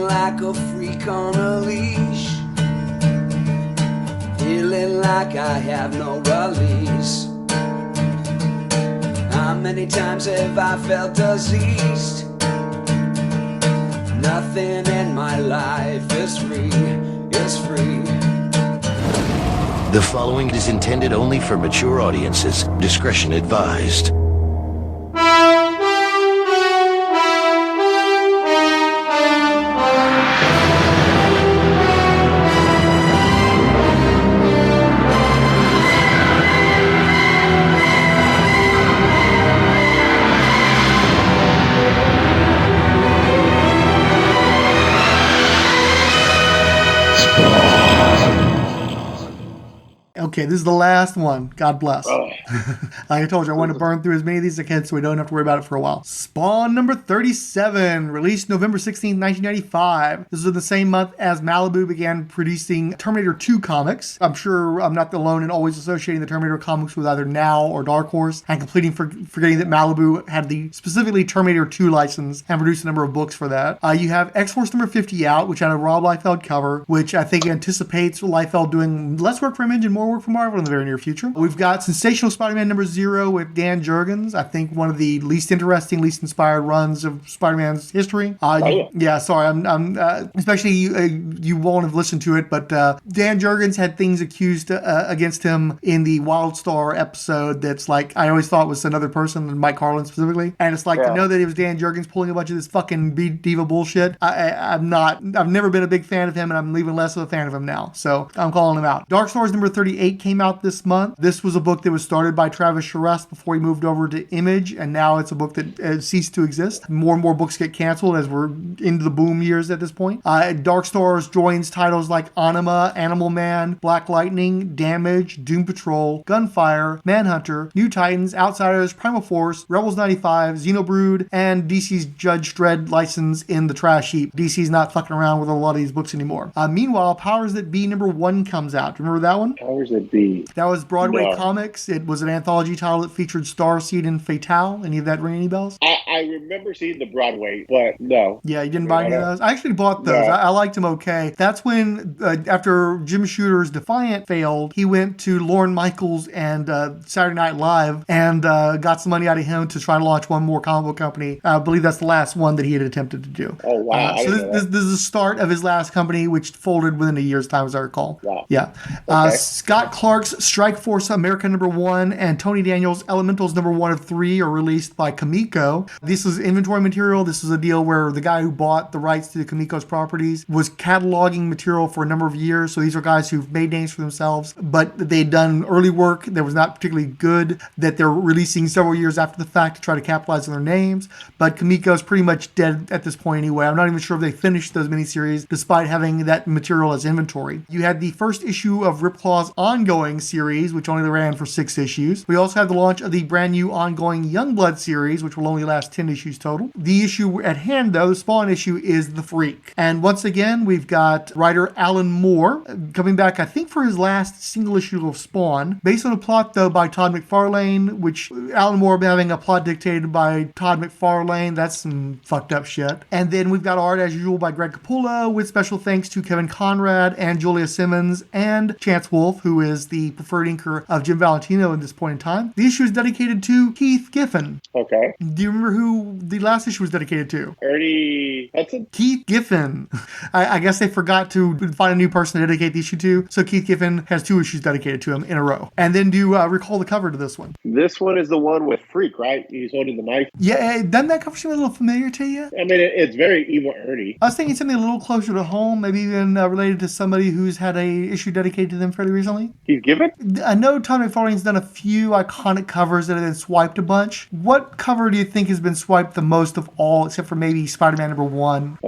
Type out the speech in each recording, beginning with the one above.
like a freak on a leash, feeling like I have no release. How many times have I felt diseased? Nothing in my life is free, is free. The following is intended only for mature audiences. Discretion advised. Okay, this is the last one. God bless. Like I told you, I want to burn through as many of these as I can so we don't have to worry about it for a while. Spawn number 37, released November 16, 1995. This was in the same month as Malibu began producing Terminator 2 comics. I'm sure I'm not alone in always associating the Terminator comics with either Now or Dark Horse, and forgetting that Malibu had the specifically Terminator 2 license and produced a number of books for that. You have X-Force number 50 out, which had a Rob Liefeld cover, which I think anticipates Liefeld doing less work for Image and more work for Marvel in the very near future. We've got Sensational Spider-Man number 0 with Dan Jurgens. I think one of the least interesting, least inspired runs of Spider-Man's history. Yeah, sorry, I'm especially you won't have listened to it, but Dan Jurgens had things accused against him in the Wildstar episode that's like, I always thought was another person, Mike Carlin specifically, and it's like to know that it was Dan Jurgens pulling a bunch of this fucking diva bullshit. I've never been a big fan of him, and I'm even less of a fan of him now, so I'm calling him out. Dark Stars number 38 came out this month. This was a book that was started by Travis Charest before he moved over to Image, and now it's a book that ceased to exist. More and more books get canceled as we're into the boom years at this point. Dark Stars joins titles like Anima, Animal Man, Black Lightning, Damage, Doom Patrol, Gunfire, Manhunter, New Titans, Outsiders, Primal Force, Rebels 95, Xenobrood, and DC's Judge Dredd license in the trash heap. DC's not fucking around with a lot of these books anymore. Meanwhile, Powers That Be number 1 comes out. Do you remember that one? Powers That Be. That was Broadway Comics. It was an anthology title that featured Starseed and Fatale. Any of that ring any bells? I remember seeing the Broadway, but no. Yeah, you didn't buy any of those? I actually bought those. No. I liked them okay. That's when, after Jim Shooter's Defiant failed, he went to Lorne Michaels and Saturday Night Live and got some money out of him to try to launch one more comic book company. I believe that's the last one that he had attempted to do. Oh, wow. So this is the start of his last company, which folded within a year's time, as I recall. Wow. Yeah. Okay. Scott Clark's Strike Force America number 1 and Tony Daniels' Elementals number 1 of 3 are released by Kamiko. This is inventory material. This is a deal where the guy who bought the rights to Kamiko's properties was cataloging material for a number of years. So these are guys who've made names for themselves, but they'd done early work that was not particularly good that they're releasing several years after the fact to try to capitalize on their names. But Kamiko's pretty much dead at this point anyway. I'm not even sure if they finished those miniseries despite having that material as inventory. You had the first issue of Ripclaw's ongoing series, which only ran for 6 issues. We also have the launch of the brand new ongoing Youngblood series, which will only last 10 issues total. The issue at hand, though, the Spawn issue, is The Freak. And once again, we've got writer Alan Moore coming back, I think, for his last single issue of Spawn, based on a plot, though, by Todd McFarlane, which Alan Moore having a plot dictated by Todd McFarlane. That's some fucked up shit. And then we've got art, as usual, by Greg Capullo, with special thanks to Kevin Conrad and Julia Simmons and Chance Wolfe, who is the preferred inker of Jim Valentino at this point in time. The issue is dedicated to Keith Giffen. Okay. Do you remember who the last issue was dedicated to? Ernie Hudson? Keith Giffen. I guess they forgot to find a new person to dedicate the issue to, so Keith Giffen has 2 issues dedicated to him in a row. And then do you recall the cover to this one? This one is the one with Freak, right? He's holding the knife. Yeah, doesn't that cover seem a little familiar to you? I mean, it's very evil Ernie. I was thinking something a little closer to home, maybe even related to somebody who's had a issue dedicated to them fairly recently. He's Given? I know Todd McFarlane's done a few iconic covers that have been swiped a bunch. What cover do you think has been swiped the most of all, except for maybe Spider-Man number 1?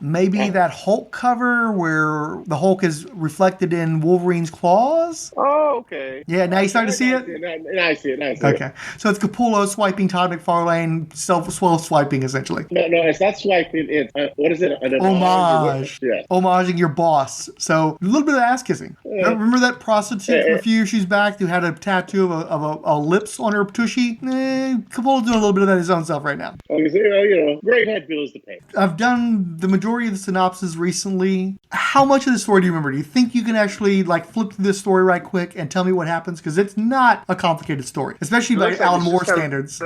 Maybe that Hulk cover where the Hulk is reflected in Wolverine's claws? Oh, Oh, okay. Yeah, now you starting to see it? Now I see it. Okay. So it's Capullo swiping Todd McFarlane, self-swiping, essentially. No, it's not swiping. It's, what is it? An Homage. Yeah. Homaging your boss. So a little bit of ass kissing. Remember that prostitute from a few issues back who had a tattoo of a lips on her tushy? Capullo's doing a little bit of that his own self right now. Great head bills to pay. I've done the majority of the synopsis recently. How much of the story do you remember? Do you think you can actually flip through this story right quick and tell me what happens? Because it's not a complicated story, especially by Alan Moore standards.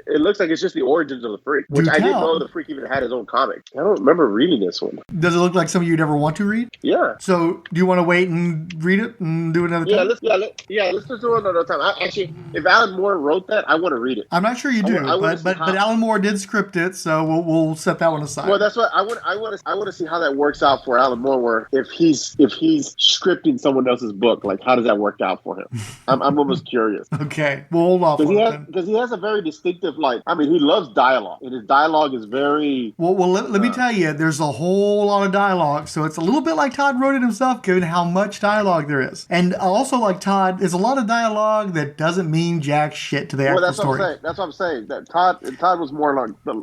It looks like it's just the origins of the Freak, which I didn't know the Freak even had his own comic. I don't remember reading this one. Does it look like something you'd ever want to read? Yeah. So do you want to wait and read it and do another time? Let's just do it another time. Actually, if Alan Moore wrote that, I want to read it. I'm not sure you do, but Alan Moore did script it, so we'll set that one aside. Well, that's what I want to see how that works out for Alan Moore. Where if he's scripting someone else's book, how does that work out for him? I'm almost curious. Okay, we'll hold off on it because he has a very distinctive he loves dialogue, and his dialogue is very well. Let me tell you, there's a whole lot of dialogue, so it's a little bit like Todd wrote it himself, given how much dialogue there is. And also, like Todd, there's a lot of dialogue that doesn't mean jack shit to the actual story. That's what I'm saying. That Todd was more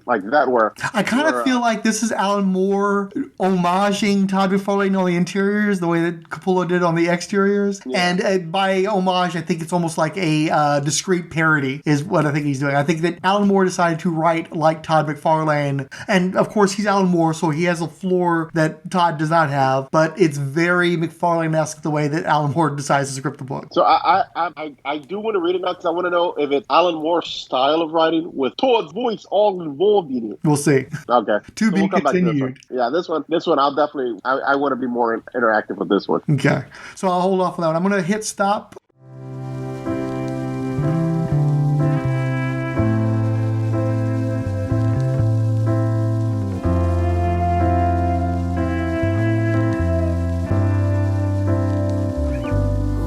like that. Where I kind of feel like this is Alan Moore homaging Todd McFarlane on the interiors, the way that Capullo did on the exteriors. Yeah. And by homage, I think it's almost like a discreet parody is what I think he's doing. I think that Alan Moore decided to write like Todd McFarlane, and of course he's Alan Moore, so he has a floor that Todd does not have, but it's very McFarlane-esque the way that Alan Moore decides to script the book. So I do want to read it now because I want to know if it's Alan Moore's style of writing with Todd's voice all involved in it. We'll see. Okay. To be continued. This one I'll definitely I want to be more interactive with this one. Okay. So I'll hold off on that one. I'm going to hit stop.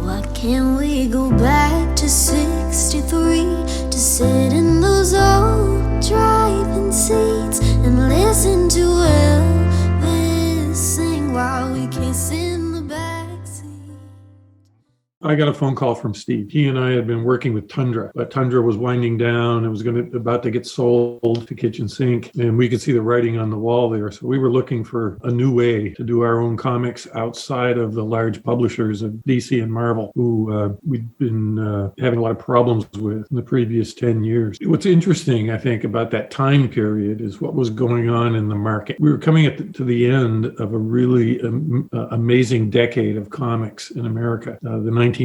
Why can't we go back to 63 to sit in those old driving seats and listen to Elvis sing while we kiss in the backseat? I got a phone call from Steve. He and I had been working with Tundra, but Tundra was winding down. It was about to get sold to Kitchen Sink, and we could see the writing on the wall there. So we were looking for a new way to do our own comics outside of the large publishers of DC and Marvel, who we'd been having a lot of problems with in the previous 10 years. What's interesting, I think, about that time period is what was going on in the market. We were coming to the end of a really amazing decade of comics in America, the 1980s,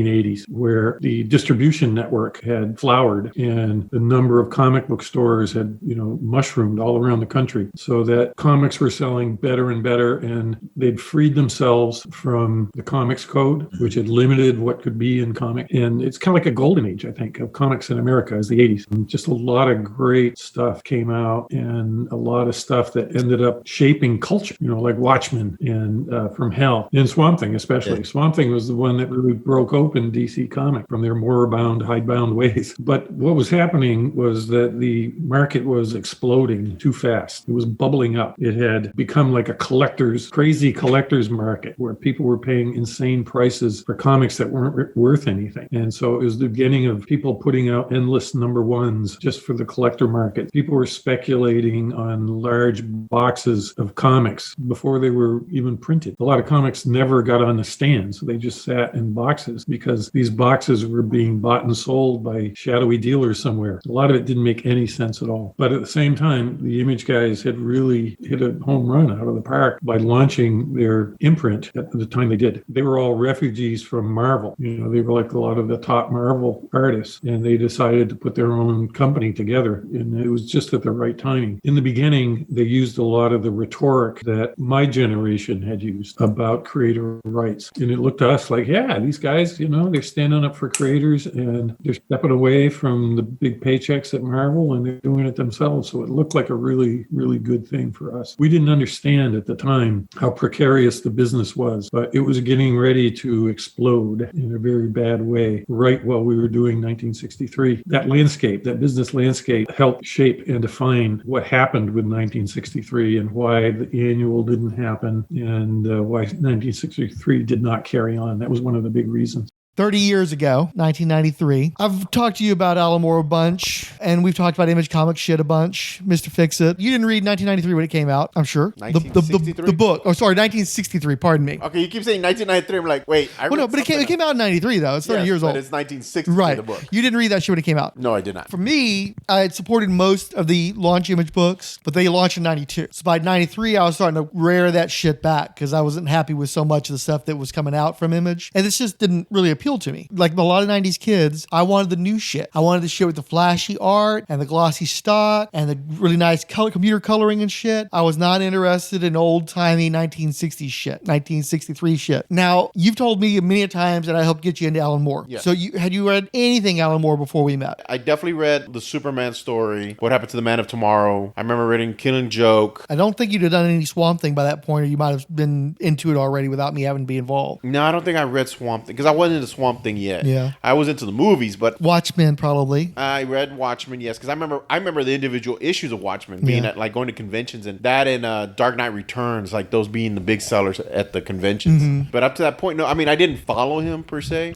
where the distribution network had flowered and the number of comic book stores had, mushroomed all around the country, so that comics were selling better and better, and they'd freed themselves from the comics code, which had limited what could be in comic. And it's kind of like a golden age, I think, of comics in America as the 80s. And just a lot of great stuff came out, and a lot of stuff that ended up shaping culture, like Watchmen and From Hell, and Swamp Thing especially. Yeah. Swamp Thing was the one that really broke open DC Comic from their moribund, hidebound ways. But what was happening was that the market was exploding too fast. It was bubbling up. It had become like a crazy collector's market where people were paying insane prices for comics that weren't worth anything. And so it was the beginning of people putting out endless number ones just for the collector market. People were speculating on large boxes of comics before they were even printed. A lot of comics never got on the stand, so they just sat in boxes because these boxes were being bought and sold by shadowy dealers somewhere. A lot of it didn't make any sense at all. But at the same time, the Image guys had really hit a home run out of the park by launching their imprint at the time they did. They were all refugees from Marvel. They were like a lot of the top Marvel artists, and they decided to put their own company together, and it was just at the right timing. In the beginning, they used a lot of the rhetoric that my generation had used about creator rights, and it looked to us like, yeah, these guys, they're standing up for creators, and they're stepping away from the big paychecks at Marvel, and they're doing it themselves. So it looked like a really, really good thing for us. We didn't understand at the time how precarious the business was, but it was getting ready to explode in a very bad way right while we were doing 1963. That landscape, that business landscape, helped shape and define what happened with 1963 and why the annual didn't happen and why 1963 did not carry on. That was one of the big reasons. 30 years ago, 1993. I've talked to you about Alan Moore a bunch, and we've talked about Image Comics shit a bunch. Mr. Fix-It. You didn't read 1993 when it came out, I'm sure. 1963? The book. Oh, sorry, 1963. Pardon me. Okay, you keep saying 1993. I'm like, wait. Well, no, but it came out in 93, though. It's 30 years old. But it's 1963, right. the book. You didn't read that shit when it came out. No, I did not. For me, I had supported most of the launch Image books, but they launched in 92. So by 93, I was starting to rear that shit back because I wasn't happy with so much of the stuff that was coming out from Image. And this just didn't really appeal to me. Like a lot of 90s kids, I wanted the new shit. I wanted the shit with the flashy art and the glossy stock and the really nice computer coloring and shit. I was not interested in old-timey 1960s shit, 1963 shit. Now, you've told me many times that I helped get you into Alan Moore. Yeah. So had you read anything Alan Moore before we met? I definitely read the Superman story, What Happened to the Man of Tomorrow. I remember reading Killing Joke. I don't think you'd have done any Swamp Thing by that point, or you might have been into it already without me having to be involved. No, I don't think I read Swamp Thing because I wasn't into Swamp Thing yet. Yeah. I was into the movies, but Watchmen, probably. I read Watchmen, yes, because I remember the individual issues of Watchmen being at like going to conventions, and that and Dark Knight Returns, like those being the big sellers at the conventions. But up to that point, no, I mean I didn't follow him per se.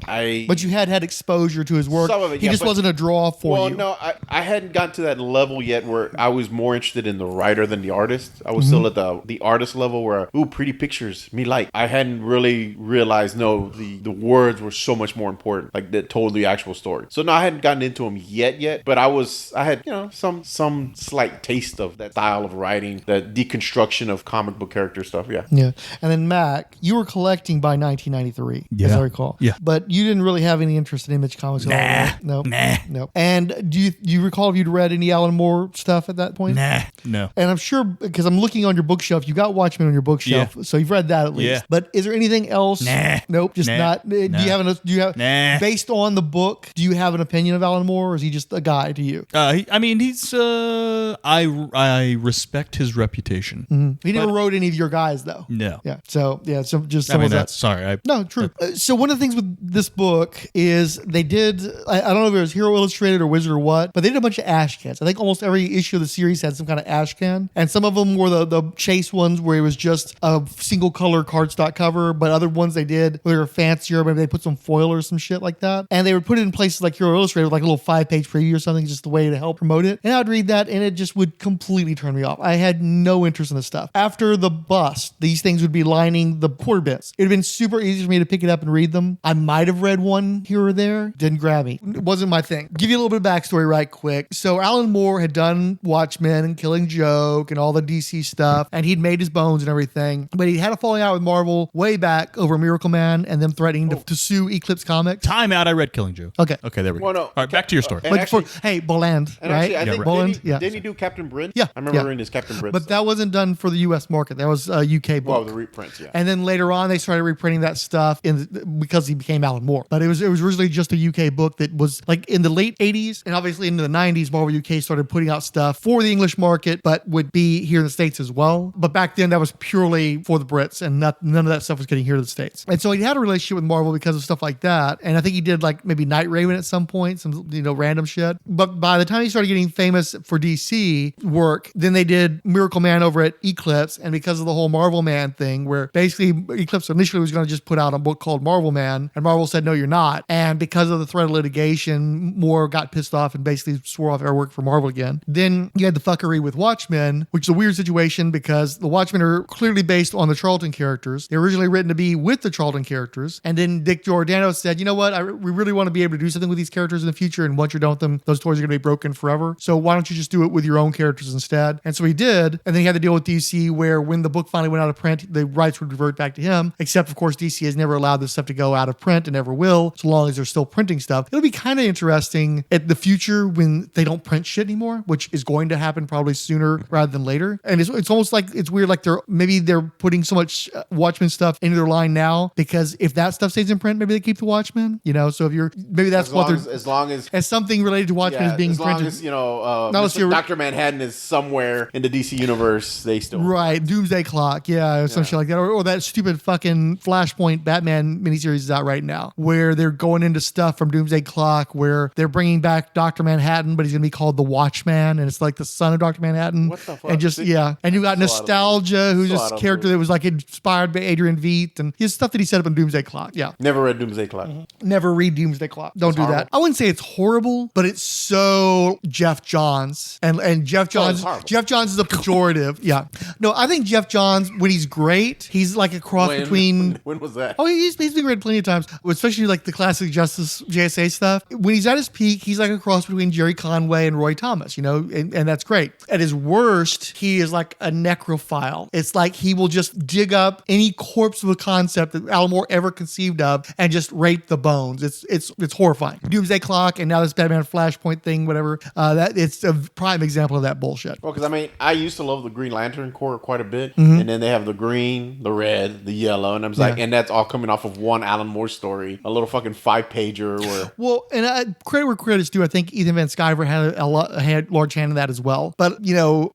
But you had exposure to his work. Some of it, he yeah, just but- wasn't a draw for Well, you. no, I hadn't gotten to that level yet where I was more interested in the writer than the artist. I was still at the artist level where, ooh, pretty pictures, me like. I hadn't really realized, no, the words were so much more important, like that told the actual story. So no, I hadn't gotten into them yet, but I had, some slight taste of that style of writing, that deconstruction of comic book character stuff, yeah. Yeah. And then Mac, you were collecting by 1993, as I recall. Yeah. But you didn't really have any interest in Image Comics at all, right? No. No. And do you recall if you'd read any Alan Moore stuff at that point? No. And I'm sure, because I'm looking on your bookshelf, you got Watchmen on your bookshelf, so you've read that at least. Yeah. But is there anything else? Nope, just not. Do you have based on the book, do you have an opinion of Alan Moore, or is he just a guy to you? He's I respect his reputation. He never wrote any of your guys, though. No. Yeah. So just some of that. Sorry. No, true. So one of the things with this book is they did, I don't know if it was Hero Illustrated or Wizard or what, but they did a bunch of ash cans. I think almost every issue of the series had some kind of ash can. And some of them were the chase ones where it was just a single color cardstock cover, but other ones they did where they were fancier, maybe they put some foil or some shit like that. And they would put it in places like Hero Illustrated with like a little 5-page preview or something, just the way to help promote it. And I'd read that and it just would completely turn me off. I had no interest in this stuff. After the bust, these things would be lining the quarter bits. It would have been super easy for me to pick it up and read them. I might have read one here or there. Didn't grab me. It wasn't my thing. Give you a little bit of backstory right quick. So Alan Moore had done Watchmen and Killing Joke and all the DC stuff, and he'd made his bones and everything. But he had a falling out with Marvel way back over Miracle Man and them threatening to sue Eclipse Comics. Time out. I read Killing Joke. Okay, there we go. Well, no. All right, back to your story. And actually- hey, Boland, And right? actually, I think Boland, didn't he do Captain Britain? Yeah, I remember yeah. reading his Captain Britain. But that wasn't done for the U.S. market. That was a UK book. well, the reprints, yeah. And then later on, they started reprinting that stuff because he became Alan Moore. But it was originally just a UK book that was like in the late 80s and obviously into the 90s, Marvel UK started putting out stuff for the English market, but would be here in the States as well. But back then, that was purely for the Brits, and none of that stuff was getting here to the States. And so he had a relationship with Marvel because of stuff like that. And I think he did like maybe Night Raven at some point, some random shit. But by the time he started getting famous for DC work, then they did Miracle Man over at Eclipse, and because of the whole Marvel Man thing, where basically Eclipse initially was going to just put out a book called Marvel Man, and Marvel said, no, you're not. And because of the threat of litigation, Moore got pissed off and basically swore off ever work for Marvel again. Then you had the fuckery with Watchmen, which is a weird situation because the Watchmen are clearly based on the Charlton characters. They were originally written to be with the Charlton characters. And then Dick Giordano said, you know what? We really want to be able to do something with these characters in the future. And once you're done with them, those toys are going to be broken forever. So why don't you just do it with your own characters instead? And so he did. And then he had to deal with DC where when the book finally went out of print, the rights would revert back to him. Except, of course, DC has never allowed this stuff to go out of print and never will, so long as they're still printing stuff. It'll be kind of interesting at the future when they don't print shit anymore, which is going to happen probably sooner rather than later. And it's almost like it's weird, like they're putting so much Watchmen stuff into their line now because if that stuff stays in print, maybe they keep the Watchmen. So if you're maybe that's as long as something related to Watchmen is being as long printed. as Dr. Manhattan is somewhere in the DC universe, they still right. Doomsday Clock, or some shit like that, or that stupid fucking Flashpoint Batman miniseries is out right now, where they're going into stuff from Doomsday Clock, where they're bringing back Dr. Manhattan, but he's gonna be called the Watchman, and it's like the son of Dr. Manhattan. What the fuck? And just and you got Nostalgia, who's this character that was like inspired by Adrian Veidt, and his stuff that he set up in Doomsday Clock. Yeah, never read Doomsday Clock. Never read Doomsday Clock. Don't do horrible. that. I wouldn't say it's horrible, but it's so Jeff Johns. And Jeff Johns, horrible. Jeff Johns is a pejorative. Yeah. No, I think Jeff Johns, when he's great, he's like a cross between... When was that? Oh, he's been great plenty of times, especially like the classic Justice JSA stuff. When he's at his peak, he's like a cross between Jerry Conway and Roy Thomas, and that's great. At his worst, he is like a necrophile. It's like he will just dig up any corpse of a concept that Alan Moore ever conceived of and just rape the bones. It's horrifying. Doomsday Clock and now this Batman Flashpoint thing, whatever. That it's a prime example of that bullshit. Well, because I used to love the Green Lantern Corps quite a bit, and then they have the green, the red, the yellow, and I was like, and that's all coming off of one Alan Moore story, a little fucking 5-pager. Where well, and credit where credit's due. I think Ethan Van Sciver had large hand in that as well. But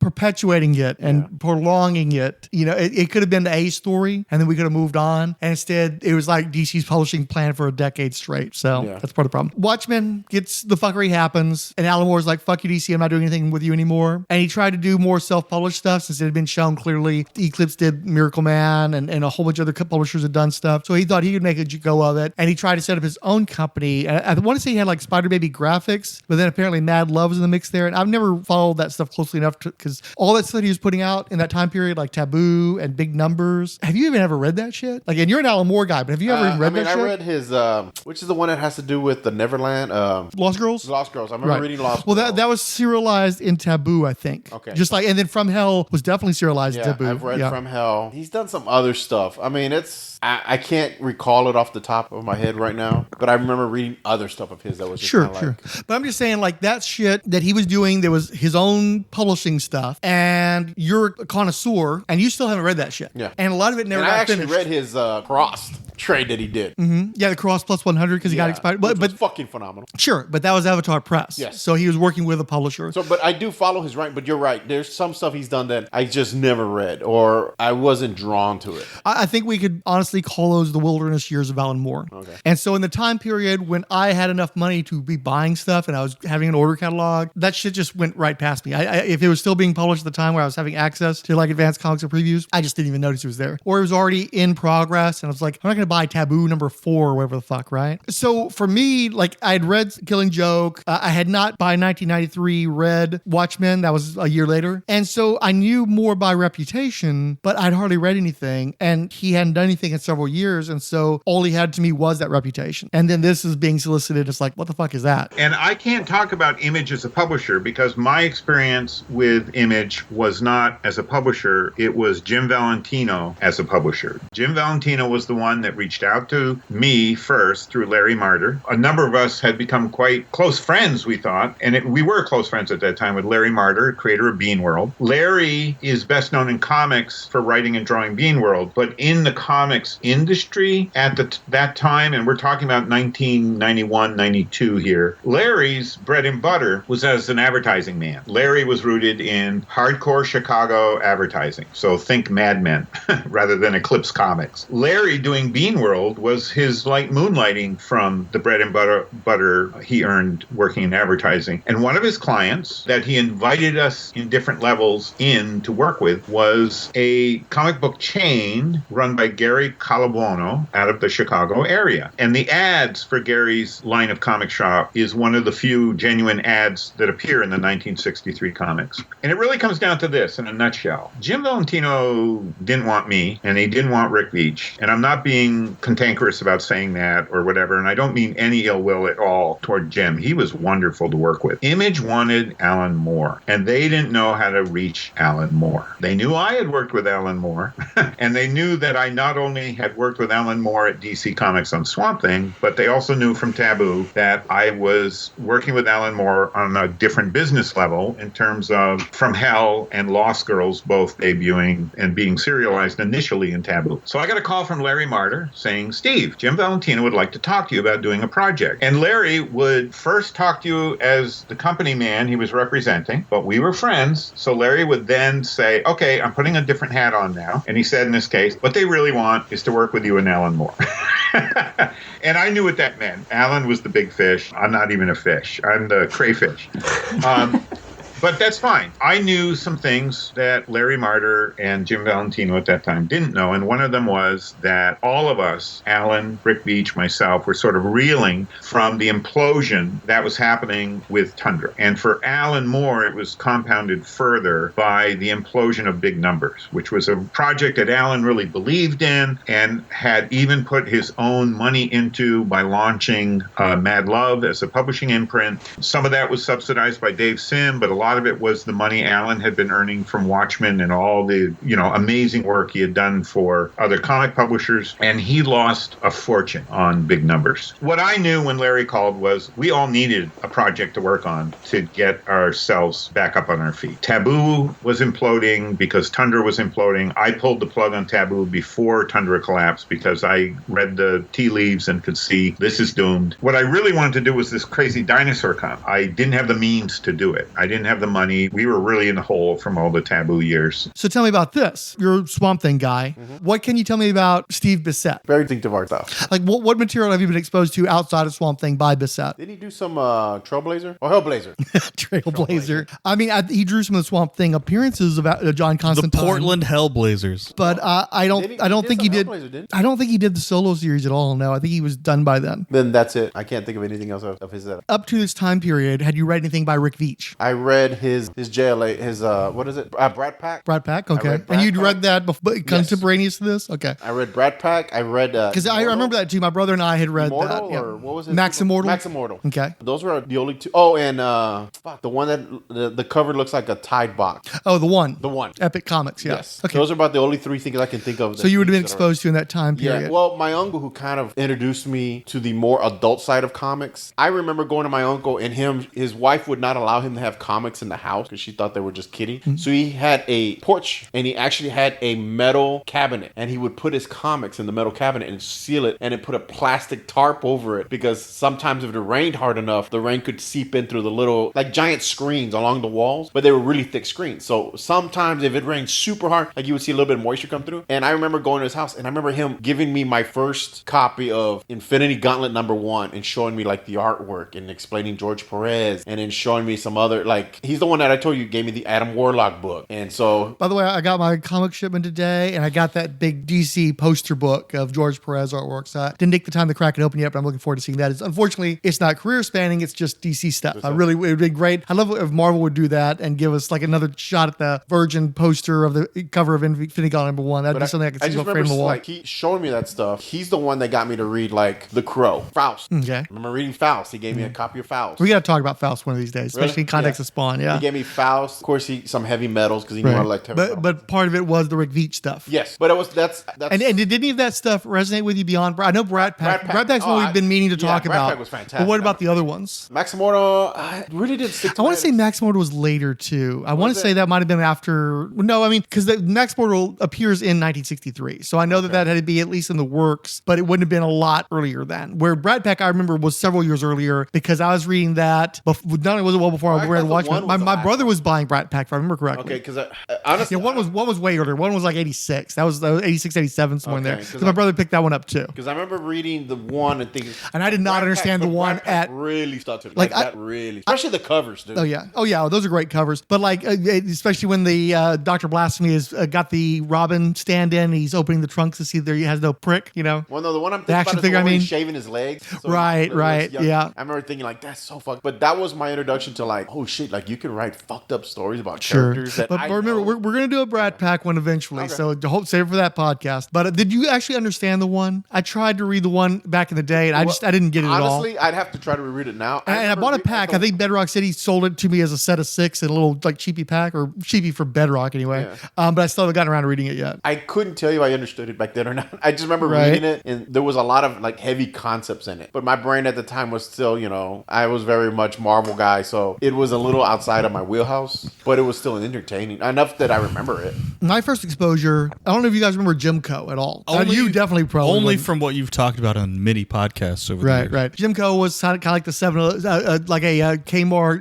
perpetuating it and prolonging it, it could have been the A story, and then we could have moved on. And instead, it was like DC's publishing plan for a decade straight. So that's part of the problem. Watchmen gets the fuckery happens, and Alan Moore's like, "Fuck you, DC. I'm not doing anything with you anymore." And he tried to do more self-published stuff since it had been shown clearly. Eclipse did Miracle Man, and a whole bunch of other publishers had done stuff. So he thought he could make a go of it, and he tried to set up his own company. And I want to say he had like Spider Baby Graphics, but then apparently Mad Love was in the mix there. And I've never followed that stuff closely enough because all that stuff he was putting out in that time period, like Taboo and Big Numbers. Have you even ever read that shit? Like, and you're an Alan Moore guy, but have you ever read that shit? I read his, which is the one that has to do with the Neverland. Lost Girls? Lost Girls. I remember reading Lost Girls. Well, that was serialized in Taboo, I think. Okay. Just like, and then From Hell was definitely serialized in Taboo. I've read From Hell. He's done some other stuff. I mean, I can't recall it off the top of my head right now, but I remember reading other stuff of his that was just sure. Like, but I'm just saying, like, that shit that he was doing, there was his own publishing stuff, and you're a connoisseur, and you still haven't read that shit. Yeah. And a lot of it never got finished. I actually read his Crossed trade that he did. Mm-hmm. Yeah, the Cross Plus 100 because he got expired. But fucking phenomenal. Sure, but that was Avatar Press. Yes. So he was working with a publisher. So, but I do follow his writing, but you're right. There's some stuff he's done that I just never read or I wasn't drawn to it. I think we could honestly call those the wilderness years of Alan Moore. Okay. And so in the time period when I had enough money to be buying stuff and I was having an order catalog, that shit just went right past me. If it was still being published at the time where I was having access to like advanced comics or previews, I just didn't even notice it was there. Or it was already in progress and I was like, I'm not going to buy Taboo number 4 or whatever the fuck, right? So for me, like I had read Killing Joke. I had not by 1993 read Watchmen. That was a year later. And so I knew more by reputation, but I'd hardly read anything. And he hadn't done anything in several years. And so all he had to me was that reputation. And then this is being solicited. It's like, what the fuck is that? And I can't talk about Image as a publisher because my experience with Image was not as a publisher. It was Jim Valentino as a publisher. Jim Valentino was the one that reached out to me first through Larry Marder. A number of us had become quite close friends, we thought, and we were close friends at that time with Larry Marder, creator of Bean World. Larry is best known in comics for writing and drawing Bean World, but in the comics industry at that time, and we're talking about 1991, 92 here, Larry's bread and butter was as an advertising man. Larry was rooted in hardcore Chicago advertising, so think Mad Men rather than Eclipse Comics. Larry doing Bean World was his light moonlighting from the bread and butter he earned working in advertising. And one of his clients that he invited us in different levels in to work with was a comic book chain run by Gary Calabuono out of the Chicago area. And the ads for Gary's line of comic shop is one of the few genuine ads that appear in the 1963 comics. And it really comes down to this in a nutshell. Jim Valentino didn't want me, and he didn't want Rick Veitch. And I'm not being cantankerous about saying that or whatever, and I don't mean any ill will at all toward Jim. He was wonderful to work with. Image wanted Alan Moore, and they didn't know how to reach Alan Moore. They knew I had worked with Alan Moore, and they knew that I not only had worked with Alan Moore at DC Comics on Swamp Thing, but they also knew from Taboo that I was working with Alan Moore on a different business level in terms of From Hell and Lost Girls both debuting and being serialized initially in Taboo. So I got a call from Larry Marder saying, Steve, Jim Valentino would like to talk to you about doing a project. And Larry would first talk to you as the company man he was representing, but we were friends. So Larry would then say, okay, I'm putting a different hat on now. And he said in this case, what they really want is to work with you and Alan Moore. And I knew what that meant. Alan was the big fish. I'm not even a fish. I'm the crayfish. But that's fine. I knew some things that Larry Martyr and Jim Valentino at that time didn't know. And one of them was that all of us, Alan, Rick Veitch, myself, were sort of reeling from the implosion that was happening with Tundra. And for Alan Moore, it was compounded further by the implosion of Big Numbers, which was a project that Alan really believed in and had even put his own money into by launching Mad Love as a publishing imprint. Some of that was subsidized by Dave Sim, but a lot of it was the money Alan had been earning from Watchmen and all the, amazing work he had done for other comic publishers. And he lost a fortune on Big Numbers. What I knew when Larry called was we all needed a project to work on to get ourselves back up on our feet. Taboo was imploding because Tundra was imploding. I pulled the plug on Taboo before Tundra collapsed because I read the tea leaves and could see this is doomed. What I really wanted to do was this crazy dinosaur comic. I didn't have the means to do it. I didn't have the money. We were really in the hole from all the Taboo years. So tell me about this. You're a Swamp Thing guy. What can you tell me about Steve Bissette? Very distinctive art stuff. Like, what material have you been exposed to outside of Swamp Thing by Bissette? Did he do some Trailblazer? Or Hellblazer? Trailblazer. I mean, he drew some of the Swamp Thing appearances of John The Constantine. Portland Hellblazers. But I don't think he did. I don't think he did the solo series at all. No, I think he was done by then. Then that's it. I can't think of anything else of his. Up to this time period, had you read anything by Rick Veitch? I read his JLA, his what is it? Brat Pack. Brat Pack, okay. And you'd read that before, contemporaneous to this? Okay. I read Brat Pack. I read because I remember that too. My brother and I had read Immortal, that. Yeah. Or what was it? Max Immortal. Max Immortal. Okay. Those were the only two. Oh, and the one that the cover looks like a Tide box. Oh, the one. The one. Epic Comics. Yeah. Yes. Okay. Those are about the only three things I can think of. So you would have been exposed to in that time period. Yeah. Well, my uncle, who kind of introduced me to the more adult side of comics. I remember going to my uncle and his wife would not allow him to have comics in the house because she thought they were just kiddie. Mm-hmm. So he had a porch and he actually had a metal cabinet and he would put his comics in the metal cabinet and seal it and then put a plastic tarp over it because sometimes if it rained hard enough, the rain could seep in through the little, like giant screens along the walls, but they were really thick screens. So sometimes if it rained super hard, like you would see a little bit of moisture come through. And I remember going to his house and I remember him giving me my first copy of Infinity Gauntlet #1 and showing me like the artwork and explaining George Perez and then showing me some other, like he's the one that I told you gave me the Adam Warlock book. And so, by the way, I got my comic shipment today and I got that big DC poster book of George Perez artwork. So I didn't take the time to crack it open yet, but I'm looking forward to seeing that. Unfortunately, it's not career spanning, it's just DC stuff. It would be great. I love if Marvel would do that and give us like another shot at the Virgin poster of the cover of Infinity Gauntlet #1. That'd be something I could see frame on the wall. Like he showing me that stuff. He's the one that got me to read like The Crow, Faust. Okay. I remember reading Faust. He gave me a copy of Faust. We got to talk about Faust one of these days, especially in context of Spawn. Yeah. He gave me Faust. Of course, some heavy metals because he knew I liked heavy metals. But part of it was the Rick Veitch stuff. Yes, but that's and did any of that stuff resonate with you beyond? I know Brat Pack. Brat Pack's one we've been meaning to talk about. Brat Pack was fantastic. But what about the other ones? Max Immortal, I really didn't stick to I want to say Max Immortal was later too. I want to say that might have been after. No, I mean because Max Immortal appears in 1963, so I know that had to be at least in the works, but it wouldn't have been a lot earlier than. Where Brat Pack, I remember, was several years earlier because I was reading that. Not only was it well before I read Watchmen. My brother was buying Brat Pack, if I remember correctly. Okay, because honestly, one was way earlier. One was like 86. That was 86, 87, somewhere in there. Because my brother picked that one up too. Because I remember reading the one and thinking, and I did not understand the one at really stuck to me. Like that really, especially the covers, dude. Oh yeah, those are great covers. But like, especially when the Dr. Blasphemy has got the Robin stand in, he's opening the trunks to see there he has no prick. You know. Well, no, the one I'm thinking about is the one where he's shaving his legs. So right. Yeah. I remember thinking like that's so fucked. But that was my introduction to like, oh shit, like you can write fucked up stories about characters. That but remember, we're gonna do a Brat Pack one eventually. Okay. So save it for that podcast. But did you actually understand the one? I tried to read the one back in the day, and I didn't get it at all. Honestly, I'd have to try to reread it now. And I bought a pack. I think Bedrock City sold it to me as a set of 6 in a little like cheapy pack, or cheapy for Bedrock anyway. Yeah. But I still haven't gotten around to reading it yet. I couldn't tell you I understood it back then or not. I just remember reading it, and there was a lot of like heavy concepts in it. But my brain at the time was still, I was very much Marvel guy, so it was a little outside of my wheelhouse, but it was still entertaining enough that I remember it. My first exposure, I don't know if you guys remember Jimco at all. You definitely probably only wouldn't. From what you've talked about on mini podcasts over the years. Right. Jimco was kind of like the like a Kmart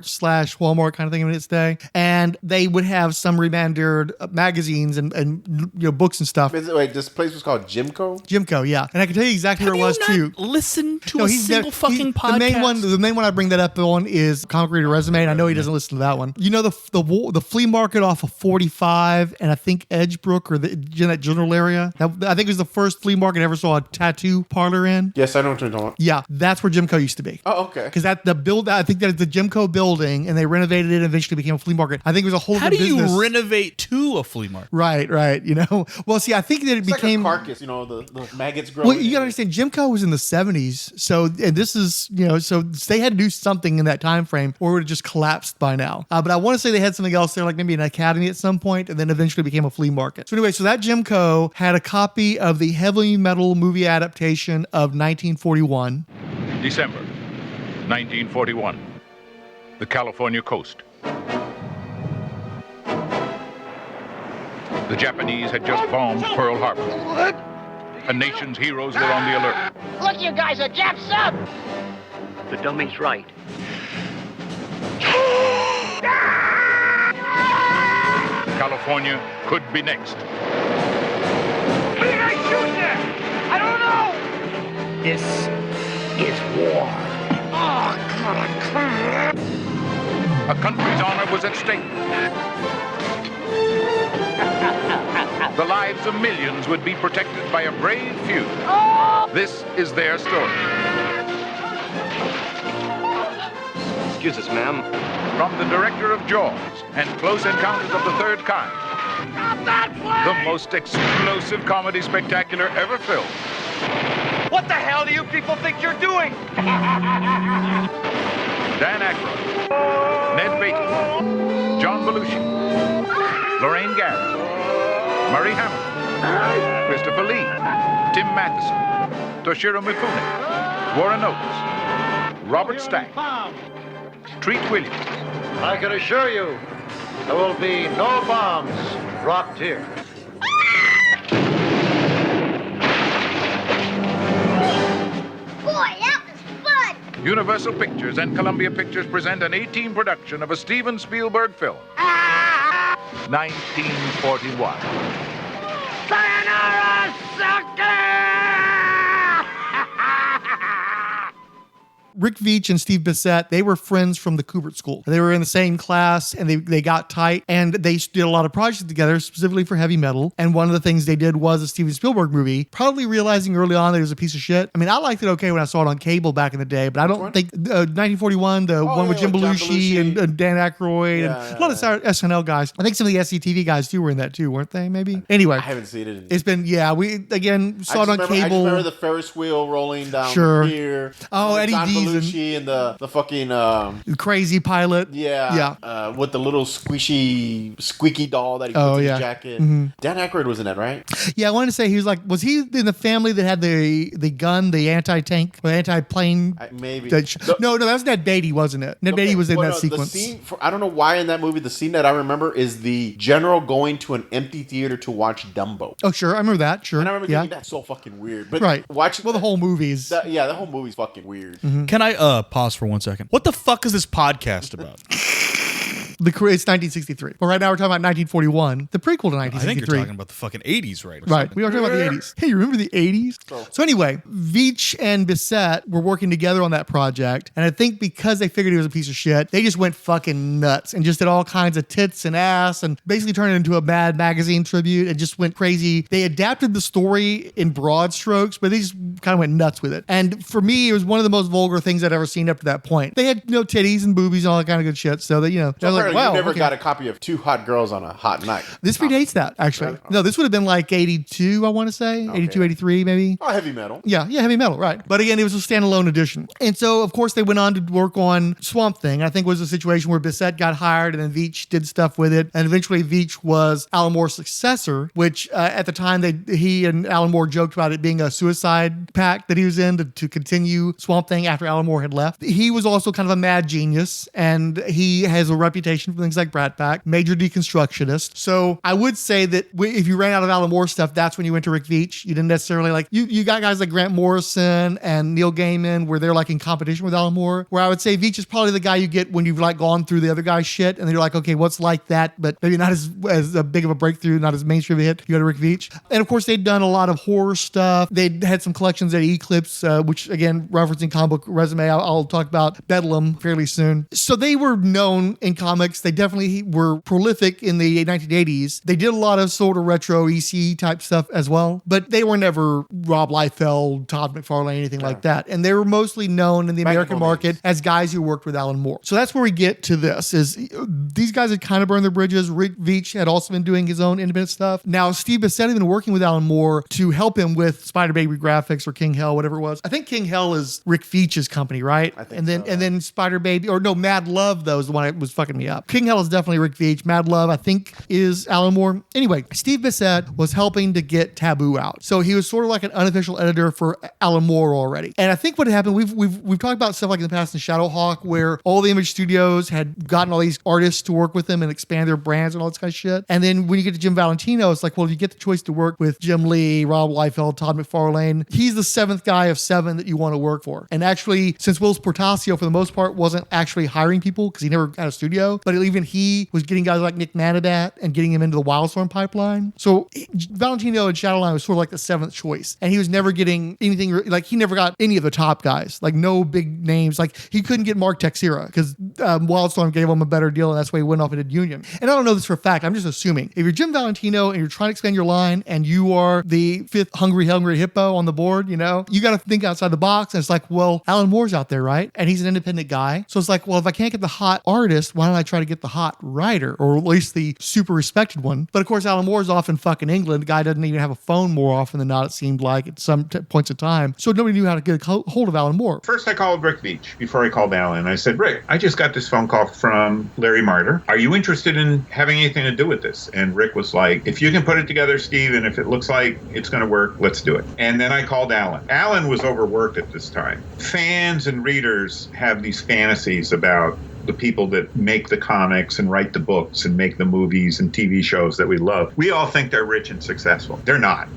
/ Walmart kind of thing in its day, and they would have some remandered magazines and books and stuff. Wait, this place was called Jimco? Jimco, yeah, and I can tell you exactly where it was too. Listen to a single fucking podcast. The main one I bring that up on is Comic Reader Resume, and I know he doesn't listen listen to that one. You know the flea market off of 45 and I think Edgebrook or in that general area? I think it was the first flea market I ever saw a tattoo parlor in. Yes, I know what you're talking about. Yeah, that's where Jimco used to be. Oh, okay. Because I think that is the Jimco building, and they renovated it and eventually became a flea market. I think it was a whole How other do you business. renovate to a flea market? Right. You know, well, see, I think that it became like a carcass. You know, the maggots grow. Well, you gotta understand, Jimco was in the 70s, so and this is so they had to do something in that time frame, or it would have just collapsed by now. But I want to say they had something else there, like maybe an academy at some point, and then eventually became a flea market. So anyway, so that Jimco had a copy of the heavy metal movie adaptation of 1941. December 1941, the California coast. The Japanese had just bombed Pearl Harbor. A nation's heroes were on the alert. Look, you guys, a Jap sub! The dummy's right. California could be next. Who did I shoot there? I don't know! This is war. Oh, God. A country's honor was at stake. The lives of millions would be protected by a brave few. This is their story. Excuse us, ma'am. From the director of Jaws and Close Encounters of the Third Kind. The most explosive comedy spectacular ever filmed. What the hell do you people think you're doing? Dan Aykroyd, Ned Beatty, John Belushi, Lorraine Garrett, Murray Hamilton, Christopher Lee, Tim Matheson, Toshiro Mifune, Warren Oates, Robert Stack, Treat Williams. I can assure you, there will be no bombs dropped here. Boy, that was fun! Universal Pictures and Columbia Pictures present an 18 production of a Steven Spielberg film. 1941. Sayonara, sucker! Rick Veitch and Steve Bissette, they were friends from the Kubert School. They were in the same class and they got tight and they did a lot of projects together specifically for heavy metal. And one of the things they did was a Steven Spielberg movie, probably realizing early on that it was a piece of shit. I mean, I liked it okay when I saw it on cable back in the day, but I don't think 1941, the one with Jim Belushi and Dan Aykroyd and a lot of SNL guys. I think some of the SCTV guys too were in that too, weren't they? Maybe. Anyway, I haven't seen it. It's been we again saw it on cable. I just remember the Ferris wheel rolling down here. Oh, Eddie Dees and the fucking crazy pilot. With the little squeaky doll that he puts in his jacket. Mm-hmm. Dan Aykroyd was in that, right? Yeah, I wanted to say was he in the family that had the gun, the anti-tank, or anti-plane? Maybe. No, that was Ned Beatty, wasn't it? Ned Beatty was in that sequence. The scene I don't know why in that movie, the scene that I remember is the general going to an empty theater to watch Dumbo. Oh, sure. I remember that. Sure. And I remember thinking that's so fucking weird. But right. Watching the whole movie's... the whole movie's fucking weird. Mm-hmm. Can I pause for 1 second? What the fuck is this podcast about? It's 1963. Well, right now we're talking about 1941, the prequel to 1963. I think you're talking about the fucking 80s, right? Right. We are talking about the 80s. Hey, you remember the 80s? So anyway, Veitch and Bissette were working together on that project. And I think because they figured he was a piece of shit, they just went fucking nuts and just did all kinds of tits and ass and basically turned it into a Mad Magazine tribute and just went crazy. They adapted the story in broad strokes, but they just kind of went nuts with it. And for me, it was one of the most vulgar things I'd ever seen up to that point. They had titties and boobies and all that kind of good shit. So that, I was like, wow. You never got a copy of Two Hot Girls on a Hot Night. This predates that, actually. Really? No, this would have been like 82, I want to say. Okay. 82, 83, maybe. Oh, heavy metal. Yeah, heavy metal, right. But again, it was a standalone edition. And so, of course, they went on to work on Swamp Thing. I think it was a situation where Bissette got hired and then Veitch did stuff with it. And eventually Veitch was Alan Moore's successor, which at the time he and Alan Moore joked about it being a suicide pact that he was in to continue Swamp Thing after Alan Moore had left. He was also kind of a mad genius, and he has a reputation inspiration from things like Brat Pack, major deconstructionist. So I would say that if you ran out of Alan Moore stuff, that's when you went to Rick Veitch. You didn't necessarily like, you got guys like Grant Morrison and Neil Gaiman where they're like in competition with Alan Moore, where I would say Veitch is probably the guy you get when you've like gone through the other guy's shit and then you're like, okay, what's like that, but maybe not as big of a breakthrough, not as mainstream a hit. You go to Rick Veitch. And of course, they'd done a lot of horror stuff. They'd had some collections at Eclipse, which again, referencing comic book resume, I'll talk about Bedlam fairly soon. So they were known in comics. They definitely were prolific in the 1980s. They did a lot of sort of retro EC type stuff as well, but they were never Rob Liefeld, Todd McFarlane, anything like that. And they were mostly known in the American market as guys who worked with Alan Moore. So that's where we get to this, is these guys had kind of burned their bridges. Rick Veitch had also been doing his own independent stuff. Now, Steve Bissette had been working with Alan Moore to help him with Spider Baby Graphics or King Hell, whatever it was. I think King Hell is Rick Veitch's company, right? I think and then Spider Baby, or no, Mad Love, though, is the one that was fucking me up. King Hell is definitely Rick Veitch. Mad Love, I think, is Alan Moore. Anyway, Steve Bissette was helping to get Taboo out. So he was sort of like an unofficial editor for Alan Moore already. And I think what happened, we've talked about stuff like in the past in Shadowhawk, where all the Image studios had gotten all these artists to work with them and expand their brands and all this kind of shit. And then when you get to Jim Valentino, it's like, well, you get the choice to work with Jim Lee, Rob Liefeld, Todd McFarlane. He's the seventh guy of seven that you want to work for. And actually, since Will Portasio, for the most part, wasn't actually hiring people because he never had a studio, but even he was getting guys like Nick Manadat and getting him into the Wildstorm pipeline. So Valentino and Shadowline was sort of like the seventh choice. And he was never getting anything, like he never got any of the top guys, like no big names. Like he couldn't get Mark Texeira because Wildstorm gave him a better deal, and that's why he went off and did Union. And I don't know this for a fact. I'm just assuming. If you're Jim Valentino and you're trying to expand your line and you are the fifth hungry hippo on the board, you got to think outside the box. And it's like, well, Alan Moore's out there, right? And he's an independent guy. So it's like, well, if I can't get the hot artist, why don't I try to get the hot writer, or at least the super respected one? But of course, Alan Moore's off in fucking England. The guy doesn't even have a phone more often than not, it seemed like, at some points of time. So nobody knew how to get a hold of Alan Moore. First, I called Rick Veitch before I called Alan. I said, Rick, I just got this phone call from Larry Martyr. Are you interested in having anything to do with this? And Rick was like, if you can put it together, Steve, and if it looks like it's going to work, let's do it. And then I called Alan. Alan was overworked at this time. Fans and readers have these fantasies about the people that make the comics and write the books and make the movies and TV shows that we love. We all think they're rich and successful. They're not,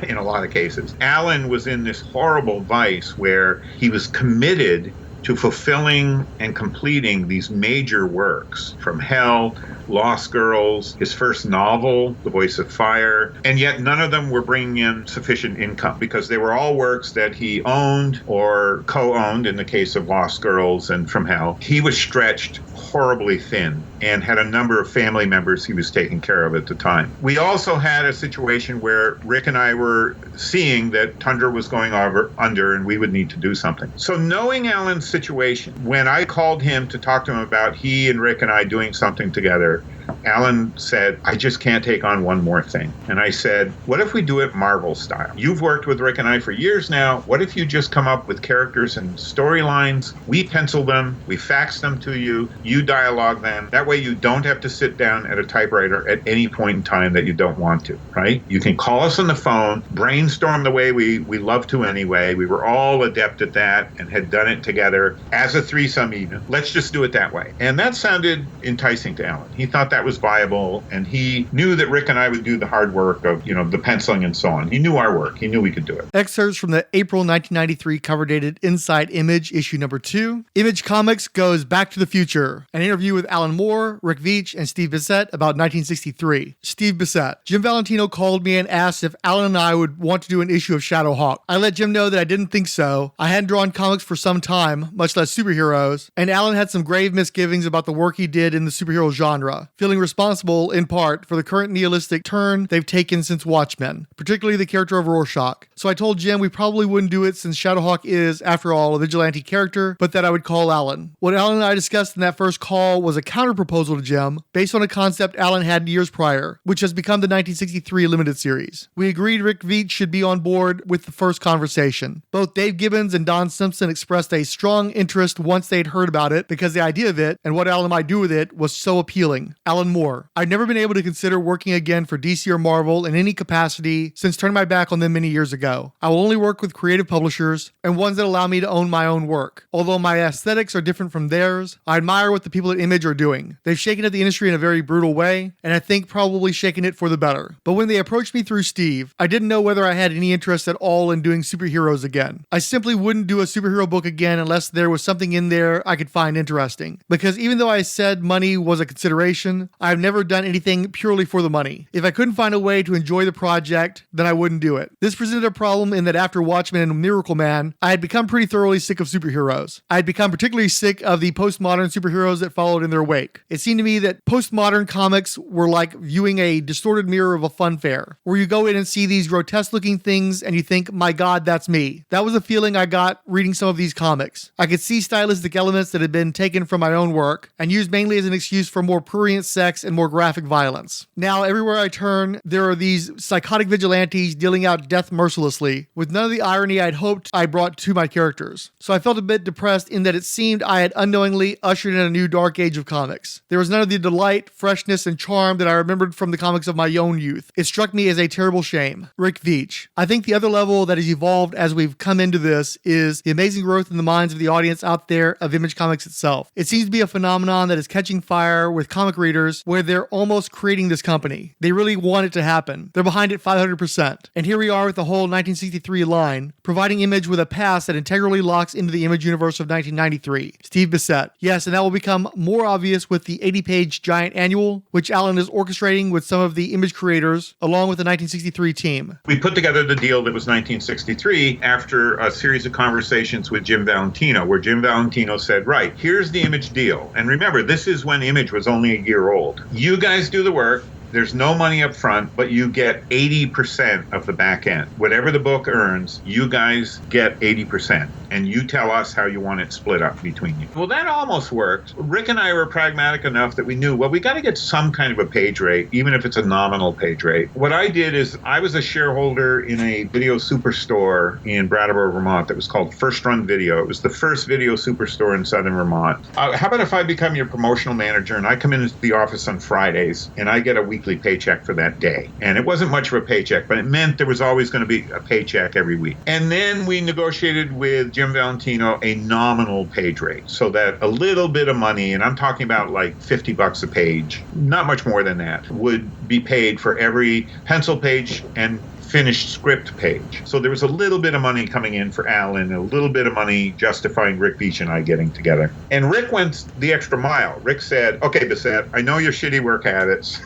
in a lot of cases. Alan was in this horrible vice where he was committed to fulfilling and completing these major works, from Hell, Lost Girls, his first novel, The Voice of Fire, and yet none of them were bringing in sufficient income because they were all works that he owned or co-owned in the case of Lost Girls and From Hell. He was stretched horribly thin and had a number of family members he was taking care of at the time. We also had a situation where Rick and I were seeing that Tundra was going under and we would need to do something. So knowing Alan's situation, when I called him to talk to him about he and Rick and I doing something together, Alan said, I just can't take on one more thing. And I said, what if we do it Marvel style? You've worked with Rick and I for years now. What if you just come up with characters and storylines? We pencil them, we fax them to you, you dialogue them. That way you don't have to sit down at a typewriter at any point in time that you don't want to, right? You can call us on the phone, brainstorm the way we love to anyway. We were all adept at that and had done it together as a threesome even. Let's just do it that way. And that sounded enticing to Alan. He thought that was viable, and he knew that Rick and I would do the hard work of, the penciling and so on. He knew our work. He knew we could do it. Excerpts from the April 1993 cover dated Inside Image, issue number 2. Image Comics goes Back to the Future. An interview with Alan Moore, Rick Veitch, and Steve Bissette about 1963. Steve Bissette. Jim Valentino called me and asked if Alan and I would want to do an issue of Shadowhawk. I let Jim know that I didn't think so. I hadn't drawn comics for some time, much less superheroes, and Alan had some grave misgivings about the work he did in the superhero genre, feeling responsible, in part, for the current nihilistic turn they've taken since Watchmen, particularly the character of Rorschach. So I told Jim we probably wouldn't do it since Shadowhawk is, after all, a vigilante character, but that I would call Alan. What Alan and I discussed in that first call was a counter-proposal to Jim, based on a concept Alan had years prior, which has become the 1963 limited series. We agreed Rick Veitch should be on board with the first conversation. Both Dave Gibbons and Don Simpson expressed a strong interest once they'd heard about it, because the idea of it, and what Alan might do with it, was so appealing. Alan Moore. I've never been able to consider working again for DC or Marvel in any capacity since turning my back on them many years ago. I will only work with creative publishers and ones that allow me to own my own work. Although my aesthetics are different from theirs, I admire what the people at Image are doing. They've shaken up the industry in a very brutal way, and I think probably shaken it for the better. But when they approached me through Steve, I didn't know whether I had any interest at all in doing superheroes again. I simply wouldn't do a superhero book again unless there was something in there I could find interesting. Because even though I said money was a consideration, I've never done anything purely for the money. If I couldn't find a way to enjoy the project, then I wouldn't do it. This presented a problem in that after Watchmen and Miracle Man, I had become pretty thoroughly sick of superheroes. I had become particularly sick of the postmodern superheroes that followed in their wake. It seemed to me that postmodern comics were like viewing a distorted mirror of a fun fair, where you go in and see these grotesque looking things and you think, my God, that's me. That was a feeling I got reading some of these comics. I could see stylistic elements that had been taken from my own work and used mainly as an excuse for more prurient sex and more graphic violence. Now, everywhere I turn, there are these psychotic vigilantes dealing out death mercilessly, with none of the irony I'd hoped I brought to my characters. So I felt a bit depressed in that it seemed I had unknowingly ushered in a new dark age of comics. There was none of the delight, freshness, and charm that I remembered from the comics of my own youth. It struck me as a terrible shame. Rick Veitch. I think the other level that has evolved as we've come into this is the amazing growth in the minds of the audience out there of Image Comics itself. It seems to be a phenomenon that is catching fire with comic readers where they're almost creating this company. They really want it to happen. They're behind it 500%. And here we are with the whole 1963 line, providing Image with a pass that integrally locks into the Image universe of 1993. Steve Bissette. Yes, and that will become more obvious with the 80-page giant annual, which Alan is orchestrating with some of the Image creators, along with the 1963 team. We put together the deal that was 1963 after a series of conversations with Jim Valentino, where Jim Valentino said, right, here's the Image deal. And remember, this is when Image was only a year old. You guys do the work. There's no money up front, but you get 80% of the back end. Whatever the book earns, you guys get 80%. And you tell us how you want it split up between you. Well, that almost worked. Rick and I were pragmatic enough that we knew, well, we got to get some kind of a page rate, even if it's a nominal page rate. What I did is I was a shareholder in a video superstore in Brattleboro, Vermont that was called First Run Video. It was the first video superstore in southern Vermont. How about if I become your promotional manager and I come into the office on Fridays and I get a weekly paycheck for that day? And it wasn't much of a paycheck, but it meant there was always going to be a paycheck every week. And then we negotiated with Jim Valentino a nominal page rate so that a little bit of money, and I'm talking about like $50 a page, not much more than that, would be paid for every pencil page and finished script page. So there was a little bit of money coming in for Alan, a little bit of money justifying Rick Veitch and I getting together. And Rick went the extra mile. Rick said, okay, Bissette, I know your shitty work habits.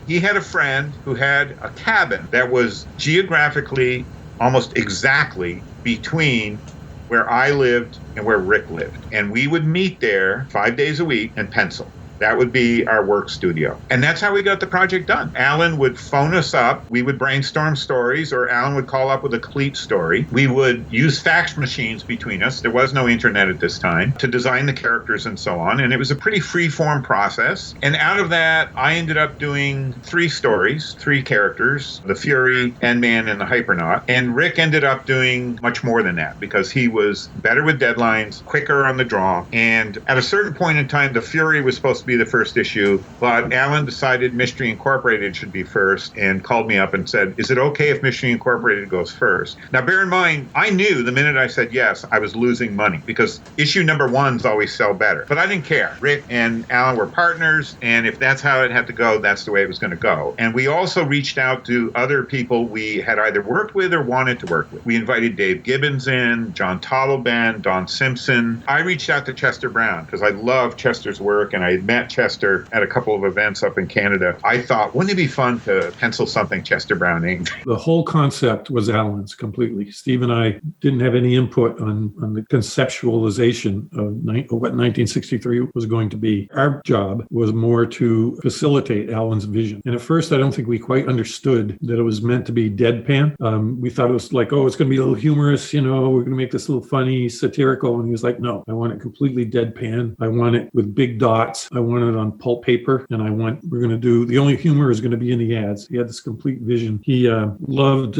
He had a friend who had a cabin that was geographically almost exactly between where I lived and where Rick lived. And we would meet there 5 days a week and pencil. That would be our work studio. And that's how we got the project done. Alan would phone us up. We would brainstorm stories, or Alan would call up with a complete story. We would use fax machines between us. There was no internet at this time, to design the characters and so on. And it was a pretty free-form process. And out of that, I ended up doing 3 stories, 3 characters, the Fury, Endman, and the Hypernaut. And Rick ended up doing much more than that because he was better with deadlines, quicker on the draw. And at a certain point in time, the Fury was supposed to be the first issue, but Alan decided Mystery Incorporated should be first and called me up and said, is it okay if Mystery Incorporated goes first? Now, bear in mind, I knew the minute I said yes, I was losing money because issue number 1s always sell better. But I didn't care. Rick and Alan were partners, and if that's how it had to go, that's the way it was going to go. And we also reached out to other people we had either worked with or wanted to work with. We invited Dave Gibbons in, John Totleben, Don Simpson. I reached out to Chester Brown because I love Chester's work, and I had met Chester at a couple of events up in Canada. I thought, wouldn't it be fun to pencil something Chester Brown inked? The whole concept was Alan's completely. Steve and I didn't have any input on the conceptualization of what 1963 was going to be. Our job was more to facilitate Alan's vision. And at first, I don't think we quite understood that it was meant to be deadpan. We thought it was like, oh, it's going to be a little humorous, we're going to make this a little funny, satirical. And he was like, no, I want it completely deadpan. I want it with big dots. I wanted it on pulp paper, and we're going to do, the only humor is going to be in the ads. He had this complete vision. He loved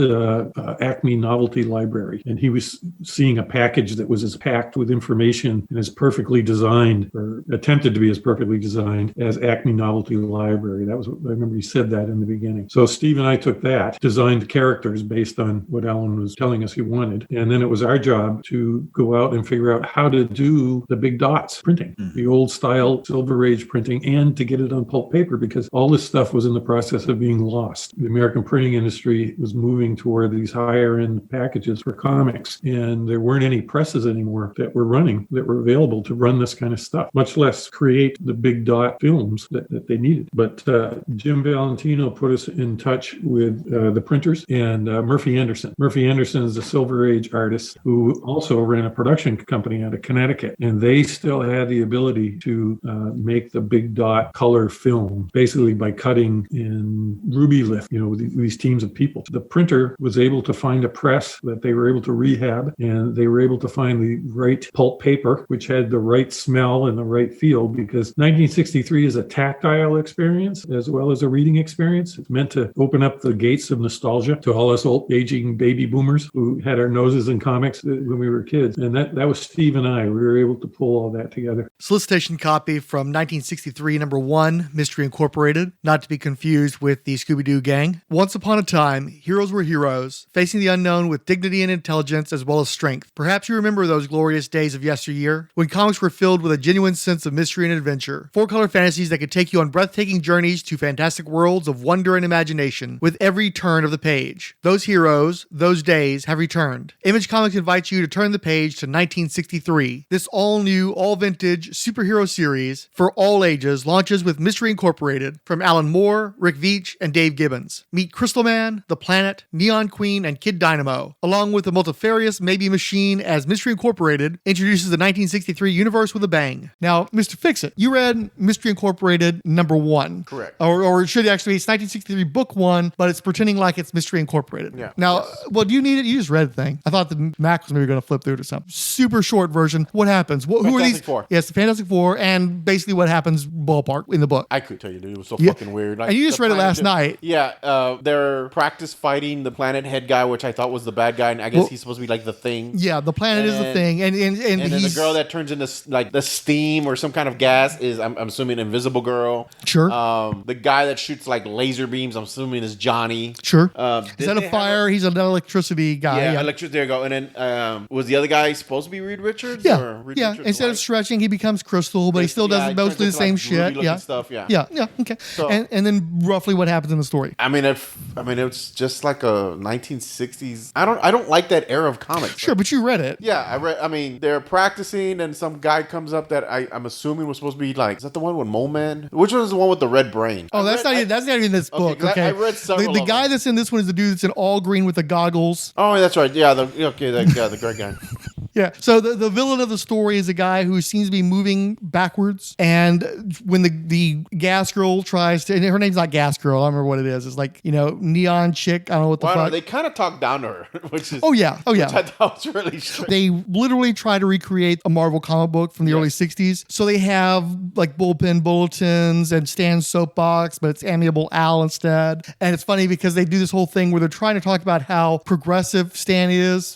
Acme Novelty Library, and he was seeing a package that was as packed with information and as perfectly designed, or attempted to be as perfectly designed as Acme Novelty Library. That was what I remember he said that in the beginning. So Steve and I took that, designed characters based on what Alan was telling us he wanted, and then it was our job to go out and figure out how to do the big dots printing, the old style Silver Age printing, and to get it on pulp paper, because all this stuff was in the process of being lost. The American printing industry was moving toward these higher end packages for comics, and there weren't any presses anymore that were available to run this kind of stuff, much less create the big dot films that they needed. But Jim Valentino put us in touch with the printers and Murphy Anderson. Murphy Anderson is a Silver Age artist who also ran a production company out of Connecticut, and they still had the ability to make the big dot color film, basically by cutting in Ruby Lift, with these teams of people. The printer was able to find a press that they were able to rehab, and they were able to find the right pulp paper, which had the right smell and the right feel, because 1963 is a tactile experience as well as a reading experience. It's meant to open up the gates of nostalgia to all us old aging baby boomers who had our noses in comics when we were kids. And that was Steve and I. We were able to pull all that together. Solicitation copy from 1963, number 1, Mystery Incorporated, not to be confused with the Scooby-Doo gang. Once upon a time, heroes were heroes, facing the unknown with dignity and intelligence as well as strength. Perhaps you remember those glorious days of yesteryear, when comics were filled with a genuine sense of mystery and adventure. 4-color fantasies that could take you on breathtaking journeys to fantastic worlds of wonder and imagination with every turn of the page. Those heroes, those days have returned. Image Comics invites you to turn the page to 1963. This all-new, all-vintage superhero series for all ages launches with Mystery Incorporated from Alan Moore, Rick Veitch, and Dave Gibbons. Meet Crystal Man, The Planet, Neon Queen, and Kid Dynamo, along with the multifarious Maybe Machine, as Mystery Incorporated introduces the 1963 universe with a bang. Now, Mr. Fix-It, you read Mystery Incorporated number 1. Correct. Or it should actually be, it's 1963 book 1, but it's pretending like it's Mystery Incorporated. Yeah. Now, well, do you need it? You just read the thing. I thought the Mac was maybe going to flip through it or something. Super short version. What happens? Who are these? Fantastic Four. Yes, the Fantastic Four, and basically what happens ballpark in the book. I could tell you, dude. It was so fucking weird. And you just read it last night. Yeah. They're practice fighting the Planet Head guy, which I thought was the bad guy, and I guess he's supposed to be like the Thing. Yeah, the Planet is the Thing. And then the girl that turns into like the steam or some kind of gas is, I'm assuming, Invisible Girl. Sure. The guy that shoots like laser beams, I'm assuming, is Johnny. Sure. Is that a fire? He's an electricity guy. Yeah, electricity. There you go. And then was the other guy supposed to be Reed Richards? Yeah. Or Reed yeah. Richards Instead of stretching, he becomes Crystal, but he still does mostly the same shit. Yeah. Stuff. Yeah. Yeah. Okay. So, and then roughly what happens in the story? I mean, it's just like a 1960s. I don't like that era of comics. Sure, but you read it. Yeah, I read. I mean, they're practicing, and some guy comes up that I'm assuming was supposed to be like, is that the one with Mole Man? Which one is the one with the red brain? Oh, that's not even this book. Okay, I read several. The guy that's in this one is the dude that's in all green with the goggles. Oh, that's right. Yeah, the great guy. Yeah. So the villain of the story is a guy who seems to be moving backwards, and when the gas girl tries to, and her name's not Gas Girl, I don't remember what it is. It's like, neon chick. I don't know what the fuck. They kind of talk down to her, which is Which I thought was really strange. They literally try to recreate a Marvel comic book from the early 60s. So they have like bullpen bulletins and Stan's soapbox, but it's Amiable Al instead. And it's funny because they do this whole thing where they're trying to talk about how progressive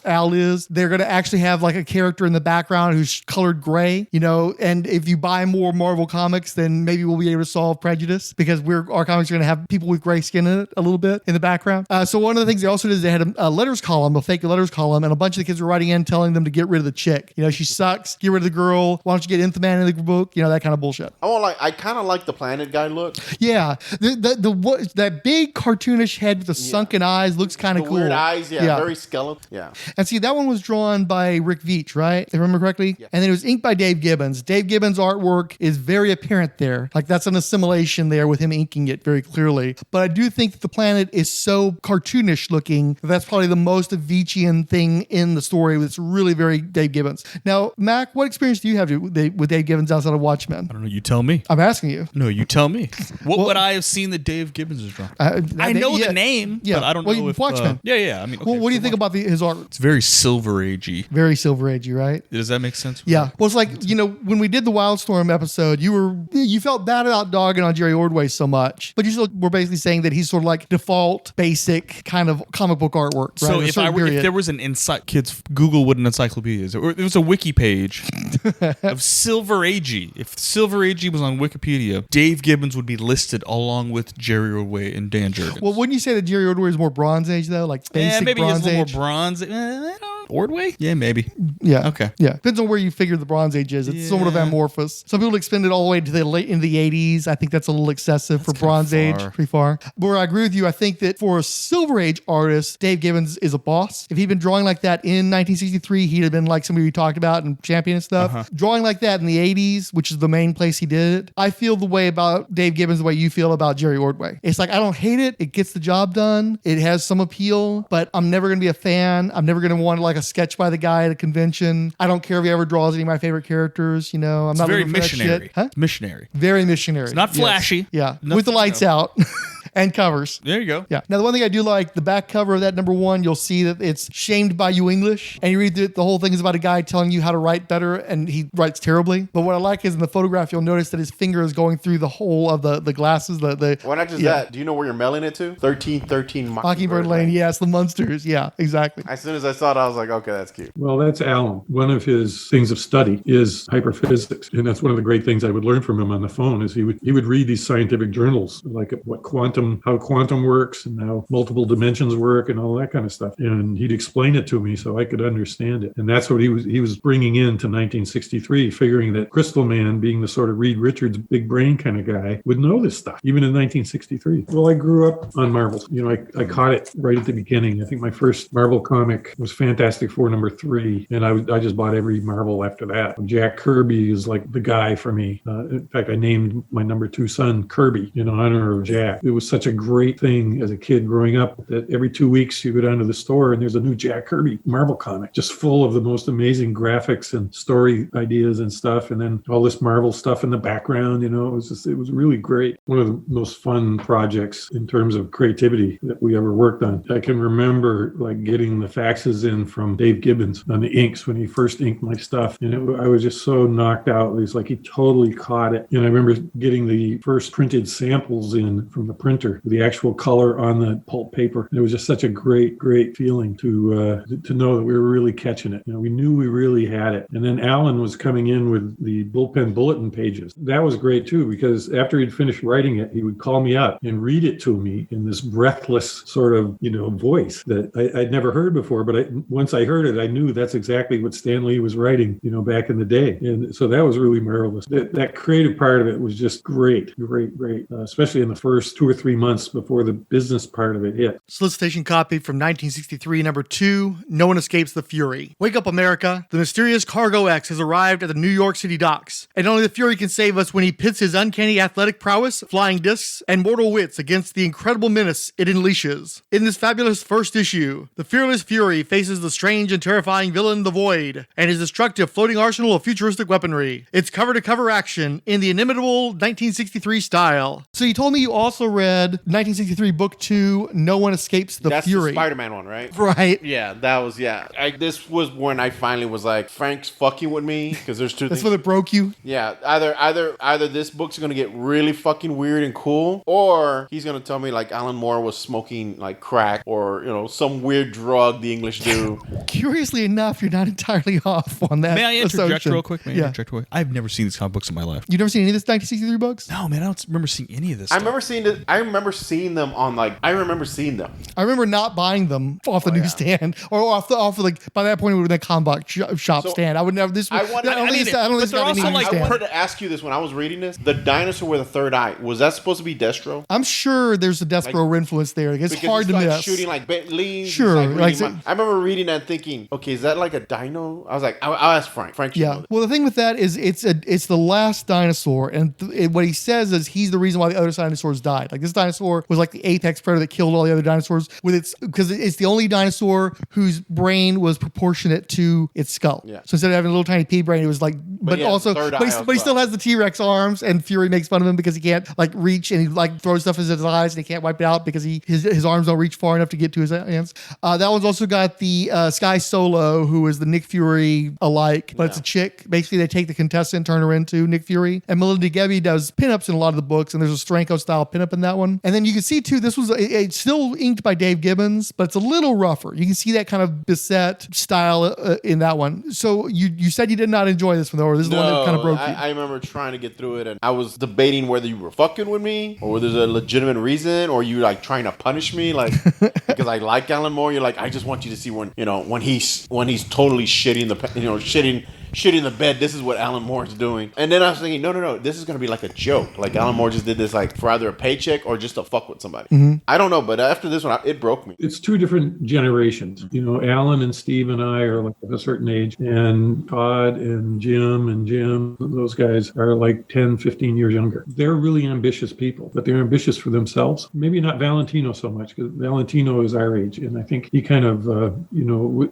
Al is. They're going to actually have like a character in the background who's colored gray, and if you buy more Marvel comics, then maybe we'll be able to solve prejudice, because our comics are going to have people with gray skin in it a little bit in the background. So one of the things they also did is they had a letters column, a fake letters column, and a bunch of the kids were writing in telling them to get rid of the chick. She sucks, get rid of the girl, why don't you get Nth Man in the book, that kind of bullshit. I kind of like the Planet guy look. Yeah, that big cartoonish head with the sunken eyes looks kind of cool. Weird eyes, very skeletal. Yeah. And see, that one was drawn by Rick Veitch, right? If I remember correctly. Yeah. And then it was inked by Dave Gibbons. Dave Gibbons' artwork is very apparent there. Like that's an assimilation there with him inking it very clearly. But I do think that the Planet is so cartoonish looking that's probably the most Veitchian thing in the story. It's really very Dave Gibbons. Now, Mac, what experience do you have with Dave Gibbons outside of Watchmen? I don't know. You tell me. I'm asking you. No, you tell me. What would I have seen that Dave Gibbons has drawn? I know the name, but I don't know if... Watchmen. Yeah. I mean, okay, what do you think about his art? It's very Silver Agey. Very Silver Silver Agey, right? Does that make sense? Yeah. Well, it's like, when we did the Wildstorm episode, you felt bad about dogging on Jerry Ordway so much, but you still were basically saying that he's sort of like default, basic kind of comic book artwork. So right? if there was an kids Google what an encyclopedia is, or there was a wiki page of Silver Agey. If Silver Agey was on Wikipedia, Dave Gibbons would be listed along with Jerry Ordway and Dan Jurgens. Well, wouldn't you say that Jerry Ordway is more Bronze Age though, like basic maybe Bronze he's a little Age? more Bronze. Ordway? Yeah, maybe. Yeah. Okay. Yeah. Depends on where you figure the Bronze Age is. It's sort of amorphous. Some people extend it all the way to the late in the 80s. I think that's a little excessive for Bronze Age. Pretty far. But where I agree with you, I think that for a Silver Age artist, Dave Gibbons is a boss. If he'd been drawing like that in 1963, he'd have been like somebody we talked about and Champion and stuff. Drawing like that in the 80s, which is the main place he did it, I feel the way about Dave Gibbons the way you feel about Jerry Ordway. It's like, I don't hate it. It gets the job done. It has some appeal, but I'm never going to be a fan. I'm never going to want like a sketch by the guy at a convention. I don't care if he ever draws any of my favorite characters. I'm it's not very looking for that missionary. shit. Huh? Missionary. Very missionary. It's not flashy. Yes. Yeah. With the lights out. And covers. There you go. Yeah. Now, the one thing I do like, the back cover of that #1, you'll see that it's shamed by you English. And you read the whole thing is about a guy telling you how to write better, and he writes terribly. But what I like is in the photograph, you'll notice that his finger is going through the hole of the glasses. Why not just that? Do you know where you're mailing it to? 1313 Mockingbird Lane. Yes, the Munsters. Yeah, exactly. As soon as I saw it, I was like, okay, that's cute. Well, that's Alan. One of his things of study is hyperphysics. And that's one of the great things I would learn from him on the phone is he would read these scientific journals, like how quantum works and how multiple dimensions work and all that kind of stuff. And he'd explain it to me so I could understand it. And that's what he was bringing into 1963, figuring that Crystal Man, being the sort of Reed Richards big brain kind of guy, would know this stuff, even in 1963. Well, I grew up on Marvel. I caught it right at the beginning. I think my first Marvel comic was Fantastic Four #3, and I just bought every Marvel after that. Jack Kirby is like the guy for me. In fact, I named my #2 son Kirby in honor of Jack. It was such a great thing as a kid growing up that every 2 weeks you go down to the store and there's a new Jack Kirby Marvel comic just full of the most amazing graphics and story ideas and stuff, and then all this Marvel stuff in the background. It was really great. One of the most fun projects in terms of creativity that we ever worked on. I can remember like getting the faxes in from Dave Gibbons on the inks when he first inked my stuff, and I was just so knocked out. It was like he totally caught it. And I remember getting the first printed samples in from the printer, the actual color on the pulp paper. And it was just such a great feeling to know that we were really catching it. We knew we really had it. And then Alan was coming in with the bullpen bulletin pages. That was great too, because after he'd finished writing it, he would call me up and read it to me in this breathless sort of, voice that I'd never heard before. But once I heard it, I knew that's exactly what Stan Lee was writing, back in the day. And so that was really marvelous. That creative part of it was just great, especially in the first 2 or 3 months before the business part of it hit. Solicitation copy from 1963, #2, No One Escapes the Fury. Wake up, America. The mysterious Cargo X has arrived at the New York City docks. And only the Fury can save us when he pits his uncanny athletic prowess, flying discs, and mortal wits against the incredible menace it unleashes. In this fabulous first issue, the fearless Fury faces the strange and terrifying villain, the Void, and his destructive floating arsenal of futuristic weaponry. It's cover-to-cover action in the inimitable 1963 style. So you told me you also read 1963 book 2, No One Escapes the Fury. That's the Spider-Man one, right? Right. Yeah, that was, this was when I finally was like, Frank's fucking with me, because there's two That's things. when it broke you? Yeah, either this book's going to get really fucking weird and cool, or he's going to tell me like Alan Moore was smoking like crack or, some weird drug the English do. Curiously enough, you're not entirely off on that. May I interject assumption. real quick? I've never seen these comic books in my life. You've never seen any of this 1963 books? No, man, I don't remember seeing any of this I stuff. remember seeing them on I remember not buying them off the newsstand or off by that point it would have been a comic book shop stand. I would never. I wanted to ask you this when I was reading this. The dinosaur with a third eye, was that supposed to be Destro? I'm sure there's a Destro influence there. It's hard to miss. Shooting like leaves. Sure. I remember reading that and thinking, okay, is that like a dino? I was like, I'll ask Frank. Frank should know this. Well, the thing with that is it's the last dinosaur, and what he says is he's the reason why the other dinosaurs died. Like this this dinosaur was like the apex predator that killed all the other dinosaurs because it's the only dinosaur whose brain was proportionate to its skull. Yeah. So instead of having a little tiny pea brain, it was like, but he still has the T-Rex arms, and Fury makes fun of him because he can't like reach, and he like throws stuff in his eyes and he can't wipe it out because his arms don't reach far enough to get to his hands. That one's also got the Sky Solo, who is the Nick Fury alike, but it's a chick. Basically, they take the contestant, turn her into Nick Fury. And Melinda Gebbie does pinups in a lot of the books, and there's a Stranko style pinup in that one. And then you can see too, this was it's still inked by Dave Gibbons, but it's a little rougher. You can see that kind of Bissette style in that one. So you said you did not enjoy this one, though, or this is the one that kind of broke you. I remember trying to get through it, and I was debating whether you were fucking with me, or there's a legitimate reason, or you like trying to punish me, like because I like Alan Moore. You're like, I just want you to see when he's totally shitting the bed. This is what Alan Moore is doing. And then I was thinking, no, this is gonna be like a joke. Like Alan Moore just did this like for either a paycheck or just to fuck with somebody. Mm-hmm. I don't know, but after this one, it broke me. It's two different generations. Alan and Steve and I are like of a certain age, and Todd and Jim, those guys are like 10, 15 years younger. They're really ambitious people, but they're ambitious for themselves. Maybe not Valentino so much, because Valentino is our age, and I think he kind of,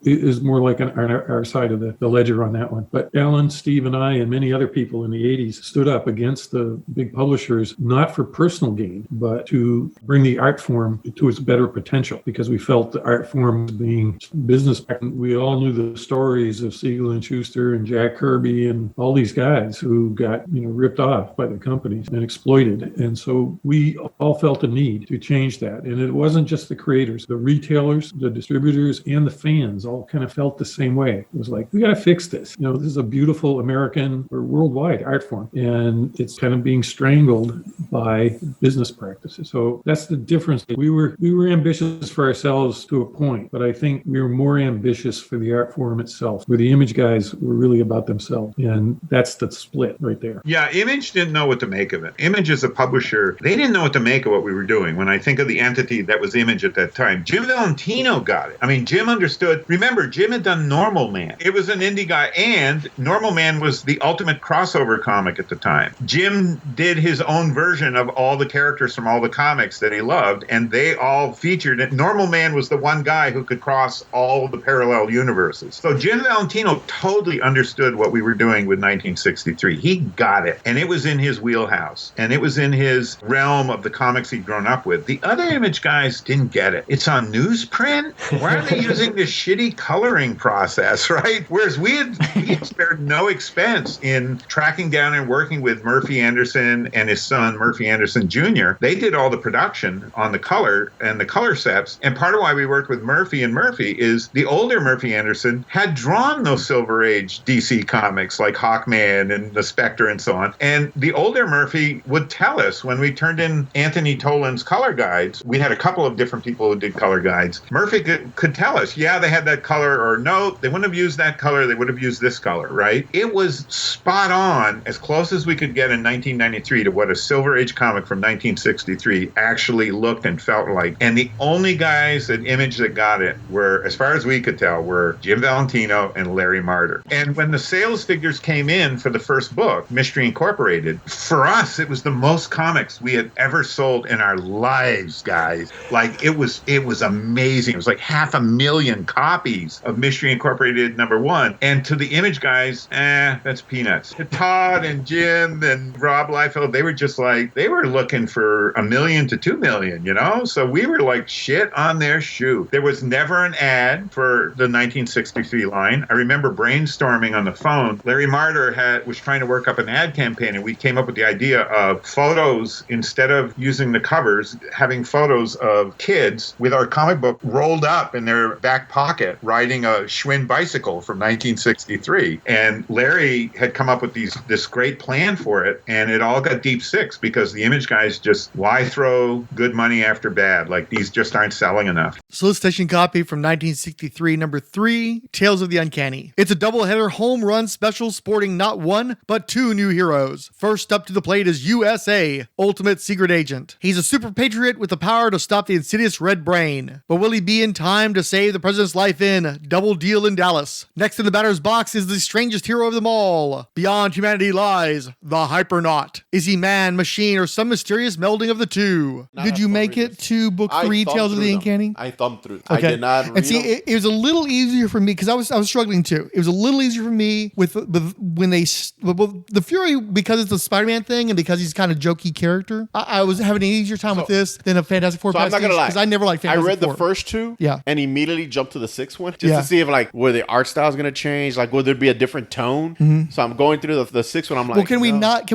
is more like on our side of the ledger on that one. But Alan, Steve, and I, and many other people in the 80s stood up against the big publishers, not for personal gain, but to bring the art form to its better potential, because we felt the art form was being business. We all knew the stories of Siegel and Schuster and Jack Kirby and all these guys who got, ripped off by the companies and exploited. And so we all felt a need to change that. And it wasn't just the creators, the retailers, the distributors, and the fans all kind of felt the same way. It was like, we got to fix this. This is a beautiful American or worldwide art form, and it's kind of being strangled by business practices. So that's the difference. We were ambitious for ourselves to a point, but I think we were more ambitious for the art form itself, where the Image guys were really about themselves. And that's the split right there. Yeah, Image didn't know what to make of it. Image as a publisher, they didn't know what to make of what we were doing. When I think of the entity that was Image at that time, Jim Valentino got it. I mean, Jim understood. Remember, Jim had done Normal Man. It was an indie guy, and Normal Man was the ultimate crossover comic at the time. Jim did his own version of all the characters from all the comics that he loved, and they all featured it. Normal Man was the one guy who could cross all the parallel universes. So Jim Valentino totally understood what we were doing with 1963. He got it, and it was in his wheelhouse, and it was in his realm of the comics he'd grown up with. The other Image guys didn't get it. It's on newsprint? Why are they using this shitty coloring process, right? Whereas we had spared no expense in tracking down and working with Murphy Anderson and his son, Murphy Anderson Jr. They did all the production on the color and the color sets. And part of why we worked with Murphy and Murphy is the older Murphy Anderson had drawn those Silver Age DC comics like Hawkman and the Spectre and so on. And the older Murphy would tell us when we turned in Anthony Toland's color guides, we had a couple of different people who did color guides. Murphy could tell us, yeah, they had that color, or no, they wouldn't have used that color, they would have used this color, right? It was spot on, as close as we could get in 1993 to what a Silver Age comic from 1963 actually looked and felt like. And the only guys at Image that got it were, as far as we could tell, were Jim Valentino and Larry Marder. And when the sales figures came in for the first book, Mystery Incorporated, for us, it was the most comics we had ever sold in our lives, guys. Like, it was amazing. It was like 500,000 copies of Mystery Incorporated #1. And to the Image guys, that's peanuts. To Todd and Jim and Rob Liefeld, they were just like, they were looking for 1 million to 2 million, So we were like shit on their shoe. There was never an ad for the 1963 line. I remember brainstorming on the phone. Larry Marder was trying to work up an ad campaign, and we came up with the idea of photos, instead of using the covers, having photos of kids with our comic book rolled up in their back pocket riding a Schwinn bicycle from 1963. And Larry had come up with this great plan for it, and it all got deep six because the Image guys just, why throw good money after bad? Like, these just aren't selling enough. Solicitation copy from 1963, number 3, Tales of the Uncanny. It's a doubleheader home run special sporting not one, but 2 new heroes. First up to the plate is USA, Ultimate Secret Agent. He's a super patriot with the power to stop the insidious Red Brain. But will he be in time to save the president's life in Double Deal in Dallas? Next in the batter's box is is the strangest hero of them all. Beyond humanity lies the Hypernaut. Is he man, machine, or some mysterious melding of the two? Did you make it to book 3, Tales of the Uncanny? I thumbed through. Okay. I did not read and see, it was a little easier for me because I was struggling too. It was a little easier for me with when the Fury, because it's a Spider-Man thing and because he's kind of jokey character. I was having an easier time with this than a Fantastic Four. So I'm not gonna lie, because I never liked Fantastic Four. I read the first 2, and immediately jumped to the 6th one just to see if where the art style is gonna change, like will there be a different tone. Mm-hmm. So I'm going through the 6th one. I'm like, well, can we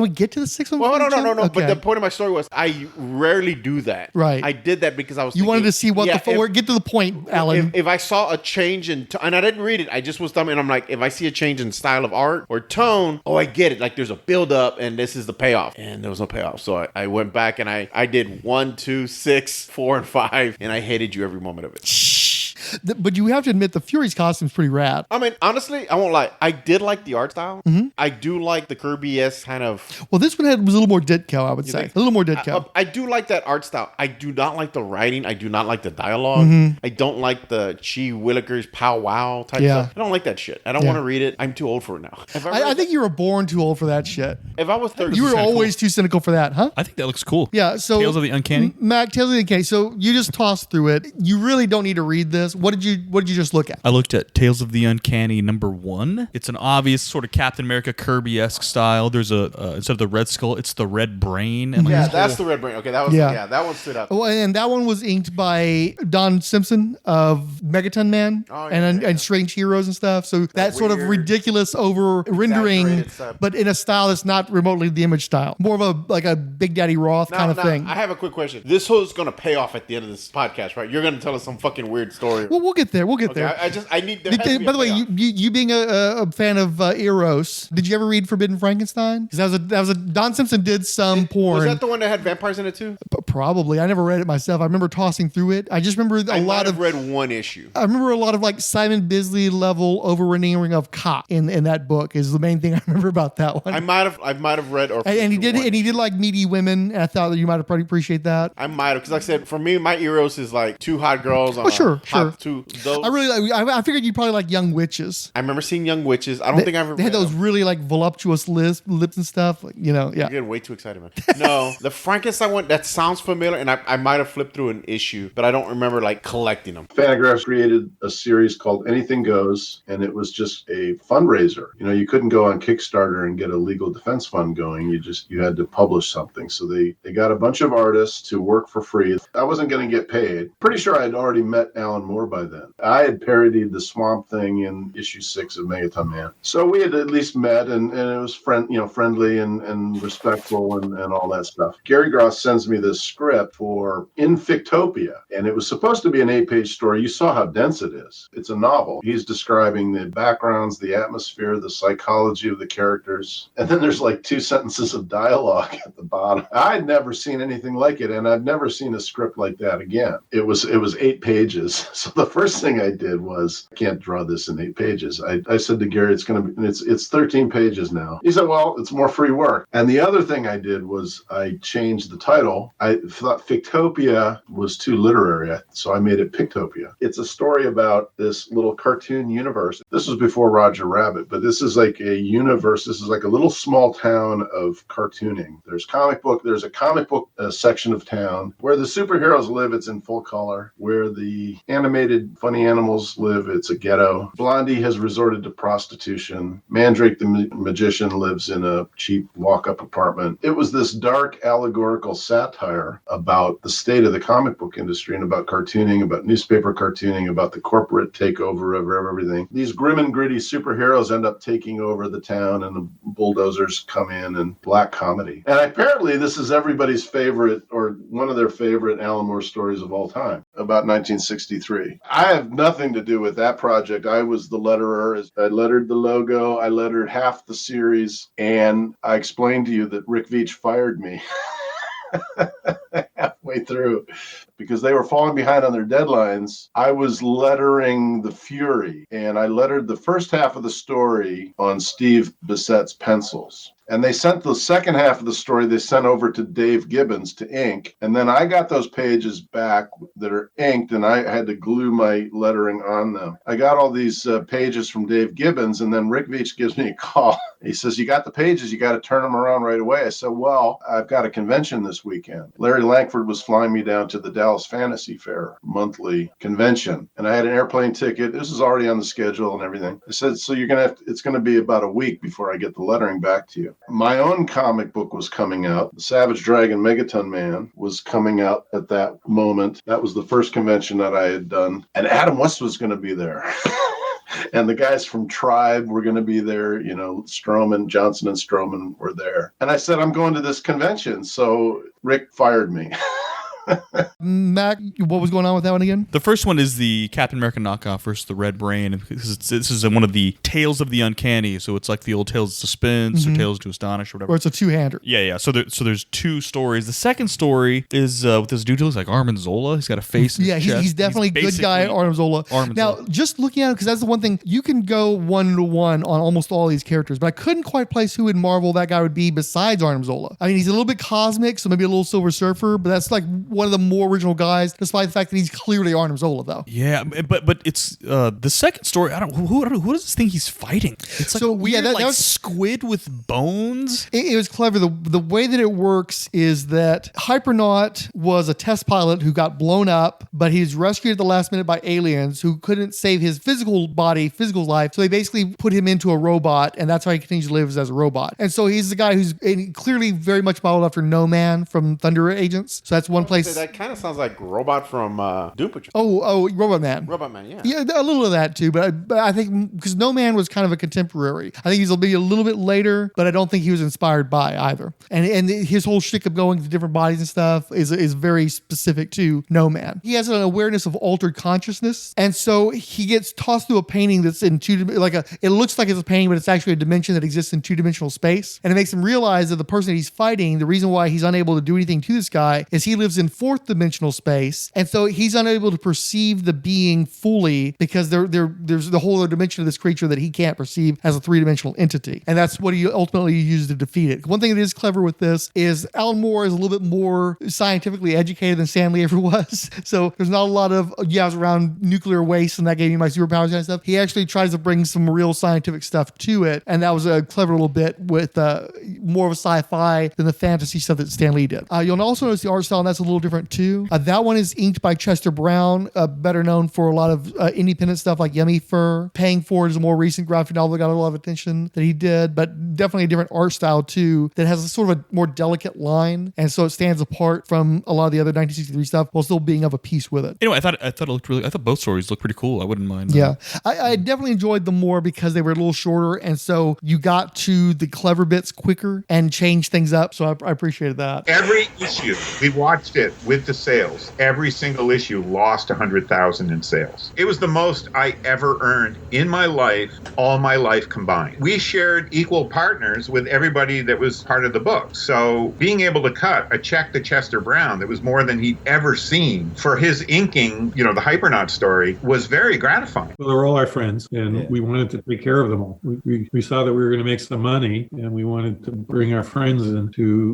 get to the 6th one? Well, no. Okay. But the point of my story was I rarely do that. Right. I did that because I was. You wanted to see what get to the point, Alan. If I saw a change in, and I didn't read it, I just was thumbing, and I'm like, if I see a change in style of art or tone, I get it. Like there's a build up, and this is the payoff, and there was no payoff. So I went back and I did 1, 2, 6, 4, and 5, and I hated you every moment of it. But you have to admit the Fury's costume's pretty rad. I mean, honestly, I won't lie. I did like the art style. Mm-hmm. I do like the Kirby-esque kind of. Well, this one was a little more Ditko, I would say. A little more Ditko. I do like that art style. I do not like the writing. I do not like the dialogue. Mm-hmm. I don't like the Chi Willikers powwow type stuff. I don't like that shit. I don't want to read it. I'm too old for it now. I think you were born too old for that shit. If I was 30, you were always too cynical for that, huh? I think that looks cool. Yeah. So Tales of the Uncanny. Mac, Tales of the Uncanny. So you just tossed through it. You really don't need to read this. What did you just look at? I looked at Tales of the Uncanny #1. It's an obvious sort of Captain America Kirby-esque style. There's instead of the red skull, it's the red brain. And that's the red brain. Okay, that was that one stood out. Oh, and that one was inked by Don Simpson of Megaton Man and Strange Heroes and stuff. So that sort of ridiculous over rendering, but in a style that's not remotely the Image style. More of a Big Daddy Roth kind of thing. I have a quick question. This whole's going to pay off at the end of this podcast, right? You're going to tell us some fucking weird story. Well, we'll get there. I need. By the way, you being a fan of Eros, did you ever read Forbidden Frankenstein? Because that was a Don Simpson did some porn. Was that the one that had vampires in it too? Probably. I never read it myself. I remember tossing through it. I just remember I might have read one issue. I remember a lot of like Simon Bisley level over rendering of cop in that book is the main thing I remember about that one. I might have read and he did like meaty women, and I thought that you might have probably appreciate that. I might have, because like I said, for me, my Eros is like 2 hot girls. Sure. I figured you probably like Young Witches. I remember seeing Young Witches. I don't think I've ever. They had those really like voluptuous lips and stuff. Like, yeah. You're getting way too excited, man. No, the Frankenstein one, that sounds familiar, and I might have flipped through an issue, but I don't remember like collecting them. Fantagraphs created a series called Anything Goes, and it was just a fundraiser. You couldn't go on Kickstarter and get a legal defense fund going. You had to publish something. So they got a bunch of artists to work for free. I wasn't going to get paid. Pretty sure I'd already met Alan Moore by then. I had parodied the Swamp Thing in issue 6 of Megaton Man. So we had at least met, and it was friendly and respectful and all that stuff. Gary Gross sends me this script for In Fictopia, and it was supposed to be an 8-page story. You saw how dense it is. It's a novel. He's describing the backgrounds, the atmosphere, the psychology of the characters, and then there's like 2 sentences of dialogue at the bottom. I'd never seen anything like it, and I've never seen a script like that again. It was 8 pages. So the first thing I did was, I can't draw this in 8 pages. I said to Gary, it's 13 pages now. He said, well, it's more free work. And the other thing I did was I changed the title. I thought Fictopia was too literary, so I made it Pictopia. It's a story about this little cartoon universe. This was before Roger Rabbit, but this is like a universe. This is like a little small town of cartooning. There's a comic book section of town. Where the superheroes live, it's in full color. Where the animated funny animals live, it's a ghetto. Blondie has resorted to prostitution. Mandrake the magician lives in a cheap walk-up apartment. It was this dark allegorical satire about the state of the comic book industry and about cartooning, about newspaper cartooning, about the corporate takeover of everything. These grim and gritty superheroes end up taking over the town, and the bulldozers come in, and black comedy. And apparently this is everybody's favorite, or one of their favorite Alan Moore stories of all time, about 1963. I have nothing to do with that project. I was the letterer. I lettered the logo. I lettered half the series. And I explained to you that Rick Veitch fired me halfway through because they were falling behind on their deadlines, I was lettering The Fury, and I lettered the first half of the story on Steve Bissette's pencils. And they sent the second half of the story, they sent over to Dave Gibbons to ink. And then I got those pages back that are inked, and I had to glue my lettering on them. I got all these pages from Dave Gibbons, and then Rick Veitch gives me a call. He says, you got the pages, you got to turn them around right away. I said, well, I've got a convention this weekend. Larry Langford was flying me down to the Dallas Fantasy Fair monthly convention, and I had an airplane ticket. This was already on the schedule and everything. I said, so you're going to it's going to be about a week before I get the lettering back to you. My own comic book was coming out. The Savage Dragon Megaton Man was coming out at that moment. That was the first convention that I had done. And Adam West was going to be there. And the guys from Tribe were going to be there. You know, Stroman, Johnson and Stroman were there. And I said, I'm going to this convention. So Rick fired me. Mac, what was going on with that one again? The first one is the Captain America knockoff versus the Red Brain. This is one of the Tales of the Uncanny, so it's like the old Tales of Suspense or Tales to Astonish or whatever. Or it's a two-hander. Yeah. So there's two stories. The second story is with this dude who looks like Armin Zola. He's got a face in his chest. He's definitely good guy, Armin Zola. Now, just looking at it, because that's the one thing, you can go one-to-one on almost all these characters, but I couldn't quite place who in Marvel that guy would be besides Arnim Zola. I mean, he's a little bit cosmic, so maybe a little Silver Surfer, but that's like one of the more original guys, despite the fact that he's clearly Arnim Zola, though. Yeah, but it's the second story. I don't who does this think he's fighting? It's like so, a weird, that like was, squid with bones. It was clever. The way that it works is that Hypernaut was a test pilot who got blown up, but he was rescued at the last minute by aliens who couldn't save his physical body, physical life. So they basically put him into a robot, and that's how he continues to live as a robot. And so he's the guy who's clearly very much modeled after No Man from Thunder Agents. So that's one place. That kind of sounds like Robot from Doom Patrol. Oh, Robot Man. Robot Man, yeah. Yeah, a little of that too, but I think because No Man was kind of a contemporary. I think he's maybe a little bit later, but I don't think he was inspired by either. And his whole shtick of going to different bodies and stuff is very specific to No Man. He has an awareness of altered consciousness, and so he gets tossed through a painting that's in it looks like it's a painting, but it's actually a dimension that exists in two-dimensional space, and it makes him realize that the person that he's fighting, the reason why he's unable to do anything to this guy is he lives in fourth dimensional space, and so he's unable to perceive the being fully because there's the whole other dimension of this creature that he can't perceive as a three-dimensional entity, and that's what he ultimately uses to defeat it. One thing that is clever with this is Alan Moore is a little bit more scientifically educated than Stan Lee ever was, so there's not a lot of yabs around nuclear waste and that gave me my superpowers kind of stuff. He actually tries to bring some real scientific stuff to it, and that was a clever little bit with more of a sci-fi than the fantasy stuff that Stan Lee did. You'll also notice the art style, and that's a little different too. That one is inked by Chester Brown, better known for a lot of independent stuff like Yummy Fur. Paying For It is a more recent graphic novel that got a lot of attention that he did, but definitely a different art style too that has a sort of a more delicate line, and so it stands apart from a lot of the other 1963 stuff while still being of a piece with it. Anyway, I thought it looked really. I thought both stories looked pretty cool. I wouldn't mind. Yeah, I definitely enjoyed them more because they were a little shorter, and so you got to the clever bits quicker and changed things up. So I appreciated that. Every issue, we watched it with the sales. Every single issue lost 100,000 in sales. It was the most I ever earned in my life, all my life combined. We shared equal partners with everybody that was part of the book. So being able to cut a check to Chester Brown that was more than he'd ever seen for his inking, the Hypernaut story, was very gratifying. Well, they were all our friends, and we wanted to take care of them all. We saw that we were going to make some money, and we wanted to bring our friends in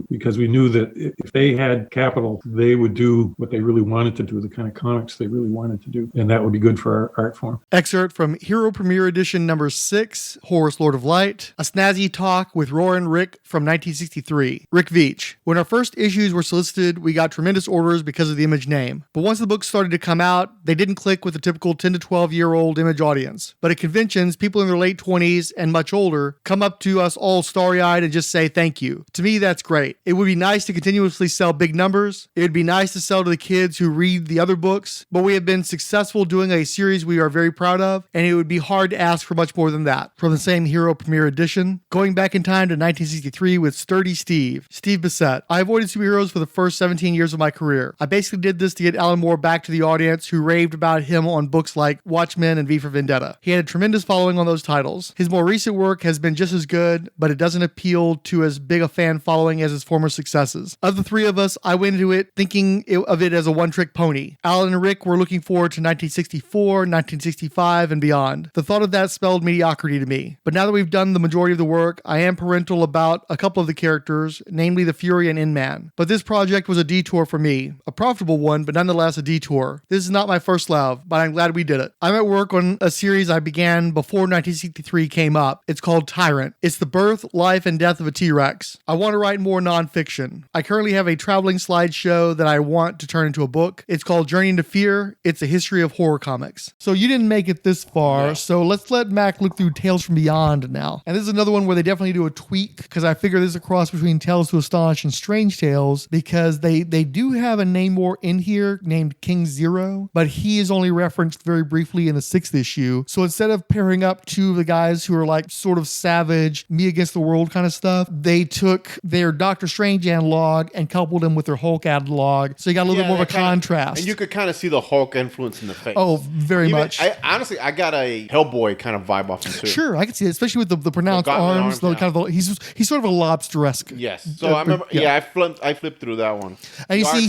because we knew that if they had capital, they would do what they really wanted to do, the kind of comics they really wanted to do, and that would be good for our art form. Excerpt from Hero Premiere Edition number 6, Horus Lord of Light, a snazzy talk with Roar and Rick from 1963. Rick Veitch. When our first issues were solicited, we got tremendous orders because of the Image name. But once the books started to come out, they didn't click with the typical 10 to 12-year-old Image audience. But at conventions, people in their late 20s and much older come up to us all starry-eyed and just say thank you. To me, that's great. It would be nice to continuously sell big numbers. It would be nice to sell to the kids who read the other books, but we have been successful doing a series we are very proud of, and it would be hard to ask for much more than that. From the same Hero Premiere Edition, going back in time to 1963 with Sturdy Steve Bissette. I avoided superheroes for the first 17 years of my career. I basically did this to get Alan Moore back to the audience who raved about him on books like Watchmen and V for Vendetta. He had a tremendous following on those titles. His more recent work has been just as good, but it doesn't appeal to as big a fan following as his former successes. Of the three of us, I went into it thinking of it as a one-trick pony. Alan and Rick were looking forward to 1964, 1965, and beyond. The thought of that spelled mediocrity to me. But now that we've done the majority of the work, I am parental about a couple of the characters, namely the Fury and Inman. But this project was a detour for me. A profitable one, but nonetheless a detour. This is not my first love, but I'm glad we did it. I'm at work on a series I began before 1963 came up. It's called Tyrant. It's the birth, life, and death of a T-Rex. I want to write more nonfiction. I currently have a traveling slideshow that I want to turn into a book. It's called Journey into Fear. It's a history of horror comics. So you didn't make it this far, so let's let Mac look through Tales from Beyond now. And this is another one where they definitely do a tweak, because I figure this is a cross between Tales to Astonish and Strange Tales, because they do have a Namor in here named King Zero, but he is only referenced very briefly in the 6th issue. So instead of pairing up two of the guys who are like sort of savage, me against the world kind of stuff, they took their Doctor Strange analog and coupled them with their Hulk analog. So you got a little bit more of a contrast. And you could kind of see the Hulk influence in the face. Oh, very much. Honestly, I got a Hellboy kind of vibe off him too. Sure, I can see it, especially with the pronounced arms. He's sort of a lobster-esque. Yes. So I remember. Yeah, I flipped through that one. And you see,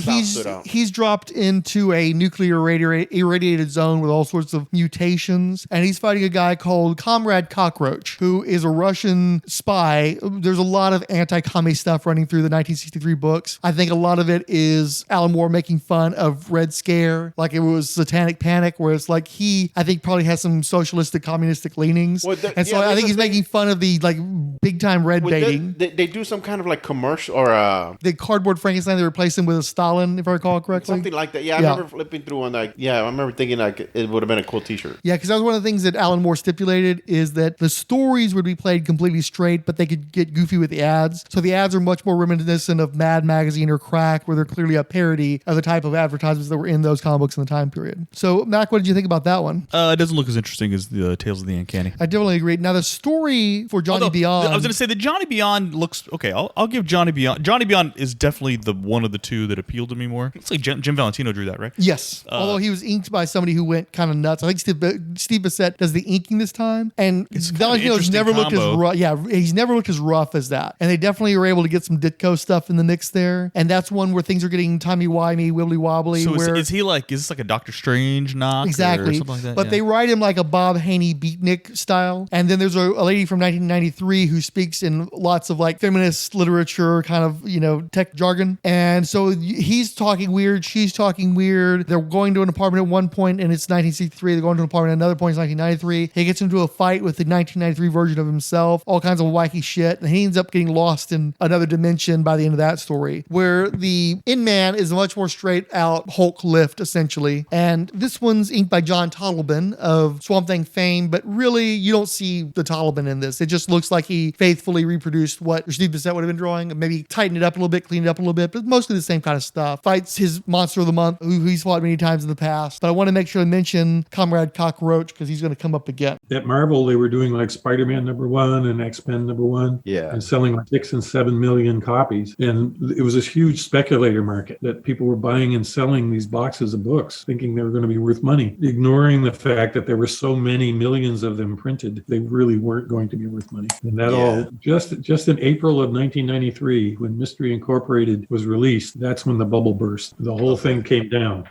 he's dropped into a nuclear irradiated zone with all sorts of mutations, and he's fighting a guy called Comrade Cockroach, who is a Russian spy. There's a lot of anti-commie stuff running through the 1963 books. I think a lot of it is Alan Moore making fun of Red Scare, like it was Satanic Panic, where it's like I think probably has some socialistic, communistic leanings. I think he's making fun of the like big-time red baiting. They do some kind of like commercial or the Cardboard Frankenstein, they replaced him with a Stalin, if I recall correctly. Something like that. Yeah, I remember flipping through on that. Yeah, I remember thinking like it would have been a cool t-shirt. Yeah, because that was one of the things that Alan Moore stipulated, is that the stories would be played completely straight, but they could get goofy with the ads. So the ads are much more reminiscent of Mad Magazine or Crack, where they're clearly a parody of the type of advertisements that were in those comic books in the time period. So, Mac, what did you think about that one? It doesn't look as interesting as the Tales of the Uncanny. I definitely agree. Now, the story for Johnny Beyond... I was going to say the Johnny Beyond looks... Okay, I'll give Johnny Beyond... Johnny Beyond is definitely the one of the two that appealed to me more. It's like Jim Valentino drew that, right? Yes. Although he was inked by somebody who went kind of nuts. I think Steve Bissette does the inking this time. And Valentino's never looked as rough. Yeah, he's never looked as rough as that. And they definitely were able to get some Ditko stuff in the mix there. And that's one where things are getting timey-wimey, wibbly-wobbly. So is this like a Doctor Strange knock? Exactly. Or something like that? But they write him like a Bob Haney beatnik style. And then there's a lady from 1993 who speaks in lots of like feminist literature, kind of, tech jargon. And so he's talking weird, she's talking weird. They're going to an apartment at one point and it's 1963. They're going to an apartment at another point, it's 1993. He gets into a fight with the 1993 version of himself, all kinds of wacky shit. And he ends up getting lost in another dimension by the end of that story, where the Inman is a much more straight out Hulk lift, essentially. And this one's inked by John Totleben of Swamp Thing fame, but really you don't see the Totleben in this. It just looks like he faithfully reproduced what Steve Bissette would have been drawing, maybe tightened it up a little bit, cleaned it up a little bit, but mostly the same kind of stuff. Fights his monster of the month, who he's fought many times in the past. But I want to make sure to mention Comrade Cockroach, because he's going to come up again. At Marvel, they were doing like Spider-Man #1 and X-Men #1. Yeah. And selling like 6 and 7 million copies. And it was this huge speculator market that people were buying and selling these boxes of books, thinking they were going to be worth money, ignoring the fact that there were so many millions of them printed, they really weren't going to be worth money. And that all just in April of 1993, when Mystery Incorporated was released, that's when the bubble burst. The whole thing came down.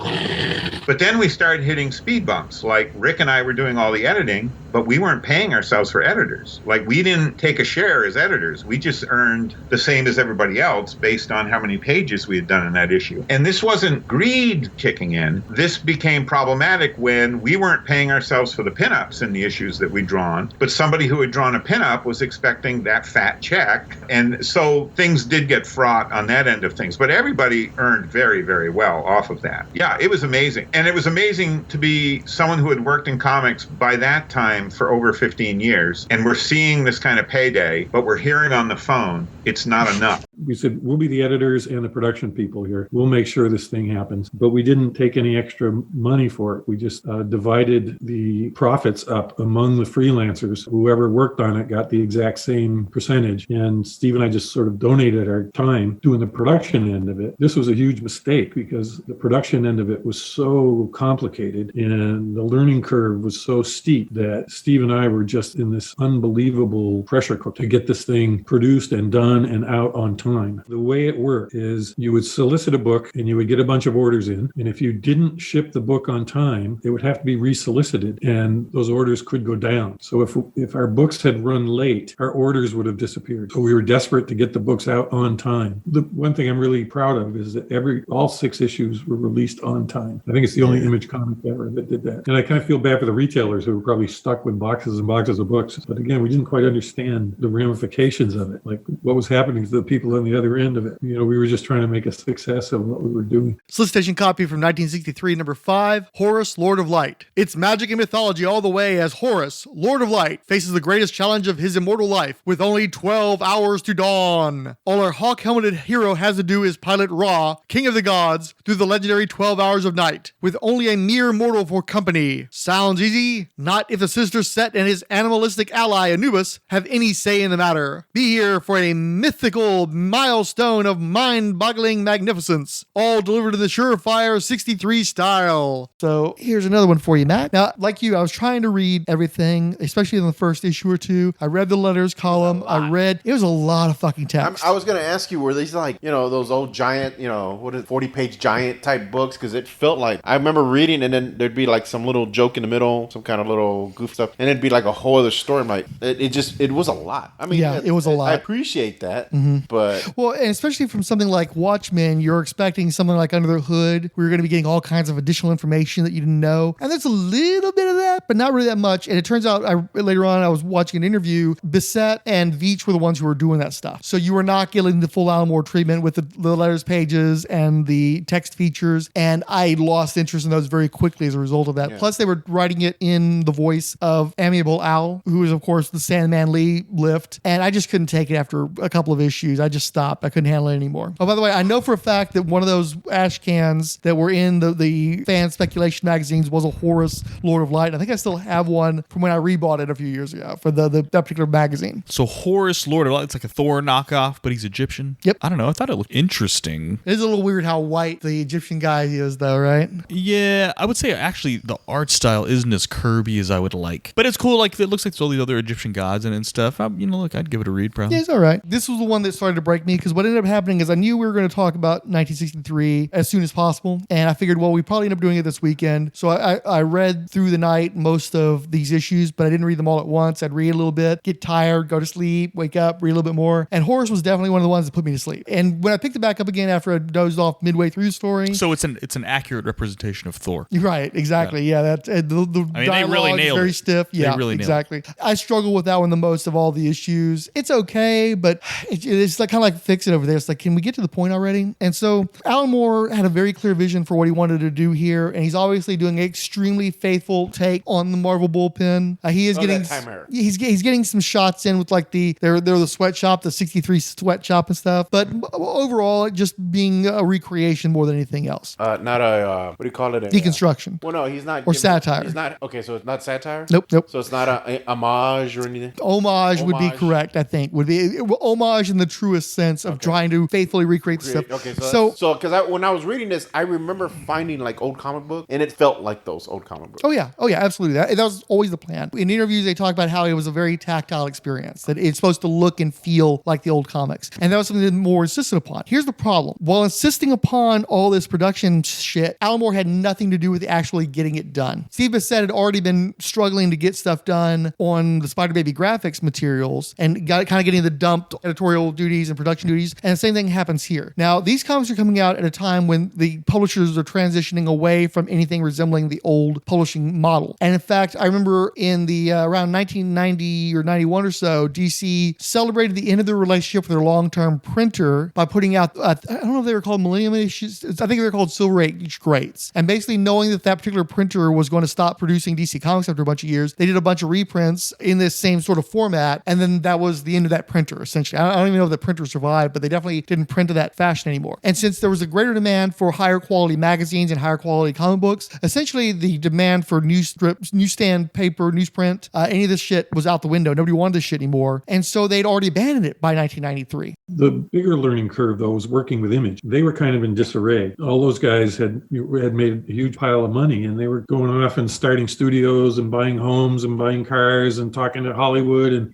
But then we started hitting speed bumps. Like Rick and I were doing all the editing, but we weren't paying ourselves for editors. Like we didn't take a share as editors. We just earned the same as everybody else based on how many pages we had done in that issue. And this wasn't greed kicking in. This became problematic when we weren't paying ourselves for the pinups in the issues that we'd drawn, but somebody who had drawn a pinup was expecting that fat check. And so things did get fraught on that end of things, but everybody earned very, very well off of that. Yeah, it was amazing. And it was amazing to be someone who had worked in comics by that time for over 15 years. And we're seeing this kind of payday, but we're hearing on the phone, it's not enough. We said, we'll be the editors and the production people here. We'll make sure this thing happens. But we didn't take any extra money for it. We just divided the profits up among the freelancers. Whoever worked on it got the exact same percentage. And Steve and I just sort of donated our time doing the production end of it. This was a huge mistake because the production end of it was so complicated and the learning curve was so steep that Steve and I were just in this unbelievable pressure cooker to get this thing produced and done and out on time. time. The way it worked is you would solicit a book and you would get a bunch of orders in. And if you didn't ship the book on time, it would have to be resolicited and those orders could go down. So if our books had run late, our orders would have disappeared. So we were desperate to get the books out on time. The one thing I'm really proud of is that all 6 issues were released on time. I think it's the only Image comic ever that did that. And I kind of feel bad for the retailers who were probably stuck with boxes and boxes of books. But again, we didn't quite understand the ramifications of it, like what was happening to the people on the other end of it. We were just trying to make a success of what we were doing. Solicitation copy from 1963, number 5, Horus, Lord of Light. It's magic and mythology all the way as Horus, Lord of Light, faces the greatest challenge of his immortal life with only 12 hours to dawn. All our hawk-helmeted hero has to do is pilot Ra, king of the gods, through the legendary 12 hours of night, with only a mere mortal for company. Sounds easy? Not if the sister Set and his animalistic ally Anubis have any say in the matter. Be here for a mythical milestone of mind-boggling magnificence, all delivered in the surefire 63 style. So here's another one for you, Matt. Now, like you, I was trying to read everything, especially in the first issue or two. I read the letters column. It was a lot of fucking text. I was going to ask you, were these like, those old giant, 40-page giant type books? Because it felt like, I remember reading and then there'd be like some little joke in the middle, some kind of little goof stuff, and it'd be like a whole other story. I'm like, it was a lot. I mean, yeah, it was a lot. I appreciate that, but... Well, and especially from something like Watchmen, you're expecting something like Under the Hood, where you're going to be getting all kinds of additional information that you didn't know. And there's a little bit of that, but not really that much. And it turns out, later on, I was watching an interview, Bissette and Veitch were the ones who were doing that stuff. So you were not getting the full Alan Moore treatment with the letters pages and the text features. And I lost interest in those very quickly as a result of that. Yeah. Plus, they were writing it in the voice of Amiable Owl, who is, of course, the Sandman Lee lift. And I just couldn't take it after a couple of issues. I just stopped. I couldn't handle it anymore. Oh, by the way, I know for a fact that one of those ash cans that were in the fan speculation magazines was a Horus, Lord of Light. I think I still have one from when I rebought it a few years ago for that particular magazine. So Horus, Lord of Light, it's like a Thor knockoff, but he's Egyptian. Yep. I don't know. I thought it looked interesting. It is a little weird how white the Egyptian guy is, though, right? Yeah, I would say actually the art style isn't as Kirby as I would like, but it's cool. Like it looks like there's all these other Egyptian gods in it and stuff. Look, I'd give it a read probably. Yeah, it's all right. This was the one that started to break me because what ended up happening is I knew we were going to talk about 1963 as soon as possible, and I figured, well, we probably end up doing it this weekend. So I read through the night most of these issues, but I didn't read them all at once. I'd read a little bit, get tired, go to sleep, wake up, read a little bit more. And Horus was definitely one of the ones that put me to sleep. And when I picked it back up again after I dozed off midway through the story, so it's an accurate representation of Thor. Right, exactly. Yeah, that's the dialogue really nailed is very it. stiff. Yeah, really exactly. I struggle with that one the most of all the issues. It's okay, but it's like kind of like fix it over there. It's like, can we get to the point already? And so Alan Moore had a very clear vision for what he wanted to do here, and he's obviously doing an extremely faithful take on the Marvel bullpen. He is getting he's getting some shots in with like they're the sweatshop, the 63 sweatshop and stuff. But overall, it just being a recreation more than anything else. Not a what do you call it? Deconstruction. Well, no, he's not. Or satire. He's not. Okay, so it's not satire. Nope. So it's not a homage or anything. Homage would be correct. I think would be homage in the truest sense of trying to faithfully recreate the stuff. Okay, so because when I was reading this, I remember finding like old comic books, and it felt like those old comic books. Oh yeah, absolutely. That was always the plan. In interviews, they talk about how it was a very tactile experience, that it's supposed to look and feel like the old comics, and that was something that Moore insisted upon. Here's the problem: while insisting upon all this production shit, Alan Moore had nothing to do with actually getting it done. Steve Bissette had already been struggling to get stuff done on the Spider Baby graphics materials and got kind of getting the dumped editorial duties and production duties, and the same thing happens here. Now, these comics are coming out at a time when the publishers are transitioning away from anything resembling the old publishing model. And in fact, I remember in the around 1990 or 91 or so, DC celebrated the end of their relationship with their long-term printer by putting out, I don't know if they were called Millennium issues, I think they were called Silver Age Greats. And basically knowing that particular printer was going to stop producing DC Comics after a bunch of years, they did a bunch of reprints in this same sort of format, and then that was the end of that printer, essentially. I don't even know if the printer survived, but they definitely didn't print to that fashion anymore. And since there was a greater demand for higher quality magazines and higher quality comic books, essentially the demand for newsstand paper, newsprint, any of this shit was out the window. Nobody wanted this shit anymore. And so they'd already abandoned it by 1993. The bigger learning curve, though, was working with Image. They were kind of in disarray. All those guys had made a huge pile of money, and they were going off and starting studios and buying homes and buying cars and talking to Hollywood. And,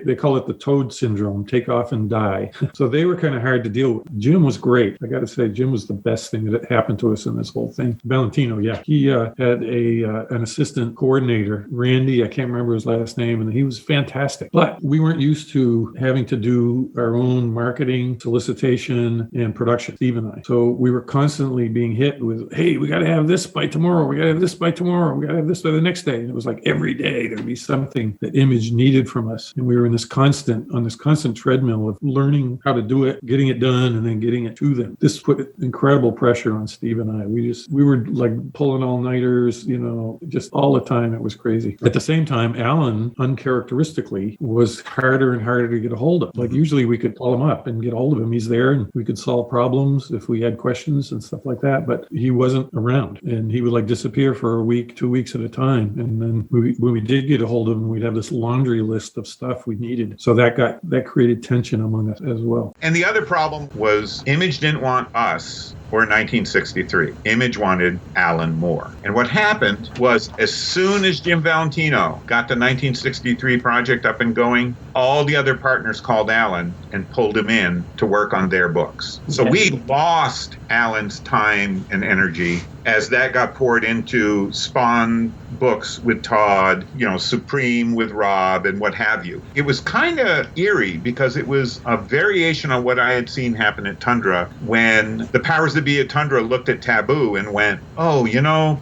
they call it the Toad syndrome, take off and die. So they were kind of hard to deal with. Jim was great. I got to say, Jim was the best thing that happened to us in this whole thing. Valentino, yeah. He had an assistant coordinator, Randy, I can't remember his last name, and he was fantastic. But we weren't used to having to do our own marketing, solicitation, and production, Steve and I. So we were constantly being hit with, hey, we got to have this by tomorrow. We got to have this by tomorrow. We got to have this by the next day. And it was like every day there'd be something that Image needed from us. And we were on this constant treadmill of learning how to do it, getting it done, and then getting it to them. This put incredible pressure on Steve and I. We were like pulling all-nighters, just all the time. It was crazy. At the same time, Alan, uncharacteristically, was harder and harder to get a hold of. Like usually we could call him up and get a hold of him. He's there and we could solve problems if we had questions and stuff like that. But he wasn't around, and he would like disappear for a week, 2 weeks at a time. And then when we did get a hold of him, we'd have this laundry list of stuff we needed. So that created tension among us as well. And the other problem was Image didn't want us or 1963. Image wanted Alan Moore. And what happened was, as soon as Jim Valentino got the 1963 project up and going, all the other partners called Alan and pulled him in to work on their books. So we lost Alan's time and energy as that got poured into Spawn books with Todd, Supreme with Rob, and what have you. It was kind of eerie because it was a variation on what I had seen happen at Tundra when the powers that be at Tundra looked at Taboo and went, oh,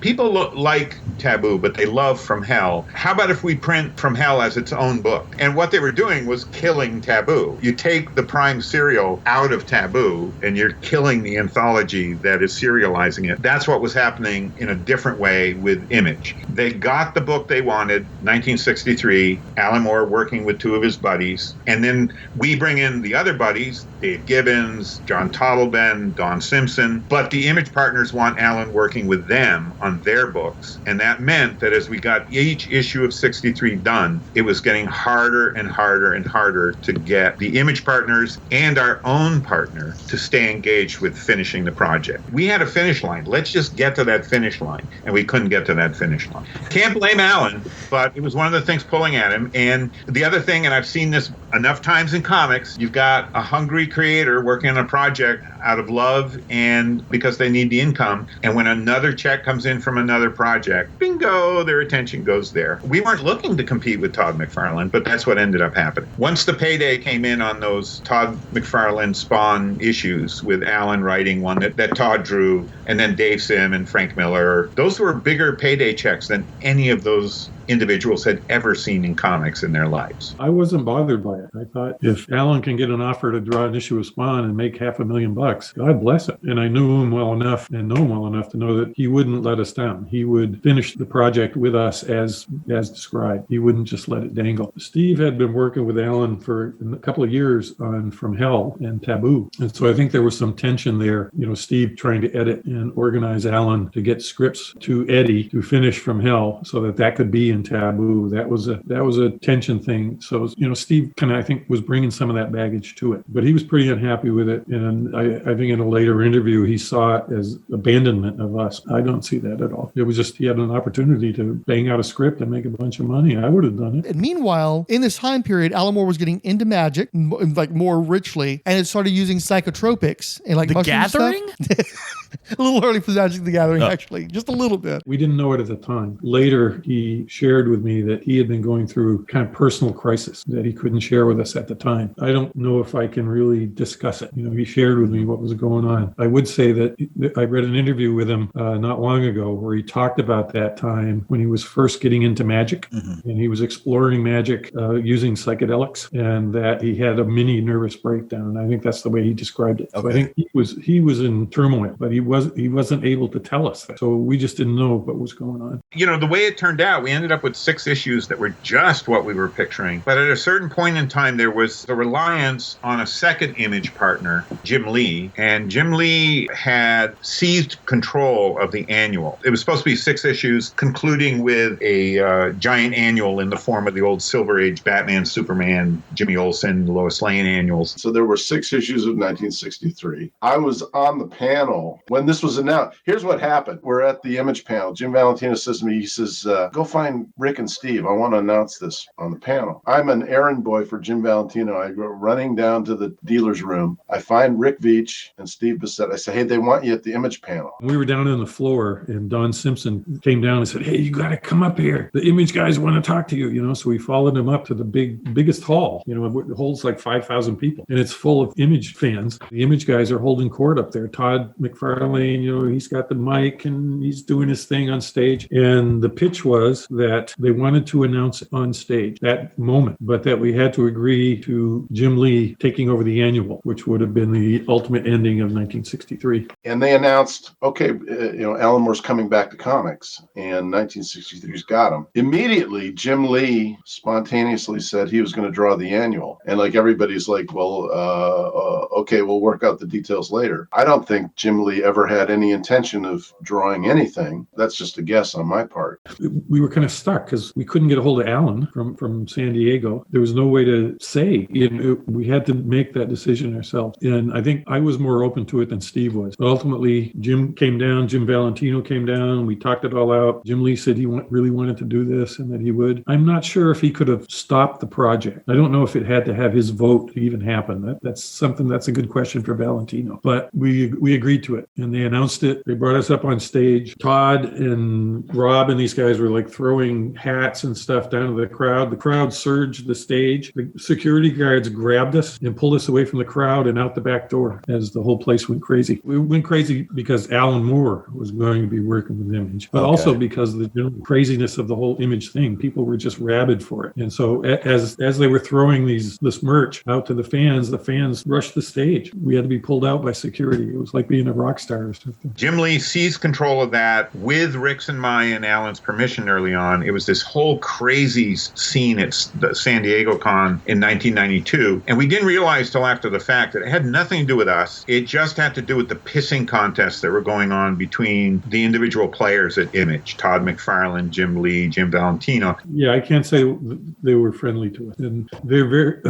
people like Taboo, but they love From Hell. How about if we print From Hell as its own book? And what they were doing was killing Taboo. You take the Prime serial out of Taboo and you're killing the anthology that is serializing it. That's what was happening in a different way with Image. They got the book they wanted, 1963, Alan Moore working with two of his buddies, and then we bring in the other buddies, Dave Gibbons, John Totleben, Don Simpson, but the Image partners want Alan working with them on their books, and that meant that as we got each issue of 63 done, it was getting harder and harder and harder to get the Image partners and our own partner to stay engaged with finishing the project. We had a finish line. Let's just get to that finish line, and we couldn't get to that finish line. Can't blame Alan, but it was one of the things pulling at him. And the other thing, and I've seen this enough times in comics, you've got a hungry creator working on a project out of love and because they need the income, and when another check comes in from another project, bingo, their attention goes there. We weren't looking to compete with Todd McFarlane, but that's what ended up happening. Once the payday came in on those Todd McFarlane Spawn issues with Alan writing one that Todd drew, and then Dave Sim and Frank Miller, those were bigger payday checks than any of those individuals had ever seen in comics in their lives. I wasn't bothered by it. I thought if Alan can get an offer to draw an issue of Spawn and make $500,000, God bless it. And I knew him well enough and know him well enough to know that he wouldn't let us down. He would finish the project with us as described. He wouldn't just let it dangle. Steve had been working with Alan for a couple of years on From Hell and Taboo. And so I think there was some tension there. Steve trying to edit and organize Alan to get scripts to Eddie to finish From Hell so that could be in Taboo. That was a tension thing. So, Steve kind of, I think, was bringing some of that baggage to it, but he was pretty unhappy with it. And I think in a later interview, he saw it as abandonment of us. I don't see that at all. It was just, he had an opportunity to bang out a script and make a bunch of money. I would have done it. And meanwhile, in this time period, Alan Moore was getting into magic, like more richly, and it started using psychotropics and like The Gathering? A little early for Magic the Gathering, actually, just a little bit. We didn't know it at the time. Later, he shared with me that he had been going through kind of personal crisis that he couldn't share with us at the time. I don't know if I can really discuss it. He shared with me what was going on. I would say that I read an interview with him not long ago where he talked about that time when he was first getting into magic, and he was exploring magic using psychedelics, and that he had a mini nervous breakdown. I think that's the way he described it. Okay. So I think he was in turmoil, but he wasn't able to tell us that. So we just didn't know what was going on. The way it turned out, we ended up with 6 issues that were just what we were picturing. But at a certain point in time, there was the reliance on a second Image partner, Jim Lee. And Jim Lee had seized control of the annual. It was supposed to be 6 issues, concluding with a giant annual in the form of the old Silver Age Batman, Superman, Jimmy Olsen, Lois Lane annuals. So there were 6 issues of 1963. I was on the panel when this was announced. Here's what happened. We're at the Image panel. Jim Valentino says to me, he says, go find I'm Rick and Steve. I want to announce this on the panel. I'm an errand boy for Jim Valentino. I go running down to the dealer's room. I find Rick Veitch and Steve Bissette. I say, hey, they want you at the image panel. We were down on the floor, and Don Simpson came down and said, hey, you got to come up here. The image guys want to talk to you, So we followed him up to the biggest hall. It holds like 5,000 people, and it's full of image fans. The image guys are holding court up there. Todd McFarlane, he's got the mic, and he's doing his thing on stage. And the pitch was that they wanted to announce on stage that moment, but that we had to agree to Jim Lee taking over the annual, which would have been the ultimate ending of 1963. And they announced, okay, Alan Moore's coming back to comics, and 1963's got him. Immediately, Jim Lee spontaneously said he was going to draw the annual. And like everybody's like, well, okay, we'll work out the details later. I don't think Jim Lee ever had any intention of drawing anything. That's just a guess on my part. We were kind of stuck because we couldn't get a hold of Alan from San Diego. There was no way to say. We had to make that decision ourselves. And I think I was more open to it than Steve was. But ultimately, Jim came down, Jim Valentino came down, we talked it all out. Jim Lee said he really wanted to do this and that he would. I'm not sure if he could have stopped the project. I don't know if it had to have his vote to even happen. That's a good question for Valentino. But we agreed to it, and they announced it. They brought us up on stage. Todd and Rob and these guys were like throwing hats and stuff down to the crowd. The crowd surged the stage. The security guards grabbed us and pulled us away from the crowd and out the back door as the whole place went crazy. We went crazy because Alan Moore was going to be working with Image, but also because of the general craziness of the whole Image thing. People were just rabid for it. And so as they were throwing this merch out to the fans rushed the stage. We had to be pulled out by security. It was like being a rock star or something. Jim Lee seized control of that with Rick's and my and Alan's permission early on. It was this whole crazy scene at the San Diego Con in 1992. And we didn't realize till after the fact that it had nothing to do with us. It just had to do with the pissing contests that were going on between the individual players at Image. Todd McFarlane, Jim Lee, Jim Valentino. Yeah, I can't say they were friendly to us. And they're very,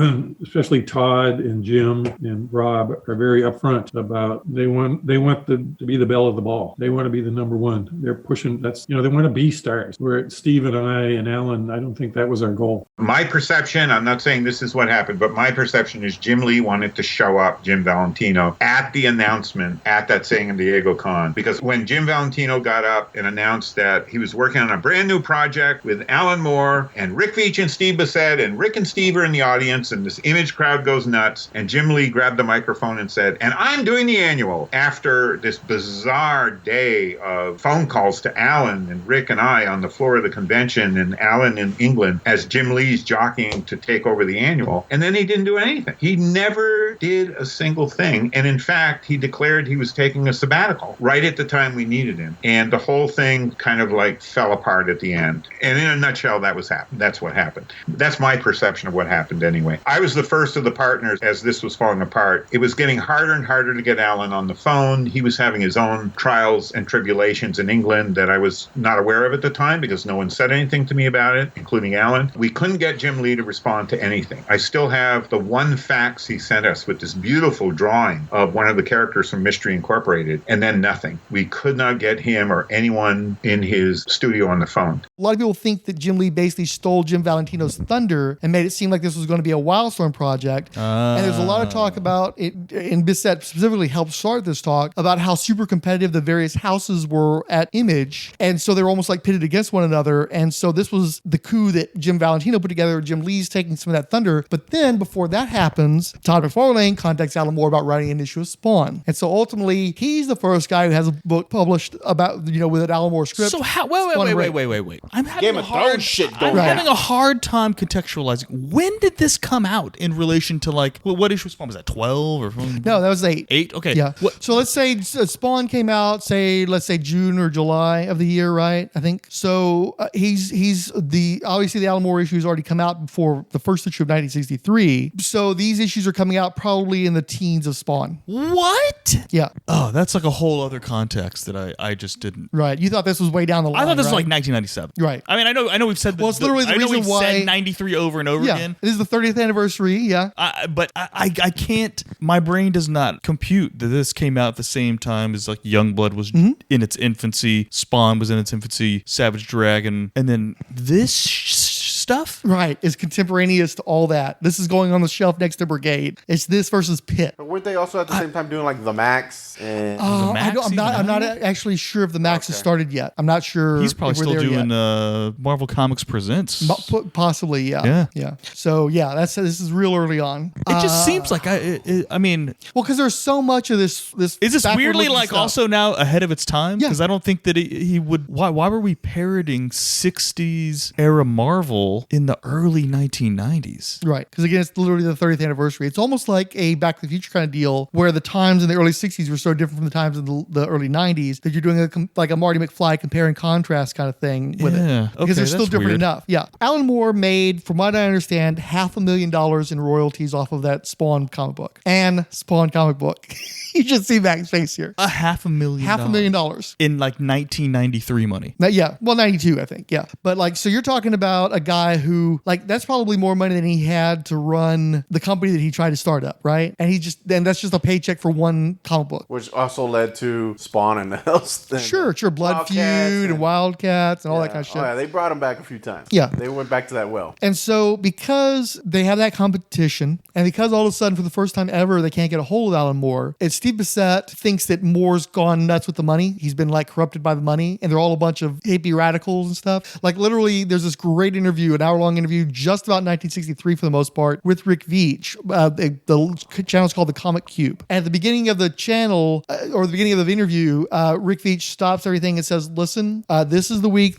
especially Todd and Jim and Rob are very upfront about they want to be the belle of the ball. They want to be the number one. They're pushing, they want to be stars. Where Steve and I and Alan, I don't think that was our goal. My perception, I'm not saying this is what happened, but my perception is Jim Lee wanted to show up Jim Valentino at the announcement at that San Diego Con. Because when Jim Valentino got up and announced that he was working on a brand new project with Alan Moore and Rick Veitch and Steve Bissette, and Rick and Steve are in the audience, and this Image crowd goes nuts, and Jim Lee grabbed the microphone and said, and I'm doing the annual. After this bizarre day of phone calls to Alan and Rick and I on the floor of the convention, and Alan in England as Jim Lee's jockeying to take over the annual, and then he didn't do anything. He never did a single thing, and in fact, he declared he was taking a sabbatical right at the time we needed him, and the whole thing kind of like fell apart at the end. And in a nutshell, that's what happened. That's my perception of what happened anyway. I was the first of the partners as this was falling apart. It was getting harder and harder to get Alan on the phone. He was having his own trials and tribulations in England that I was not aware of at the time because no one said anything to me about it, including Alan. We couldn't get Jim Lee to respond to anything. I still have the one fax he sent us with this beautiful drawing of one of the characters from Mystery Incorporated, and then nothing. We could not get him or anyone in his studio on the phone. A lot of people think that Jim Lee basically stole Jim Valentino's thunder and made it seem like this was going to be a Wildstorm project. And there's a lot of talk about it, and Bissette specifically helped start this talk about how super competitive the various houses were at Image. And so they were almost like pitted against one another. And so this was the coup that Jim Valentino put together. Jim Lee's taking some of that thunder. But then before that happens, Todd McFarlane contacts Alan Moore about writing an issue of Spawn. And so ultimately, he's the first guy who has a book published about, with an Alan Moore script. So how, wait. I'm having having a hard time contextualizing. When did this come out in relation to what issue of Spawn was that? 12 or something? No, that was 8. 8. Okay. Yeah. So let's say Spawn came out, let's say June or July of the year, right? I think so. Obviously the Alan Moore issues already come out before the first issue of 1963. So these issues are coming out probably in the teens of Spawn. What? Yeah. Oh, that's like a whole other context that I just didn't. Right. You thought this was way down the line. I thought this was right? like 1997. Right. I mean, I know we've said this. Well, it's literally the reason why said 93 over and over again. This is the 30th anniversary. Yeah. But I can't. My brain does not compute that this came out at the same time as Youngblood was in its infancy, Spawn was in its infancy, Savage Dragon and then this stuff, right, is contemporaneous to all that. This is going on the shelf next to Brigade. It's this versus Pit. But weren't they also at the same time doing like the Max? And I'm not actually sure if the Max has started yet. I'm not sure. He's probably still doing Marvel Comics Presents. Possibly, yeah. So this is real early on. It just seems like I mean, well, because there's so much of this. Is this weirdly like stuff. Also now ahead of its time? Because I don't think that he would. Why were we parroting 60s era Marvel in the early 1990s? Right, because again, it's literally the 30th anniversary. It's almost like a Back to the Future kind of deal, where the times in the early 60s were so different from the times in the early 90s that you're doing like a Marty McFly compare and contrast kind of thing with it. Because they're still different enough. Yeah. Alan Moore made, from what I understand, $500,000 in royalties off of that Spawn comic book. And Spawn comic book. You should see Mac's face here. $500,000. $500,000. In like 1993 money. Yeah. Well, 92, I think. Yeah. But like, so you're talking about a guy who, like, that's probably more money than he had to run the company that he tried to start up, right? And that's just a paycheck for one comic book. Which also led to Spawn and else. Sure. Blood Feud and Wildcats and all that kind of shit. Oh, yeah, they brought him back a few times. Yeah. They went back to that well. And so because they have that competition, and because all of a sudden for the first time ever they can't get a hold of Alan Moore, it's Steve Bissette thinks that Moore's gone nuts with the money. He's been like corrupted by the money, and they're all a bunch of hippie radicals and stuff. Like literally there's this great interview, an hour-long interview just about 1963 for the most part, with Rick Veitch. The channel's called The Comic Cube. And at the beginning of the channel, or the beginning of the interview, Rick Veitch stops everything and says, listen, this is the week,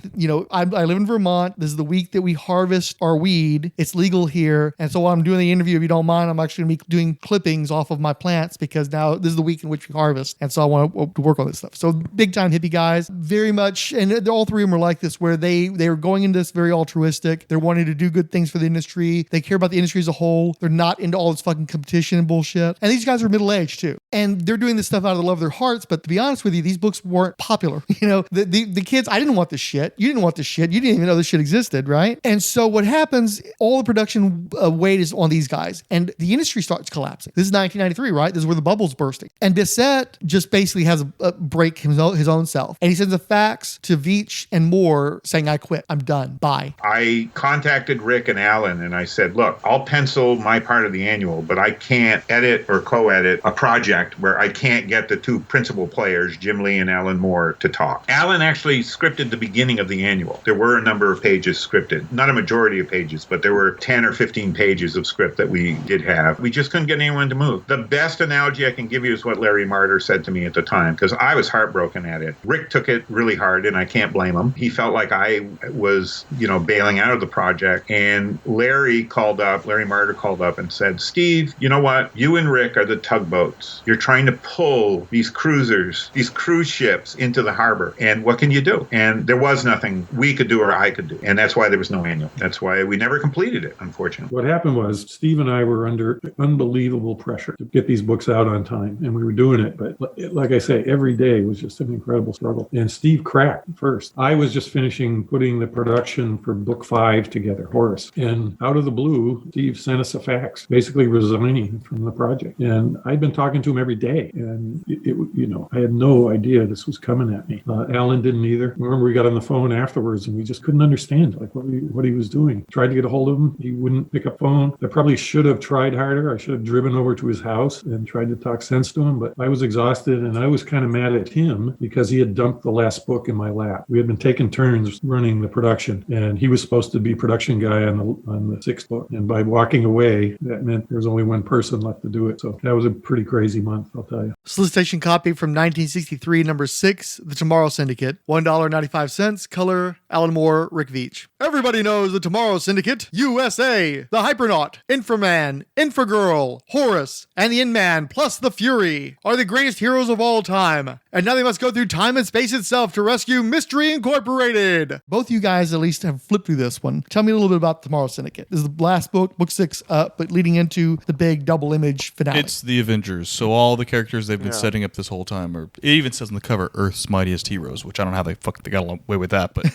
I live in Vermont. This is the week that we harvest our weed. It's legal here. And so while I'm doing the interview, if you don't mind, I'm actually going to be doing clippings off of my plants because now this is the week in which we harvest. And so I want to work on this stuff. So big time hippie guys, very much. And all three of them are like this, where they are going into this very altruistic. They're wanting to do good things for the industry. They care about the industry as a whole. They're not into all this fucking competition and bullshit. And these guys are middle-aged too. And they're doing this stuff out of the love of their hearts. But to be honest with you, these books weren't popular. The kids, I didn't want this shit. You didn't want this shit. You didn't even know this shit existed, right? And so what happens, all the production weight is on these guys. And the industry starts collapsing. This is 1993, right? This is where the bubble's bursting. And Bissette just basically has a break his own self. And he sends a fax to Veitch and Moore saying, I quit. I'm done. Bye. I contacted Rick and Alan and I said, look, I'll pencil my part of the annual, but I can't edit or co-edit a project where I can't get the two principal players, Jim Lee and Alan Moore, to talk. Alan actually scripted the beginning of the annual. There were a number of pages scripted. Not a majority of pages, but there were 10 or 15 pages of script that we did have. We just couldn't get anyone to move. The best analogy I can give you is what Larry Marder said to me at the time, because I was heartbroken at it. Rick took it really hard, and I can't blame him. He felt like I was, bailing out of the project. And Larry Marder called up and said, Steve, you know what? You and Rick are the tugboats. You're trying to pull these cruisers, these cruise ships into the harbor. And what can you do? And there was nothing we could do or I could do. And that's why there was no annual. That's why we never completed it, unfortunately. What happened was Steve and I were under unbelievable pressure to get these books out on time. And we were doing it. But like I say, every day was just an incredible struggle. And Steve cracked first. I was just finishing putting the production for book 5 together, Horace. And out of the blue, Steve sent us a fax, basically resigning from the project. And I'd been talking to him every day. And I had no idea this was coming at me. Alan didn't either. Remember, we got on the phone afterwards and we just couldn't understand what he was doing. Tried to get a hold of him. He wouldn't pick up phone. I probably should have tried harder. I should have driven over to his house and tried to talk sense to him, but I was exhausted and I was kind of mad at him because he had dumped the last book in my lap. We had been taking turns running the production and he was supposed to be production guy on the 6th book. And by walking away, that meant there was only one person left to do it. So that was a pretty crazy month, I'll tell you. Solicitation copy from 1963, number 6, The Tomorrow Syndicate, $1.95, color, Alan Moore, Rick Veitch. Everybody knows The Tomorrow Syndicate, USA, the Hypernaut, Inframan, Infragirl, Horus, and the Inman, plus the Fury, are the greatest heroes of all time. And now they must go through time and space itself to rescue Mystery Incorporated. Both you guys at least have flipped through this one. Tell me a little bit about The Tomorrow Syndicate. This is the last book, book 6, but leading into the big double image finale. It's the Avengers. So all the characters they've been setting up this whole time. Or it even says on the cover, Earth's Mightiest Heroes, which I don't know how they got away with that, but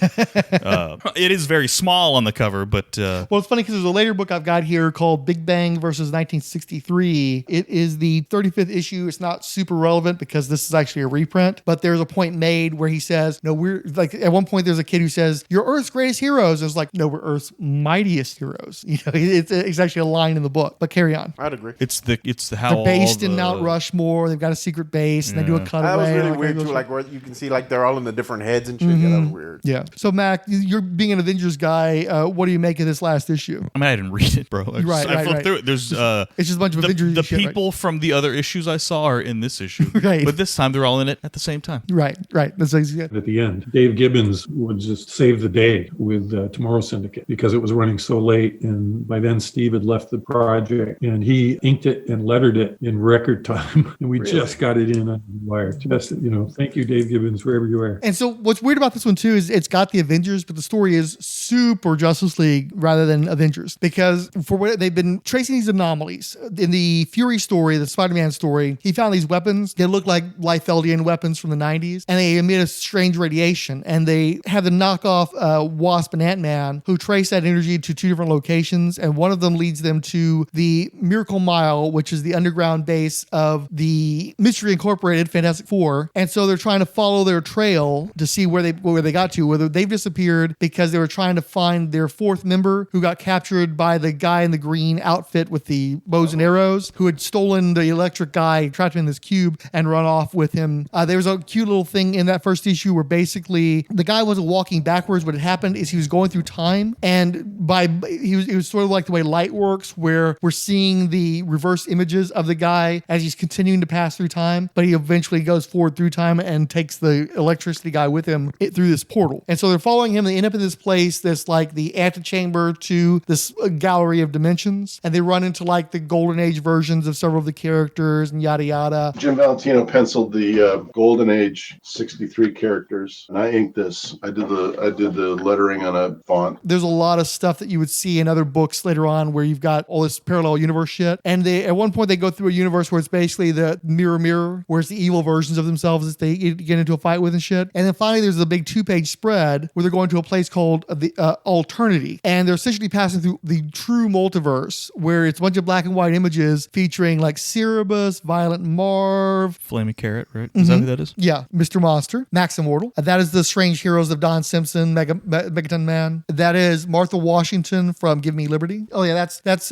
it is very small on the cover. But well, it's funny because there's a later book I've got here called Big Bang versus 1963. It is the 35th issue. It's not super relevant because this is actually a reprint, but there's a point made where he says, no, we're like, at one point there's a kid who says, you're Earth's greatest heroes. And it's like, no, we're Earth's mightiest heroes. You know, it's actually a line in the book, but carry on. I'd agree. It's the how they're based in Mount Rushmore. They've got a secret base and they do a cutaway. That was really weird too, like where you can see like they're all in the different heads and shit. Yeah, that was weird. Yeah. So Mac, you're being an Avengers guy. What do you make of this last issue? I mean, I didn't read it, bro. I flipped through it. There's it's just a bunch of Avengers. The people from the other issues I saw are in this issue, right? But this time they're all in it at the same time. Right. That's exactly. At the end, Dave Gibbons would just save the day with Tomorrow Syndicate because it was running so late, and by then Steve had left the project, and he inked it and lettered it in record time, and we just got it in on the wire. Just, thank you, Dave Gibbons, wherever you are. And so what's weird about this one too is it's got the Avengers, but the story is super Justice League rather than Avengers, because for what they've been tracing these anomalies in the Fury story, the Spider-Man story, he found these weapons. They look like Liefeldian weapons from the 90s, and they emit a strange radiation, and they have the knockoff Wasp and Ant-Man who trace that energy to two different locations, and one of them leads them to the Miracle Mile, which is the underground base of the Mystery Incorporated Fantastic Four. And so they're trying to follow their trail to see where they got to, whether they've disappeared because they were trying to find their fourth member who got captured by the guy in the green outfit with the bows and arrows, who had stolen the electric guy, trapped him in this cube, and run off with him. There was a cute little thing in that first issue where basically the guy wasn't walking backwards. What had happened is he was going through time, and it was sort of like the way light works, where we're seeing the reverse images of the guy as he's continuing to pass through time, but he eventually goes forward through time and takes the electricity guy with him through this portal. And so they're following him. They end up in this place that's like the antechamber to this gallery of dimensions, and they run into like the Golden Age versions of several of the characters and yada yada. Jim Valentino penciled the Golden Age 63 characters, and I inked this. I did the lettering on a font. There's a lot of stuff that you would see in other books later on where you've got all this parallel universe shit, and at one point they go through a universe where it's basically the mirror, where it's the evil versions of themselves that they get into a fight with and shit. And then finally there's a big 2-page spread where they're going to a place called the Alternity, and they're essentially passing through the true multiverse, where it's a bunch of black and white images featuring like Cerebus, Violent Marv, Flaming Carrot, right? Is that who that is? Yeah, Mr. Monster, Max Immortal. That is the Strange Heroes of Don Simpson, Megaton Man. That is Martha Washington from Give Me Liberty. Oh yeah, that's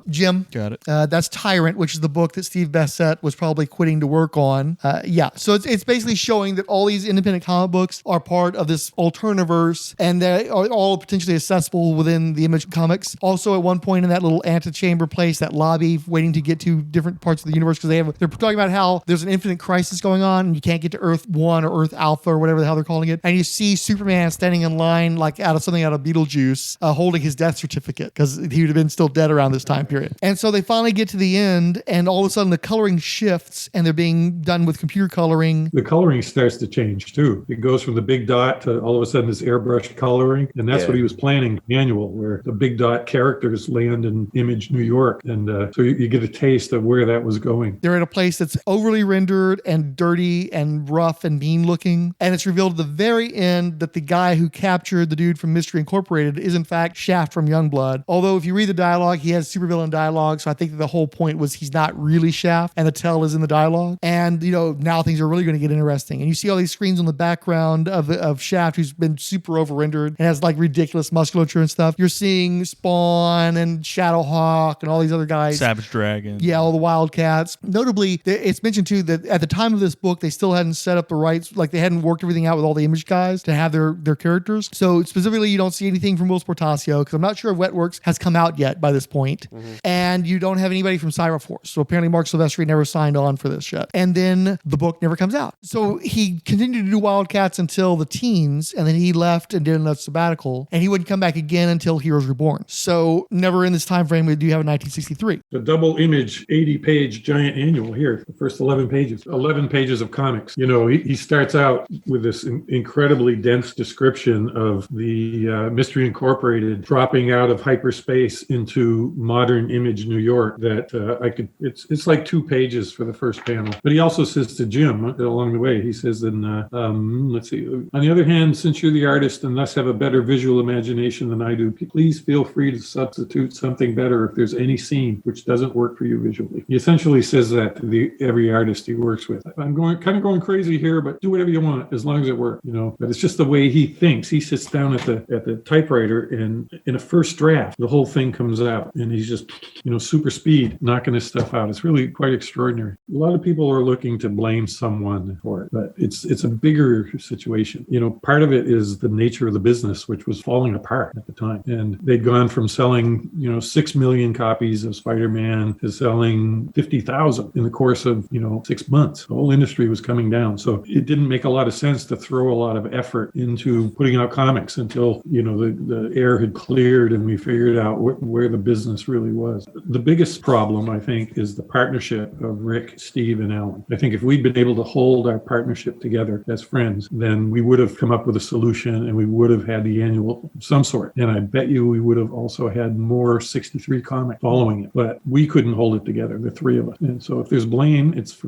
Jim. Got it. That's Tyrant, which is the book that Steve Bissette was probably quitting to work on. So it's basically showing that all these independent comic books are part of this alterniverse, and they are all potentially accessible within the Image Comics. Also, at one point in that little antechamber place, that lobby, waiting to get to different parts of the universe, because they're talking about how there's an infinite crisis going on, and you can't get to Earth 1 or Earth Alpha or whatever the hell they're calling it. And you see Superman standing in line, like out of Beetlejuice, holding his death certificate, because he would have been still dead around this time period. And so they finally get to the end, and all of a sudden the coloring shifts, and they're being done with computer coloring. The coloring starts to change too. It goes from the big dot to all of a sudden this airbrush coloring, and that's what he was planning manual, where the big dot characters land in Image New York, and so you get a taste of where that was going. They're at a place that's overly rendered and dirty and rough and mean looking, and it's revealed at the very end that the guy who captured the dude from Mystery Incorporated is in fact Shaft from Youngblood. Although if you read the dialogue, he has supervillain dialogue, so I think that the whole point was he's not really Shaft, and the tell is in the dialogue. And now things are really going to get interesting. And you see all these screens on the background of Shaft, who's been super over rendered and has like ridiculous musculature and stuff. You're seeing Spawn and Shadowhawk and all these other guys. Savage Dragon. Yeah, all the Wildcats. Notably, it's mentioned too that at the time of this book, they still hadn't set up the rights, like they hadn't worked everything out with all the Image guys to have their characters. So specifically, you don't see anything from Will Sportasio, because I'm not sure if Wetworks has come out yet by this point. And you don't have anybody from Cyberforce. So apparently Mark Silvestri never signed on for this shit. And then the book never comes out. So he continued to do Wildcats until the teens, and then he left and did another sabbatical, and he wouldn't come back again until Heroes Reborn. So never in this time frame do you have a 1963. The double Image 80-page giant annual here, the first 11 pages of comics. He starts out with this incredibly dense description of the Mystery Incorporated dropping out of hyperspace into modern Image New York that it's like 2 pages for the first panel. But he also says to Jim along the way, he says, let's see, on the other hand, since you're the artist and thus have a better visual imagination than I do, please feel free to substitute something better if there's any scene which doesn't work for you visually. He essentially says that to every artist he works with. I'm going crazy here, but do whatever you want as long as it works, But it's just the way he thinks. He sits down at the typewriter, and in a first draft, the whole thing comes out, and he's just, super speed, knocking his stuff out. It's really quite extraordinary. A lot of people are looking to blame someone for it, but it's a bigger situation. Part of it is the nature of the business, which was falling apart at the time. And they'd gone from selling, 6 million copies of Spider-Man to selling 50,000 in the course of, 6 months. The whole industry was coming down. So it didn't make a lot of sense to throw a lot of effort into putting out comics until, the air had cleared and we figured out where the business really was. The biggest problem, I think, is the partnership of Rick, Steve, and Alan. I think if we'd been able to hold our partnership together as friends, then we would have come up with a solution and we would have had the annual of some sort. And I bet you we would have also had more 63 comics following it. But we couldn't hold it together, the three of us. And so if there's blame, it's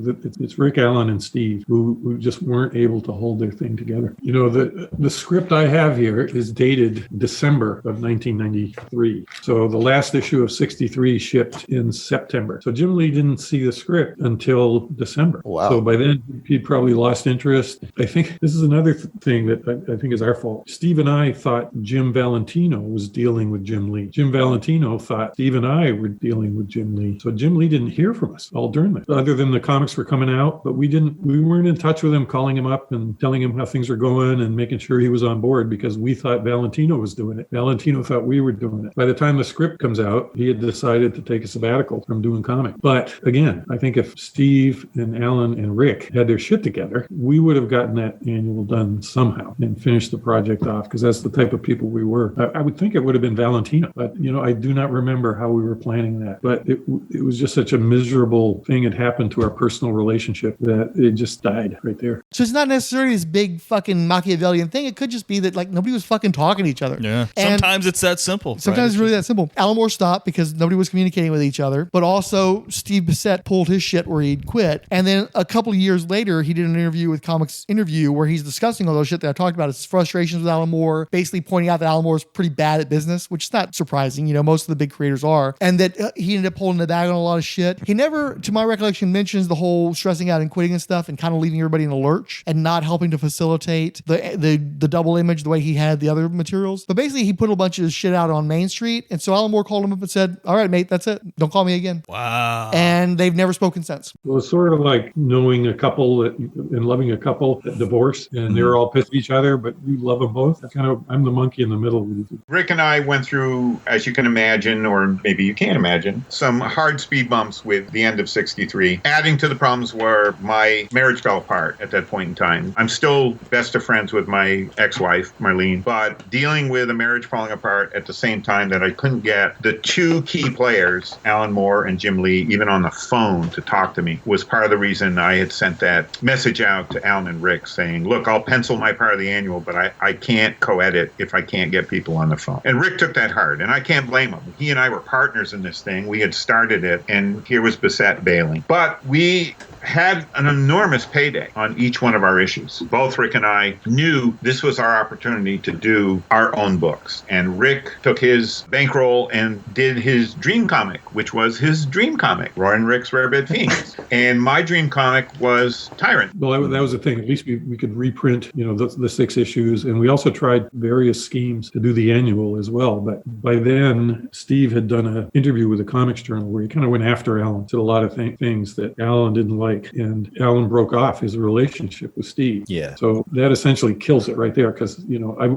Rick, Alan, and Steve who just weren't able to hold their thing together. The script I have here is dated December of 1993. So the last issue of 63 shipped in September. So Jim Lee didn't see the script until December. Wow. So by then he'd probably lost interest. I think this is another thing that I think is our fault. Steve and I thought Jim Valentino was dealing with Jim Lee. Jim Valentino thought Steve and I were dealing with Jim Lee. So Jim Lee didn't hear from us all during that, other than the comics were coming out, but we weren't in touch with him, calling him up and telling him how things were going and making sure he was on board because we thought Valentino was doing it. Valentino thought we were doing it. By the time the script comes out, he had decided to take a sabbatical from doing comics. But again, I think if Steve and Alan and Rick had their shit together, we would have gotten that annual done somehow and finished the project off because that's the type of people we were. I would think it would have been Valentino, but I do not remember how we were planning that. But it was just such a miserable thing had happened to our personal relationship that it just died right there. So it's not necessarily this big fucking Machiavellian thing. It could just be that nobody was fucking talking to each other. Yeah. And sometimes it's that simple. Sometimes it's really that simple. Alan Moore stopped because nobody was communicating with each other, but also Steve Bissette pulled his shit where he'd quit. And then a couple of years later, he did an interview with Comics Interview where he's discussing all those shit that I talked about, his frustrations with Alan Moore, basically pointing out that Alan Moore is pretty bad at business, which is not surprising. Most of the big creators are. And that he ended up pulling the bag on a lot of shit. He never, to my recollection, mentions the whole stressing out and quitting and stuff and kind of leaving everybody in a lurch and not helping to facilitate the double image the way he had the other materials. But basically, he put a bunch of shit out on Main Street. And so Alan Moore called him up and said, all right, mate, that's it. Don't call me again. Wow. And they've never spoken since. Well, it's sort of like knowing a couple and loving a couple that divorced and they're all pissed at each other, but you love them both. I'm the monkey in the middle. Rick and I went through, as you can imagine, or maybe you can't imagine, some hard speed bumps with the end of 63. Adding to the problems were my marriage fell apart at that point in time. I'm still best of friends with my ex-wife, Marlene, but dealing with a marriage falling apart at the same time that I couldn't get the two key players, Alan Moore and Jim Lee, even on the phone to talk to me, was part of the reason I had sent that message out to Alan and Rick saying, look, I'll pencil my part of the annual, but I can't co-edit if I can't get people on the phone. And Rick took that hard, and I can't blame him. He and I were partners in this thing. We had started it, and here was Bissette bailing. But we had an enormous payday on each one of our issues. Both Rick and I knew this was our opportunity to do our own books. And Rick took his bankroll and did his dream comic, which was his dream comic, Roy and Rick's Rare Bed Fiends. And my dream comic was Tyrant. Well, that was the thing. At least we could reprint, the 6 issues. And we also tried various schemes to do the annual as well. But by then, Steve had done an interview with a comics journal where he kind of went after Alan, did a lot of things that Alan didn't like. And Alan broke off his relationship with Steve. Yeah. So that essentially kills it right there because,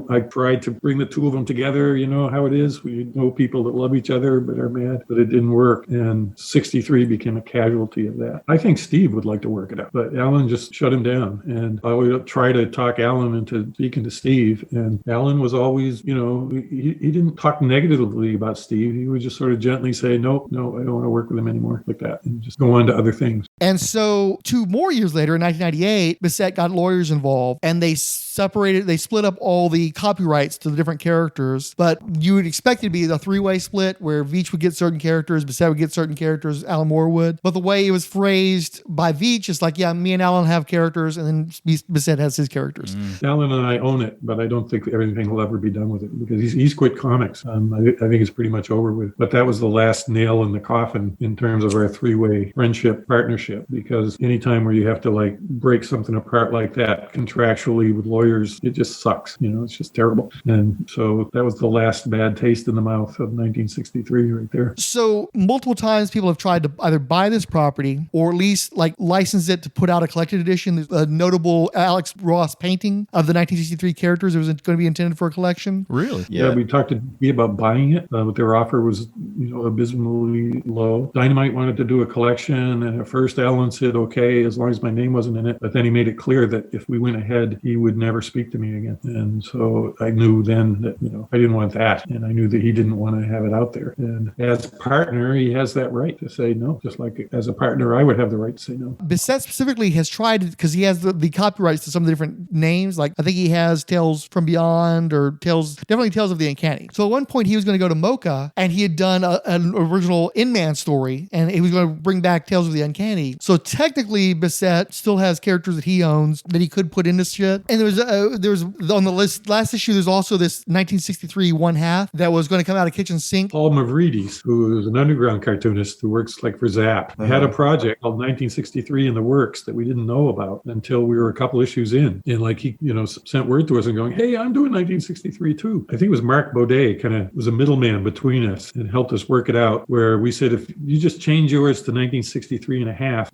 I tried to bring the two of them together. You know how it is. We know people that love each other but are mad, but it didn't work. And 63 became a casualty of that. I think Steve would like to work it out, but Alan just shut him down. And I would try to talk Alan into speaking to Steve. And Alan was always, he didn't talk negatively about Steve. He would just sort of gently say, no, I don't want to work with him anymore, like that, and just go on to other things. And so 2 more years later, in 1998, Bissette got lawyers involved and they split up all the copyrights to the different characters, but you would expect it to be a 3-way split where Veitch would get certain characters, Bissette would get certain characters, Alan Moore would. But the way it was phrased by Veitch is like, yeah, me and Alan have characters, and then Bissette has his characters. Alan and I own it, but I don't think everything will ever be done with it because he's quit comics. I think it's pretty much over with. But that was the last nail in the coffin in terms of our three-way friendship partnership, because anytime where you have to like break something apart like that contractually with lawyers, it just sucks. It's just terrible. And so that was the last bad taste in the mouth of 1963 right there. So multiple times people have tried to either buy this property or at least like license it to put out a collected edition. There's a notable Alex Ross painting of the 1963 characters that was going to be intended for a collection. Really? Yeah, we talked to D about buying it, but their offer was abysmally low. Dynamite wanted to do a collection, and at first Alan said, okay, as long as my name wasn't in it. But then he made it clear that if we went ahead, he would never speak to me again. And so I knew then that, I didn't want that. And I knew that he didn't want to have it out there. And as a partner, he has that right to say no, just like as a partner, I would have the right to say no. Bissette specifically has tried, because he has the copyrights to some of the different names. Like I think he has Tales from Beyond or definitely Tales of the Uncanny. So at one point he was going to go to Mocha, and he had done an original In-Man story, and he was going to bring back Tales of the Uncanny. So technically Bissette still has characters that he owns that he could put into shit. And there was on the last issue, there's also this 1963 1/2 that was going to come out of Kitchen Sink. Paul Mavridis, who is an underground cartoonist who works like for Zap, had a project called 1963 in the works that we didn't know about until we were a couple issues in. And like he, sent word to us and going, hey, I'm doing 1963 too. I think it was Mark Baudet kind of was a middleman between us and helped us work it out, where we said, if you just change yours to 1963 and a half,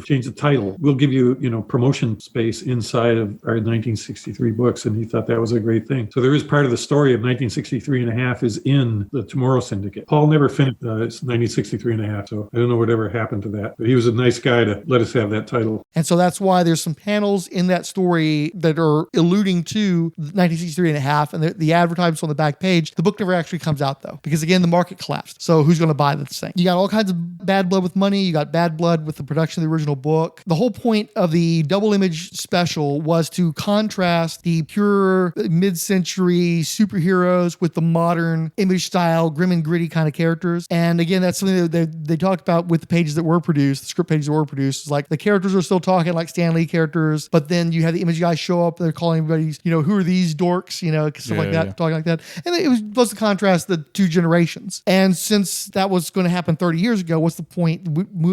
change the title. We'll give you, promotion space inside of our 1963 books. And he thought that was a great thing. So there is part of the story of 1963 and a half is in the Tomorrow Syndicate. Paul never finished 1963 and a half, so I don't know whatever happened to that. But he was a nice guy to let us have that title. And so that's why there's some panels in that story that are alluding to 1963 and a half, and the advertisements on the back page. The book never actually comes out though, because again, the market collapsed. So who's going to buy this thing? You got all kinds of bad blood with money. You got bad blood with the production of the original book. The whole point of the double image special was to contrast the pure mid-century superheroes with the modern image style, grim and gritty kind of characters. And again, that's something that they talked about with the pages that were produced, the script pages that were produced. It's like the characters are still talking like Stan Lee characters, but then you have the image guys show up, they're calling everybody, who are these dorks, stuff like that, talking like that. And it was supposed to contrast the two generations. And since that was going to happen 30 years ago, what's the point?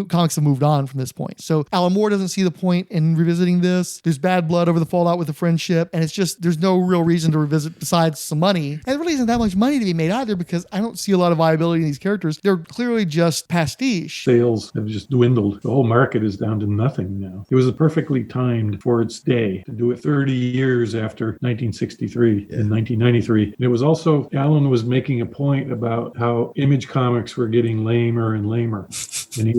Comics have moved on from this point. So Alan Moore doesn't see the point in revisiting this. There's bad blood over the fallout with the friendship, and it's just, there's no real reason to revisit besides some money. And there really isn't that much money to be made either, because I don't see a lot of viability in these characters. They're clearly just pastiche. Sales have just dwindled. The whole market is down to nothing now. It was perfectly timed for its day to do it 30 years after 1963 in 1993. And it was also, Alan was making a point about how Image comics were getting lamer and lamer. And he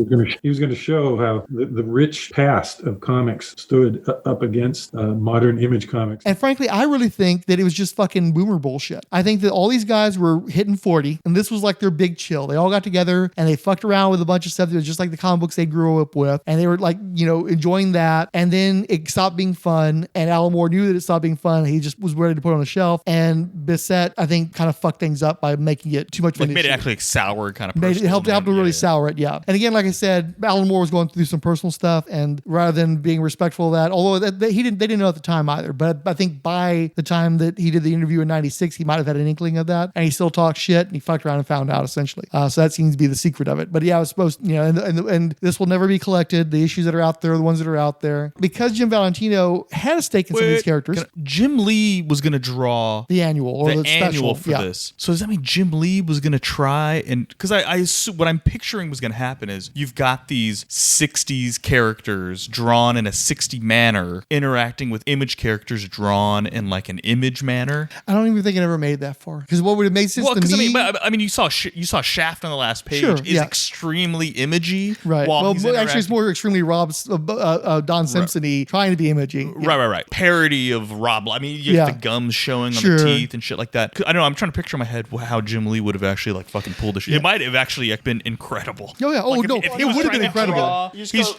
was going to show how the rich past of comics stood up against modern Image comics. And frankly, I really think that it was just fucking boomer bullshit. I think that all these guys were hitting 40, and this was like their big chill. They all got together and they fucked around with a bunch of stuff that was just like the comic books they grew up with, and they were like, enjoying that. And then it stopped being fun, and Alan Moore knew that it stopped being fun. He just was ready to put it on the shelf. And Bissette, I think, kind of fucked things up by making it too much fun. Made it actually sour kind of. It helped to really sour it, yeah. And again, like I said, Alan Moore was going through some personal stuff, and rather than being respectful of that, although they didn't know at the time either, but I think by the time that he did the interview in 96, he might have had an inkling of that, and he still talked shit, and he fucked around and found out essentially. So that seems to be the secret of it. But yeah, I was supposed, and this will never be collected. The issues that are out there are the ones that are out there, because Jim Valentino had a stake in some of these characters. Jim Lee was going to draw the annual or the annual special for this. So does that mean Jim Lee was going to try and, because I assume what I'm picturing was going to happen is you've got these 60s characters drawn in a 60 manner interacting with Image characters drawn in like an Image manner. I don't even think it ever made that far, because what would have made sense to me? I mean, you saw Shaft on the last page is extremely imagey, right? Well, actually, it's more extremely Don Simpson-y, trying to be imagey. Right. Parody of Rob. I mean, you have the gums showing on the teeth and shit like that. I don't know. I'm trying to picture in my head how Jim Lee would have actually like fucking pulled this shit. It might have actually been incredible. Oh yeah. Oh, no, if he it was would have trying been to incredible. draw-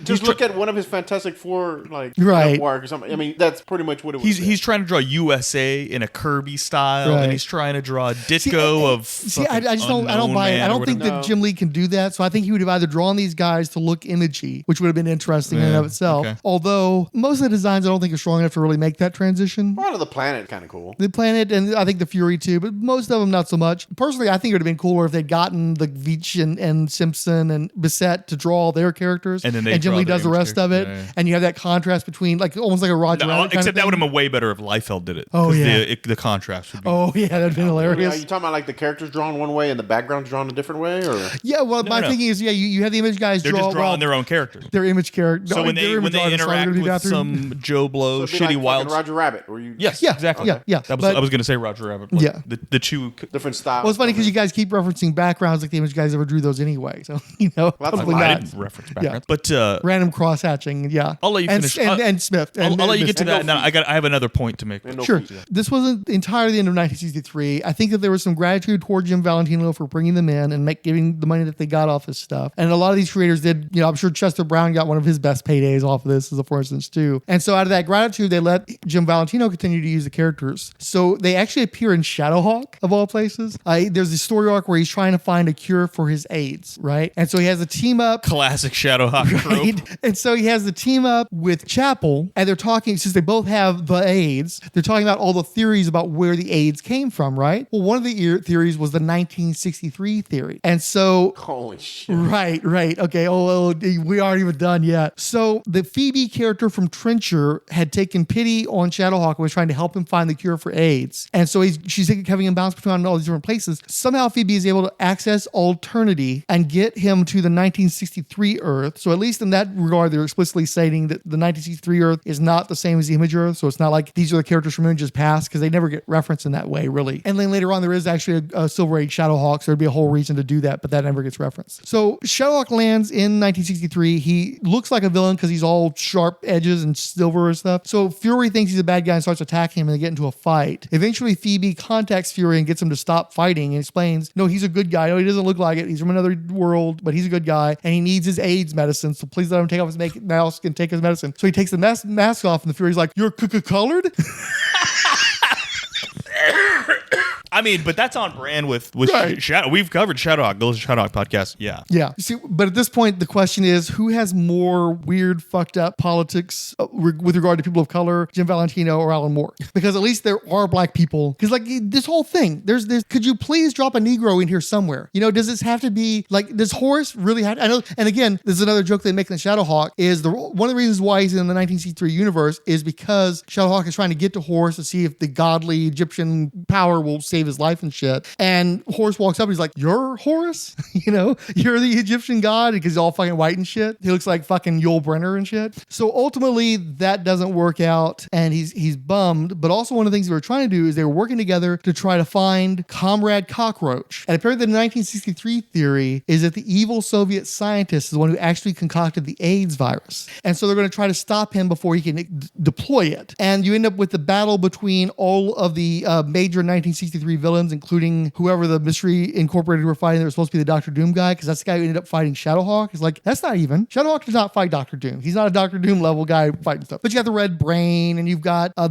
Just look at one of his Fantastic Four, like Right. arc or something. I mean, that's pretty much what it was. He's trying to draw USA in a Kirby style, Right. and he's trying to draw Ditko of. See, I just don't buy it. I don't think that Jim Lee can do that. So I think he would have either drawn these guys to look imagey, which would have been interesting in and of itself. okay. Although most of the designs I don't think are strong enough to really make that transition. Part of the planet, kind of cool. The Planet and I think the Fury too, but most of them not so much. Personally, I think it would have been cooler if they'd gotten the Veitch and Simpson and Bissette to draw all their characters, And then they Jim draw Lee their does the image rest of it, characters. Yeah. and you have that contrast between like almost like a Roger No, Rabbit kind except of that would have thing. been way better if Liefeld did it. Oh, 'Cause yeah. the contrast would be. Oh yeah, that'd been Are hilarious. you talking about like the characters drawn one way and the background's drawn a different way, or Yeah, well, my no. thinking is, you have the image guys They're draw just drawing well, their own characters. their image character. So when they interact with some Joe Blow, So it'd be shitty like wild. fucking Roger Rabbit, where you Yes, Yeah, exactly. yeah. That was, But- I was going to say Roger Rabbit. Like Yeah. The two. different styles. Well, it's funny because you guys keep referencing backgrounds like the image guys ever drew those anyway. So that's probably fine. I not. didn't reference Yeah. backgrounds, but Random cross hatching, yeah. I'll let you And- finish. And Smith. I'll let you and get to Smith. that. Now I have another point to make. And no Sure. feet. This wasn't entirely the end of 1963. I think that there was some gratitude toward Jim Valentino for bringing them in and giving the money that they got off this stuff. And a lot of these creators did, I'm sure Chester Brown got one of his best paydays off of this, as a for instance, too. And so out of that gratitude, they let Jim Valentino continue to use the characters. So they actually appear in Shadowhawk, of all places. There's this story arc where he's trying to find a cure for his AIDS, right? And so he has a team up. Classic Shadowhawk Right? trope. And so he has the team up with Chapel, and they're talking, since they both have the AIDS, they're talking about all the theories about where the AIDS came from, right? Well, one of the theories was the 1963 theory. And so, Holy shit. right. Okay. We aren't even done yet. So the Phoebe character from Trencher had taken pity on Shadowhawk and was trying to help him find the cure for AIDS. And so she's having him bounce between all these different places. Somehow Phoebe is able to access alternity and get him to the 1963 Earth. So at least in that regard, they're explicitly stating that the 1963 Earth is not the same as the Image Earth. So it's not like these are the characters from Image's past, because they never get referenced in that way, really. And then later on, there is actually a Silver Age Shadowhawk, so there'd be a whole reason to do that, but that never gets referenced. So Shadowhawk lands in 1963. He looks like a villain because he's all sharp edges and silver and stuff. So Fury thinks he's a bad guy and starts attacking him, and they get into a fight. Eventually, Phoebe contacts Fury and gets him to stop fighting and explains, no, he's a good guy. No, he doesn't look like it. He's from another world, but he's a good guy, and he needs his AIDS medicine, so please let him take off his mask and take his medicine. So he takes the mask off, and the Fury's like, you're colored? I mean, but that's on brand with Right. Shadow. We've covered Shadowhawk. Go to Shadowhawk podcast. Yeah. Yeah. See, but at this point, the question is, who has more weird, fucked up politics with regard to people of color, Jim Valentino or Alan Moore? Because at least there are black people. Because like this whole thing, there's. Could you please drop a Negro in here somewhere? Does this have to be like? Does Horace really have? I know. And again, there's another joke they make in the Shadowhawk is one of the reasons why he's in the 1963 universe is because Shadowhawk is trying to get to Horace to see if the godly Egyptian power will save his life and shit. And Horace walks up and he's like, you're Horus? You're the Egyptian god? Because he's all fucking white and shit. He looks like fucking Yul Brynner and shit. So ultimately that doesn't work out and he's bummed. But also one of the things they were trying to do is they were working together to try to find Comrade Cockroach. And apparently the 1963 theory is that the evil Soviet scientist is the one who actually concocted the AIDS virus. And so they're going to try to stop him before he can deploy it. And you end up with the battle between all of the major 1963 villains, including whoever the Mystery Incorporated were fighting. They were supposed to be the Doctor Doom guy, because that's the guy who ended up fighting Shadowhawk. It's like, that's not even. Shadowhawk does not fight Doctor Doom. He's not a Doctor Doom level guy fighting stuff. But you got the Red Brain, and you've got the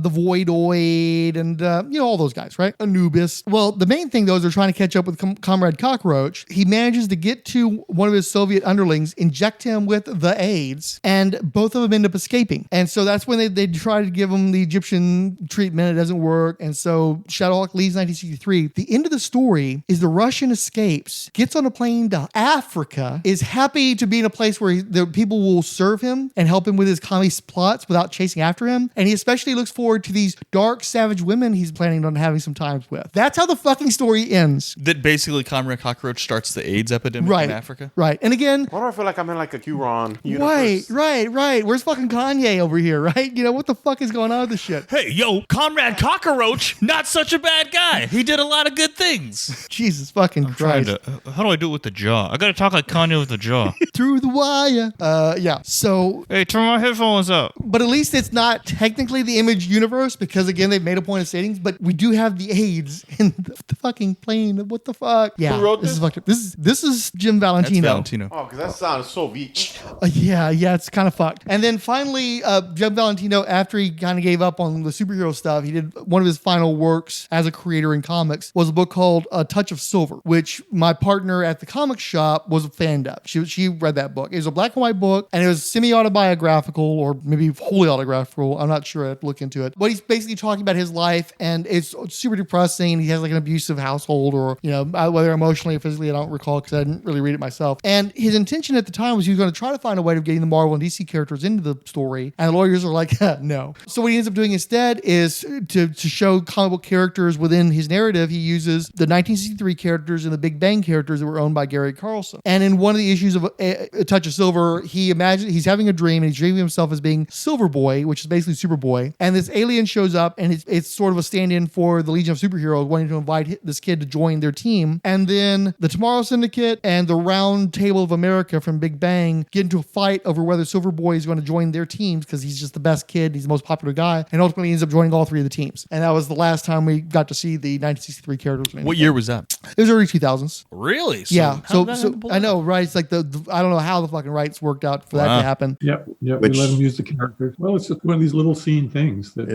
Voidoid, and all those guys, right? Anubis. Well, the main thing, though, is they're trying to catch up with Comrade Cockroach. He manages to get to one of his Soviet underlings, inject him with the AIDS, and both of them end up escaping. And so that's when they try to give him the Egyptian treatment. It doesn't work. And so Shadowhawk leaves 1963. The end of the story is the Russian escapes, gets on a plane to Africa, is happy to be in a place where the people will serve him and help him with his communist plots without chasing after him. And he especially looks forward to these dark, savage women he's planning on having some times with. That's how the fucking story ends. That basically Comrade Cockroach starts the AIDS epidemic in Africa. Right. And again, why do I feel like I'm in like a Q-Ron universe? Right. Where's fucking Kanye over here, right? What the fuck is going on with this shit? Hey, yo, Comrade Cockroach, not such a bad guy. He did a lot of good things. Jesus fucking Christ. How do I do it with the jaw? I gotta talk like Kanye with the jaw. Through the wire. Yeah. So. Hey, turn my headphones up. But at least it's not technically the Image universe because, again, they've made a point of stating, but we do have the AIDS in the fucking plane. What the fuck? Yeah. Who wrote this? Is fucked up. This is Jim Valentino. That's Valentino. Oh, because that sounds so Veitch. Yeah, it's kind of fucked. And then finally, Jim Valentino, after he kind of gave up on the superhero stuff, he did one of his final works as a creator in comics was a book called A Touch of Silver, which my partner at the comic shop was a fan of. She read that book. It was a black and white book, and it was semi-autobiographical or maybe wholly autographical. I'm not sure. I have to look into it. But he's basically talking about his life, and it's super depressing. He has like an abusive household, or whether emotionally or physically, I don't recall because I didn't really read it myself. And his intention at the time was he was going to try to find a way of getting the Marvel and DC characters into the story, and the lawyers are like, no. So what he ends up doing instead is to show comic book characters within his narrative. He uses the 1963 characters and the Big Bang characters that were owned by Gary Carlson. And in one of the issues of A Touch of Silver, he imagines he's having a dream, and he's dreaming himself as being Silver Boy, which is basically Superboy. And this alien shows up, and it's sort of a stand-in for the Legion of Superheroes, wanting to invite this kid to join their team. And then the Tomorrow Syndicate and the Round Table of America from Big Bang get into a fight over whether Silverboy is going to join their teams because he's just the best kid, he's the most popular guy, and ultimately ends up joining all three of the teams. And that was the last time we got to see the 1963 characters. What year was that? It was early 2000s. Really? Yeah. So I know, right? It's like the I don't know how the fucking rights worked out for that to happen. Yep. We let him use the characters. Well, it's just one of these little scene things that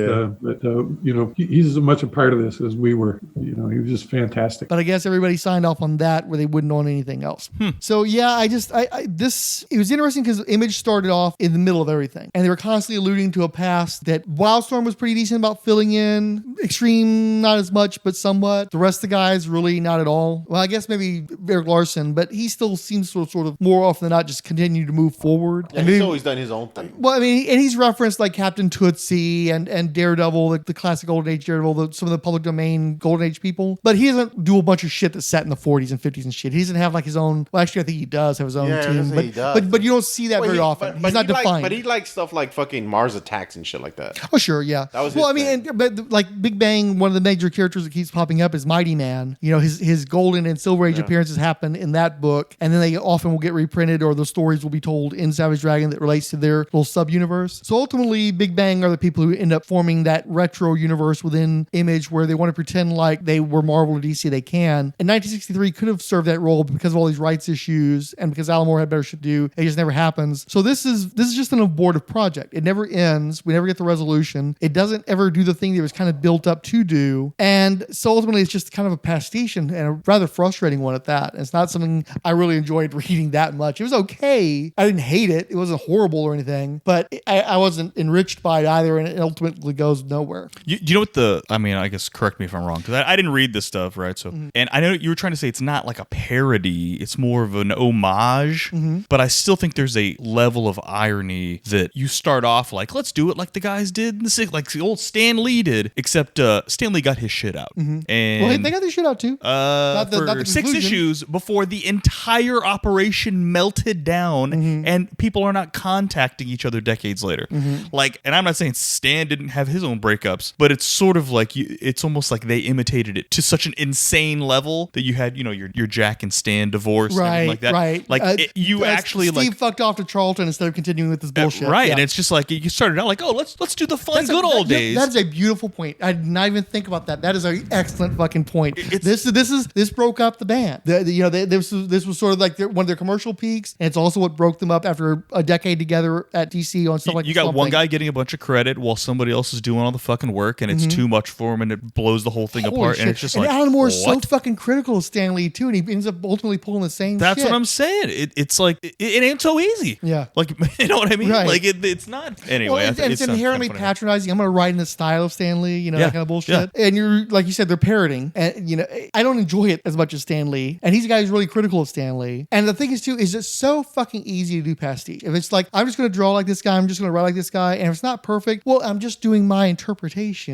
he's as much a part of this as we were. He was just fantastic. But I guess everybody signed off on that where they wouldn't own anything else. So yeah, it was interesting because Image started off in the middle of everything, and they were constantly alluding to a past that Wildstorm was pretty decent about filling in. Extreme, not as much, but somewhat. The rest of the guys really not at all. Well, I guess maybe Eric Larson, but he still seems to sort of more often than not just continue to move forward. And he's always done his own thing. Well, I mean, and he's referenced like Captain Tootsie and Daredevil, the classic Golden Age Daredevil, some of the public domain Golden Age people. But he doesn't do a bunch of shit that's set in the 40s and 50s and shit. He doesn't have like his own. Well, actually, I think he does have his own team. But you don't see that very often. He's not defined. But he likes stuff like fucking Mars Attacks and shit like that. Oh, sure, yeah. That was but like Big Bang, one of the major characters that keeps popping up is Mighty Man. His Golden and Silver Age appearances happen in that book, and then they often will get reprinted, or the stories will be told in Savage Dragon that relates to their little sub-universe. So ultimately, Big Bang are the people who end up forming that retro universe within Image where they want to pretend like they were Marvel or DC. They can. And 1963 could have served that role, but because of all these rights issues and because Alan Moore had better shit to do, it just never happens. So this is just an abortive project. It never ends. We never get the resolution. It doesn't ever do the thing that it was kind of built up to do. And so ultimately, it's just kind of a pastiche and a rather frustrating one at that. And it's not something I really enjoyed reading that much. It was okay. I didn't hate it. It wasn't horrible or anything, but I wasn't enriched by it either, and it ultimately goes nowhere. You know what I guess correct me if I'm wrong, because I didn't read this stuff, right? So, and I know you were trying to say it's not like a parody, it's more of an homage, but I still think there's a level of irony that you start off like, let's do it like the guys did in the 60s, like the old Stan Lee did, except Stan Lee got his shit out. And they got their shit out too. Not the 6 issues before the entire operation melted down, and people are not contacting each other decades later. Like, and I'm not saying Stan didn't have his own breakups, but it's sort of like it's almost like they imitated it to such an insane level that you had, your Jack and Stan divorce, and everything like that. Right. Like Steve fucked off to Charlton instead of continuing with this bullshit. Right. Yeah. And it's just like you started out like, oh, let's do the fun old days. That's a beautiful point. I did not even think about that. That is an excellent fucking point. This broke up the band. This was sort of like one of their commercial peaks, and it's also what broke them up after a decade together at DC on stuff like. You got one guy getting a bunch of credit while somebody else is doing all the fucking work, and it's too much for him, and it blows the whole thing apart. Shit. And it's just like, Alan Moore is so fucking critical of Stan Lee too, and he ends up ultimately pulling the same. That's what I'm saying. It's like it ain't so easy. Yeah, like you know what I mean. Right. Like it's not. Anyway, it's inherently patronizing. I'm going to write in the style of Stan Lee, that kind of bullshit. Yeah. And you're like you said, they're parroting, and I don't enjoy it as much as Stan Lee, and he's a guy who's really critical of Stan Lee. And the thing is too, is it's so fucking easy to do pastiche. If it's like I'm just going to draw like this guy, I'm just going to write like this guy, and if it's not perfect, well, I'm just doing my interpretation.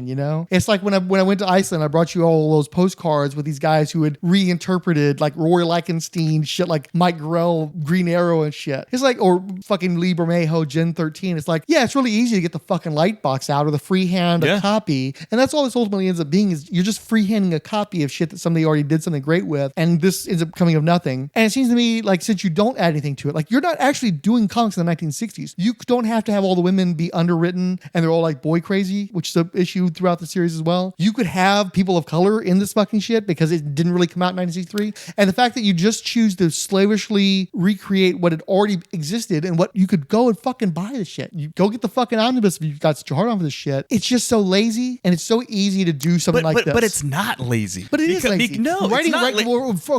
It's like when I went to Iceland, I brought you all those postcards with these guys who had reinterpreted like Roy Lichtenstein shit, like Mike Grell, Green Arrow and shit. It's like, or fucking Lee Bermejo, Gen 13. It's like, yeah, it's really easy to get the fucking light box out or the freehand a copy, and that's all this ultimately ends up being is you're just freehanding a copy of shit that somebody already did something great with, and this ends up coming of nothing. And it seems to me like since you don't add anything to it, like you're not actually doing comics in the 1960s. You don't have to have all the women be underwritten and they're all like boy crazy, which is an issue throughout the series as well. You could have people of color in this fucking shit because it didn't really come out in 1963. And the fact that you just choose to slavishly recreate what had already existed and what you could go and fucking buy the shit. You go get the fucking omnibus if you've got such a hard on for this shit. It's just so lazy and it's so easy to do something like this. But it's not lazy. But it is lazy. No, writing, it's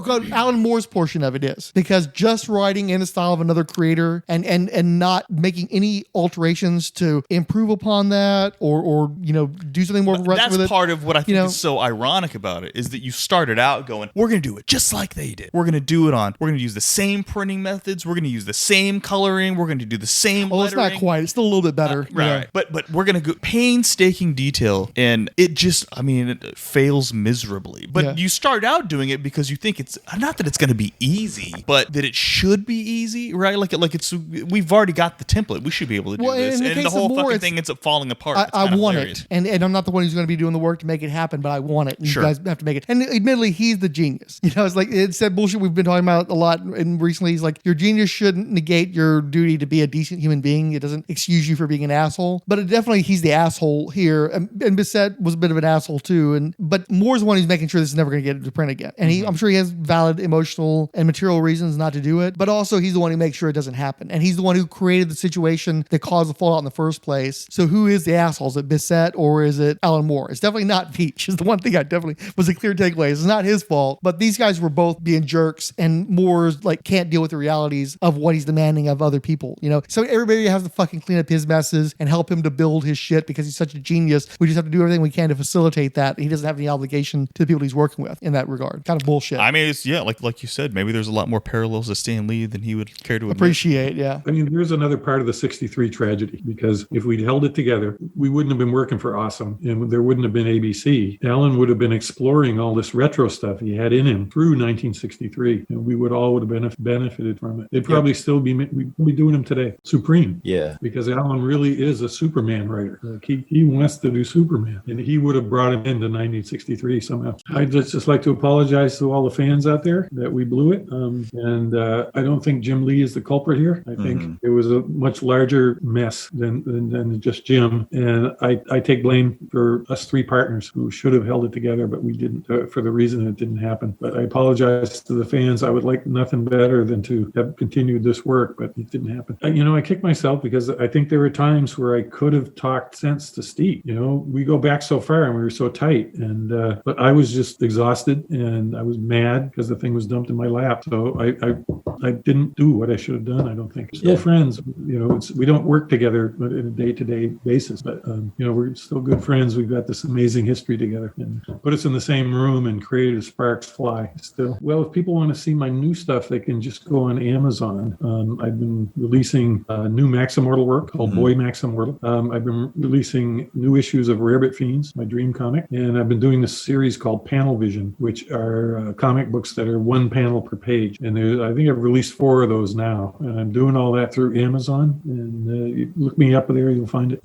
not Alan Moore's portion of it is because just writing in the style of another creator and not making any alterations to improve upon that or do something more progressive with it. That's part of what I think is so ironic about it is that you started out going, we're going to do it just like they did. We're going to use the same printing methods. We're going to use the same coloring. We're going to do the same lettering. It's not quite. It's still a little bit better. Right. But we're going to go painstaking detail and it just, it fails miserably. But you start out doing it because you think it's not that it's going to be easy, but that it should be easy, right? Like we've already got the template. We should be able to do this. And the whole fucking thing ends up falling apart. I want it. And I'm not the one who's going to be doing the work to make it happen, but I want it. And you guys have to make it. And admittedly, he's the genius. It's like it's that bullshit we've been talking about a lot and recently. He's like, your genius shouldn't negate your duty to be a decent human being. It doesn't excuse you for being an asshole. But he's the asshole here. And Bissette was a bit of an asshole too. But Moore's the one who's making sure this is never going to get into print again. And I'm sure he has valid emotional and material reasons not to do it. But also he's the one who makes sure it doesn't happen. And he's the one who created the situation that caused the fallout in the first place. So who is the asshole? Is it Bissette or is it Alan Moore? It's definitely not Veitch. Is the one thing I definitely was a clear takeaway. It's not his fault. But these guys were both being jerks, and Moore's can't deal with the realities of what he's demanding of other people. So everybody has to fucking clean up his messes and help him to build his shit because he's such a genius. We just have to do everything we can to facilitate that. He doesn't have any obligation to the people he's working with in that regard. Kind of bullshit. It's like you said, maybe there's a lot more parallels to Stan Lee than he would care to admit. Appreciate. Yeah. There's another part of the 63 tragedy because if we'd held it together, we wouldn't have been working for Awesome and there wouldn't have been ABC. Alan would have been exploring all this retro stuff he had in him through 1963 and we would have benefited from it. They'd probably still be doing him today. Supreme. Yeah. Because Alan really is a Superman writer. He wants to do Superman and he would have brought him into 1963 somehow. I'd just like to apologize to all the fans out there that we blew it. And I don't think Jim Lee is the culprit here. I think it was a much larger mess than just Jim. And I take blame for us three partners who should have held it together, but we didn't for the reason it didn't happen. But I apologize to the fans. I would like nothing better than to have continued this work, but it didn't happen. I kick myself because I think there were times where I could have talked sense to Steve. We go back so far and we were so tight. And but I was just exhausted and I was mad because the thing was dumped in my lap. So I didn't do what I should have done. I don't think. Still friends. We don't work together on a day-to-day basis, but we're still good friends. We've got this amazing history together. And put us in the same room and creative sparks fly. Still, well, if people want to see my new stuff, they can just go on Amazon. I've been releasing new Max Immortal work called Boy Max Immortal. I've been releasing new issues of Rarebit Fiends, my dream comic, and I've been doing this series called Panel Vision, which are comic books that are one panel per page. And I think I've released 4 of those now, and I'm doing all that through Amazon. And you look me up there, you'll find it.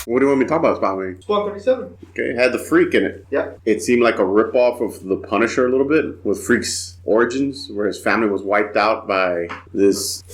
What do you want me to talk about, Spawnometer? Spawn 37. Okay, it had the Freak in it. Yeah. It seemed like a ripoff of The Punisher a little bit, with Freak's origins, where his family was wiped out by this,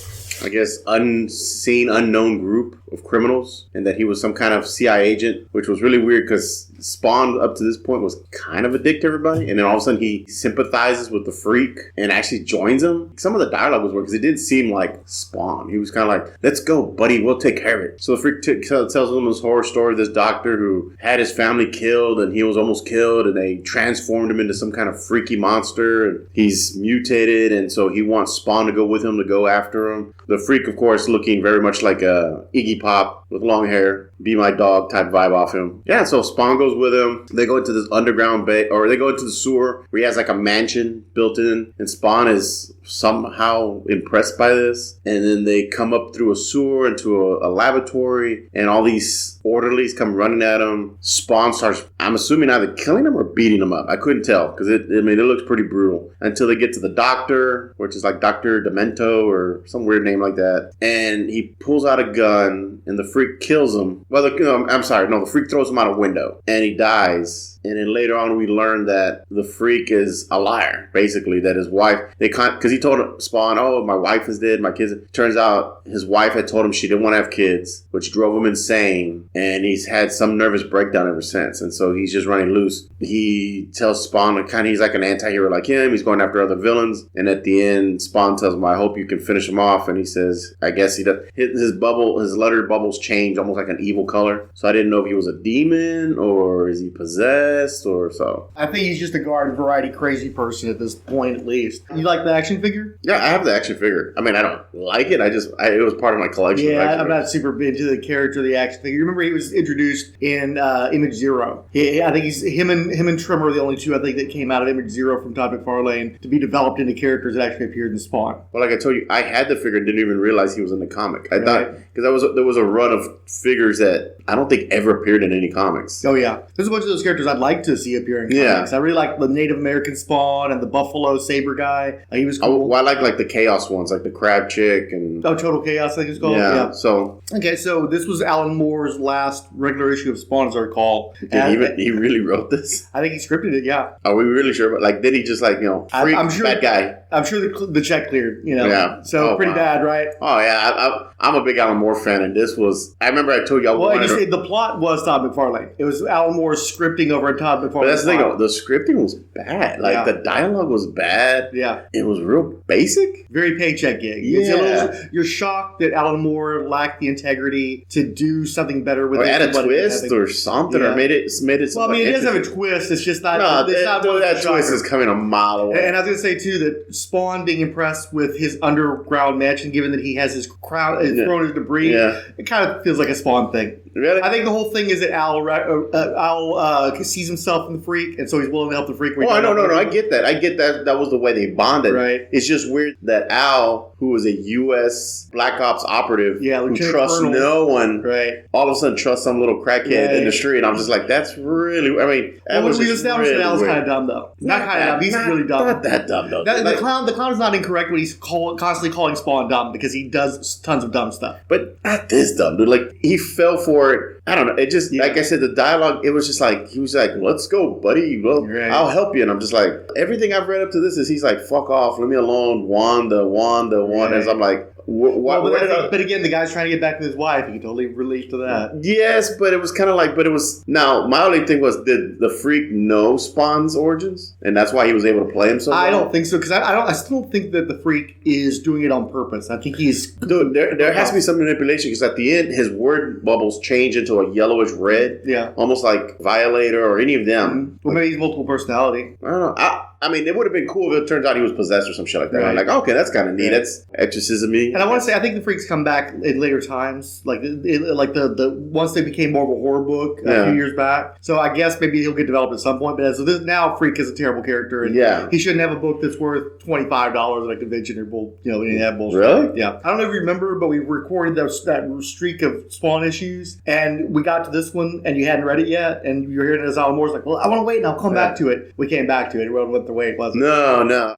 I guess, unseen, unknown group of criminals, and that he was some kind of CIA agent, which was really weird because Spawn up to this point was kind of a dick to everybody, and then all of a sudden he sympathizes with the Freak and actually joins him. Some of the dialogue was weird because it didn't seem like Spawn. He was kind of like, let's go, buddy, we'll take care of it. So the Freak tells him this horror story of this doctor who had his family killed and he was almost killed, and they transformed him into some kind of freaky monster, and he's mutated, and so he wants Spawn to go with him to go after him. The Freak, of course, looking very much like a Iggy Pop with long hair, Be My Dog type vibe off him. Yeah, so Spawn goes with him. They go into this underground bay, or they go into the sewer where he has like a mansion built in, and Spawn is somehow impressed by this. And then they come up through a sewer into a laboratory, and all these orderlies come running at him. Spawn starts, I'm assuming, either killing him or beating him up. I couldn't tell because it looks pretty brutal until they get to the doctor, which is like Dr. Demento or some weird name like that. And he pulls out a gun, and the Freak kills him. Well, the Freak throws him out a window, and he dies. And then later on, we learn that the Freak is a liar, basically, that his wife, because he told Spawn, oh, my wife is dead, my kids. Turns out his wife had told him she didn't want to have kids, which drove him insane. And he's had some nervous breakdown ever since. And so he's just running loose. He tells Spawn, he's like an anti-hero like him. He's going after other villains. And at the end, Spawn tells him, I hope you can finish him off. And he says, I guess he does. His letter bubbles change almost like an evil color. So I didn't know if he was a demon or is he possessed. Or so. I think he's just a garden variety crazy person at this point, at least. You like the action figure? Yeah, I have the action figure. I mean, I don't like it. It was part of my collection. Yeah, I'm not super into the character of the action figure. Remember, he was introduced in Image Zero. I think him and Trimmer are the only two I think that came out of Image Zero from Todd McFarlane to be developed into characters that actually appeared in Spawn. Well, like I told you, I had the figure and didn't even realize he was in the comic. I thought because there was a run of figures that I don't think ever appeared in any comics. Oh yeah, there's a bunch of those characters I'd like to see appear in comics. I really like the Native American Spawn and the Buffalo Saber guy. He was cool. I like the Chaos ones, like the Crab Chick and Total Chaos, I think it's called. Yeah. So so this was Alan Moore's last regular issue of Spawn, as I recall. He really wrote this? I think he scripted it. Yeah. Are we really sure? But did he just freak, I'm sure, bad guy? I'm sure the check cleared. Yeah. So pretty bad, right? Oh yeah. I'm a big Alan Moore fan, and this was. I remember I told you. The plot was Todd McFarlane. It was Alan Moore's scripting over at Todd McFarlane. But that's the thing, though. The scripting was bad. The dialogue was bad. Yeah. It was real basic. Very paycheck gig. Yeah. You're shocked that Alan Moore lacked the integrity to do something better with it. Or add a twist or something, or made it. Well, I mean, it does have a twist. It's just not. No, that twist is coming a mile away. And I was going to say too that Spawn being impressed with his underground mansion, given that he has his crowd thrown his debris, it kind of feels like a Spawn thing. Really? I think the whole thing is that Al sees himself in the Freak, and so he's willing to help the Freak. No. I get that. That was the way they bonded. Right. It's just weird that Al, who was a U.S. Black Ops operative, who trusts no one, all of a sudden trusts some little crackhead in the street. And I'm just like, that's really. I mean, we established that Al's kind of dumb, though. Not kind of dumb. He's really dumb. Not that dumb, though. The clown is not incorrect when he's constantly calling Spawn dumb because he does tons of dumb stuff. But not this dumb, dude. He fell for it. I don't know. It just, like I said, the dialogue, it was just he was like, let's go, buddy. Well, I'll help you. And I'm just like, everything I've read up to this is he's like, fuck off. Let me alone. Wanda. And I'm like, but again, the guy's trying to get back with his wife. He can totally relate to that. Yes, but it was kind of now, my only thing was, did the Freak know Spawn's origins? And that's why he was able to play him so well? I don't think so, because I still don't think that the Freak is doing it on purpose. I think he's... Dude, there has to be some manipulation, because at the end, his word bubbles change into a yellowish red. Yeah. Almost like Violator or any of them. Mm-hmm. Well, maybe he's multiple personality. I don't know. I mean, it would have been cool if it turns out he was possessed or some shit like that. I'm like, okay, that's kind of neat. That's exorcism-y. And I want to say, I think the Freaks come back in later times, the once they became more of a horror book a few years back. So I guess maybe he'll get developed at some point. But now, Freak is a terrible character, and he shouldn't have a book that's worth $25 at a convention or any of that bullshit. Really? Yeah. I don't know if you remember, but we recorded that streak of Spawn issues, and we got to this one, and you hadn't read it yet, and you were hearing it as Alan Moore's like, well, I want to wait, and I'll come back to it. We came back to it. It went the way it was. No.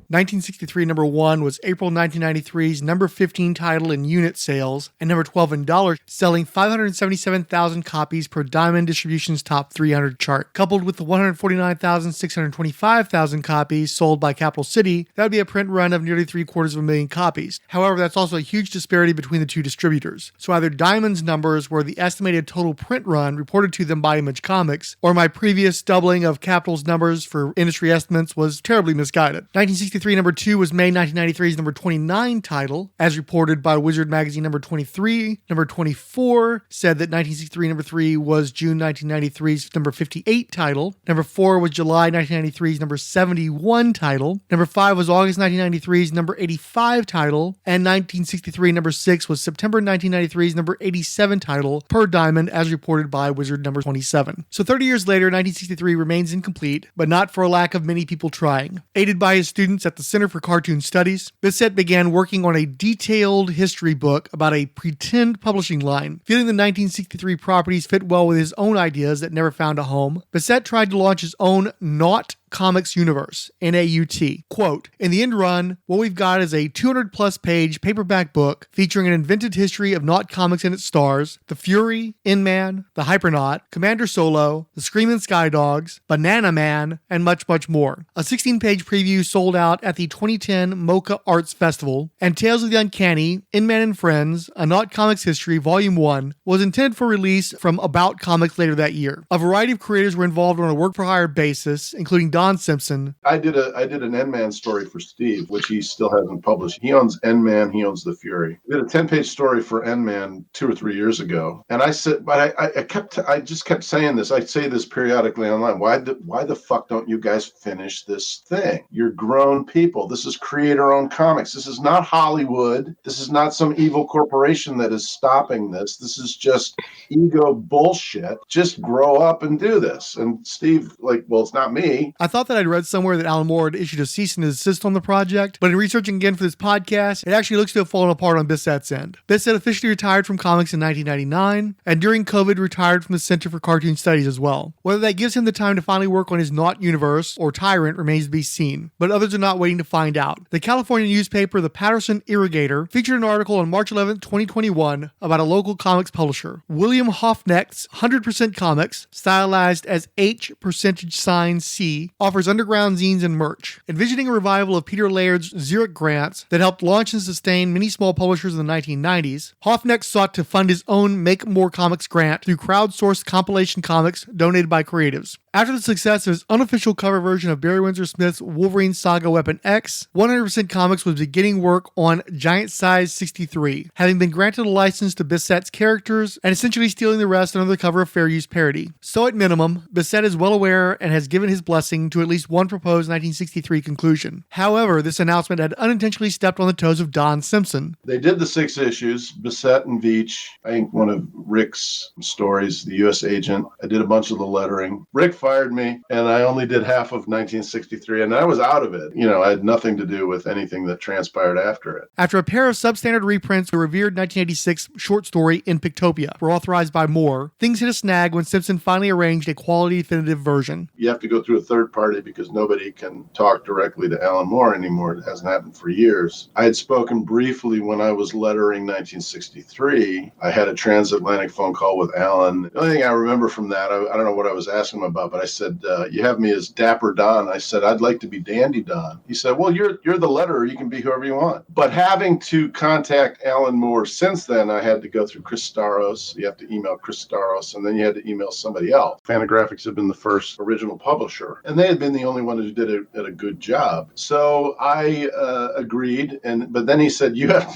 1963 number 1 was April 1993's number 15 title in unit sales and number 12 in dollars, selling 577,000 copies per Diamond Distribution's top 300 chart. Coupled with the 149,625,000 copies sold by Capital City, that would be a print run of nearly 750,000 copies. However, that's also a huge disparity between the two distributors. So either Diamond's numbers were the estimated total print run reported to them by Image Comics, or my previous doubling of Capital's numbers for industry estimates was terribly misguided. 1963 1963 number 2 was May 1993's number 29 title, as reported by Wizard Magazine number 23. Number 24 said that 1963 number 3 was June 1993's number 58 title. Number 4 was July 1993's number 71 title. Number 5 was August 1993's number 85 title. And 1963 number 6 was September 1993's number 87 title per Diamond, as reported by Wizard number 27. So 30 years later, 1963 remains incomplete, but not for a lack of many people trying. Aided by his students at the Center for Cartoon Studies, Bissette began working on a detailed history book about a pretend publishing line. Feeling the 1963 properties fit well with his own ideas that never found a home, Bissette tried to launch his own Not Comics Universe, NAUT. Quote, in the end run, what we've got is a 200-plus page paperback book featuring an invented history of Not Comics and its stars, the Fury, Inman, the Hypernaut, Commander Solo, the Screaming Sky Dogs, Banana Man, and much, much more. A 16-page preview sold out at the 2010 Mocha Arts Festival, and Tales of the Uncanny, Inman and Friends, A Not Comics History, Volume 1, was intended for release from About Comics later that year. A variety of creators were involved on a work-for-hire basis, including Don Simpson. I did an N-Man story for Steve, which he still hasn't published. He owns N-Man, he owns the Fury. I did a 10-page story for N-Man 2 or 3 years ago, and I said, but I just kept saying this. I say this periodically online. Why the fuck don't you guys finish this thing? You're grown people. This is creator-owned comics. This is not Hollywood. This is not some evil corporation that is stopping this. This is just ego bullshit. Just grow up and do this. And Steve, well, it's not me. I thought that I'd read somewhere that Alan Moore had issued a cease and desist on the project, but in researching again for this podcast, it actually looks to have fallen apart on Bissette's end. Bissette officially retired from comics in 1999, and during COVID retired from the Center for Cartoon Studies as well. Whether that gives him the time to finally work on his Not Universe or Tyrant remains to be seen, but others are not waiting to find out. The California newspaper The Patterson Irrigator featured an article on March 11, 2021 about a local comics publisher. William Hoffnecht's 100% Comics, stylized as H%C, offers underground zines and merch. Envisioning a revival of Peter Laird's Zurich grants that helped launch and sustain many small publishers in the 1990s, Hoffnecht sought to fund his own Make More Comics grant through crowdsourced compilation comics donated by creatives. After the success of his unofficial cover version of Barry Windsor Smith's Wolverine Saga Weapon X, 100% Comics was beginning work on Giant Size 63, having been granted a license to Bissette's characters and essentially stealing the rest under the cover of fair use parody. So at minimum, Bissette is well aware and has given his blessing to at least one proposed 1963 conclusion. However, this announcement had unintentionally stepped on the toes of Don Simpson. They did the 6 issues, Bissette and Veitch. I think one of Rick's stories, the U.S. agent. I did a bunch of the lettering. Rick fired me, and I only did half of 1963, and I was out of it. I had nothing to do with anything that transpired after it. After a pair of substandard reprints of the revered 1986 short story In Pictopia were authorized by Moore, things hit a snag when Simpson finally arranged a quality definitive version. You have to go through a third party because nobody can talk directly to Alan Moore anymore. It hasn't happened for years. I had spoken briefly when I was lettering 1963. I had a transatlantic phone call with Alan. The only thing I remember from that, I don't know what I was asking him about, but I said, you have me as Dapper Don. I said, I'd like to be Dandy Don. He said, well, you're the letterer. You can be whoever you want. But having to contact Alan Moore since then, I had to go through Chris Staros. You have to email Chris Staros, and then you had to email somebody else. Fantagraphics had been the first original publisher, and they had been the only one who did it at a good job. So I agreed, but then he said, you have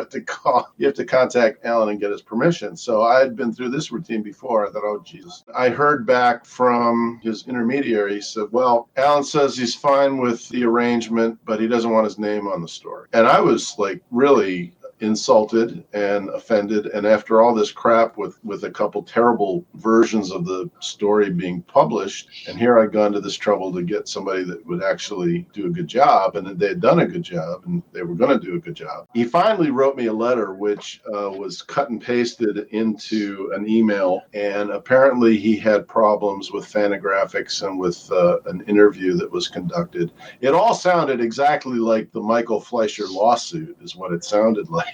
to contact Alan and get his permission. So I had been through this routine before. I thought, oh Jesus. I heard back from his intermediary. He said, well, Alan says he's fine with the arrangement, but he doesn't want his name on the story. And I was really insulted and offended. And after all this crap with a couple terrible versions of the story being published, and here I'd gone to this trouble to get somebody that would actually do a good job, and they had done a good job, and they were going to do a good job. He finally wrote me a letter, which was cut and pasted into an email, and apparently he had problems with Fantagraphics and with an interview that was conducted. It all sounded exactly like the Michael Fleischer lawsuit is what it sounded like.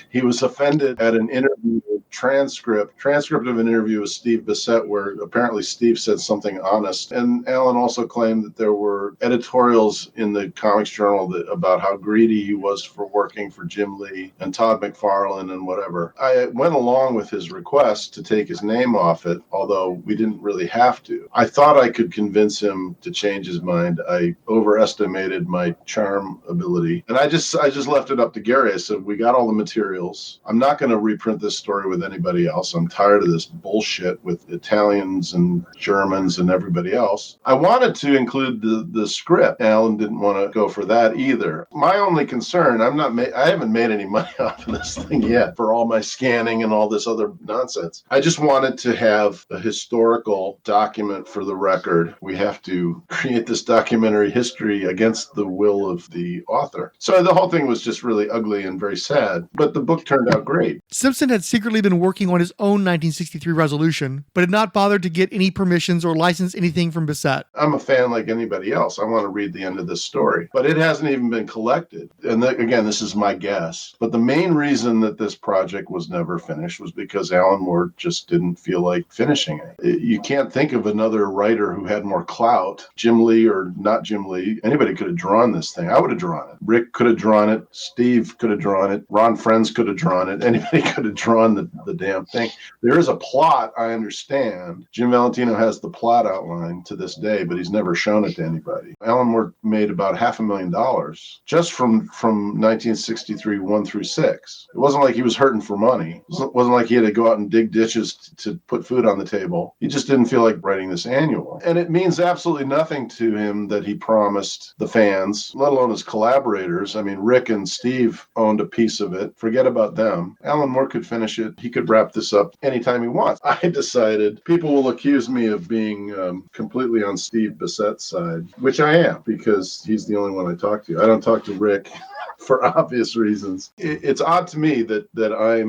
He was offended at an interview transcript of an interview with Steve Bissette where apparently Steve said something honest. And Alan also claimed that there were editorials in the Comics Journal about how greedy he was for working for Jim Lee and Todd McFarlane and whatever. I went along with his request to take his name off it, although we didn't really have to. I thought I could convince him to change his mind. I overestimated my charm ability. And I just left it up to Gary. I said, we got all the materials. I'm not going to reprint this story with anybody else. I'm tired of this bullshit with Italians and Germans and everybody else. I wanted to include the script. Alan didn't want to go for that either. My only concern, I haven't made any money off of this thing yet for all my scanning and all this other nonsense. I just wanted to have a historical document for the record. We have to create this documentary history against the will of the author. So the whole thing was just really ugly and very sad, but the book turned out great. Simpson had secretly been working on his own 1963 resolution, but had not bothered to get any permissions or license anything from Bissette. I'm a fan like anybody else. I want to read the end of this story, but it hasn't even been collected. And again, this is my guess. But the main reason that this project was never finished was because Alan Moore just didn't feel like finishing it. You can't think of another writer who had more clout. Jim Lee or not Jim Lee, anybody could have drawn this thing. I would have drawn it. Rick could have drawn it. Steve could have drawn it. Ron Friends could have drawn it. Anybody could have drawn the damn thing. There is a plot, I understand. Jim Valentino has the plot outline to this day, but he's never shown it to anybody. Alan Moore made about $500,000 just from 1963 1 through 6. It wasn't like he was hurting for money. It wasn't like he had to go out and dig ditches to put food on the table. He just didn't feel like writing this annual. And it means absolutely nothing to him that he promised the fans, let alone his collaborators. I mean, Rick and Steve owned a piece of it. Forget about them. Alan Moore could finish it. He could wrap this up anytime he wants. I decided people will accuse me of being completely on Steve Bissette's side, which I am because he's the only one I talk to. I don't talk to Rick. For obvious reasons. It's odd to me that I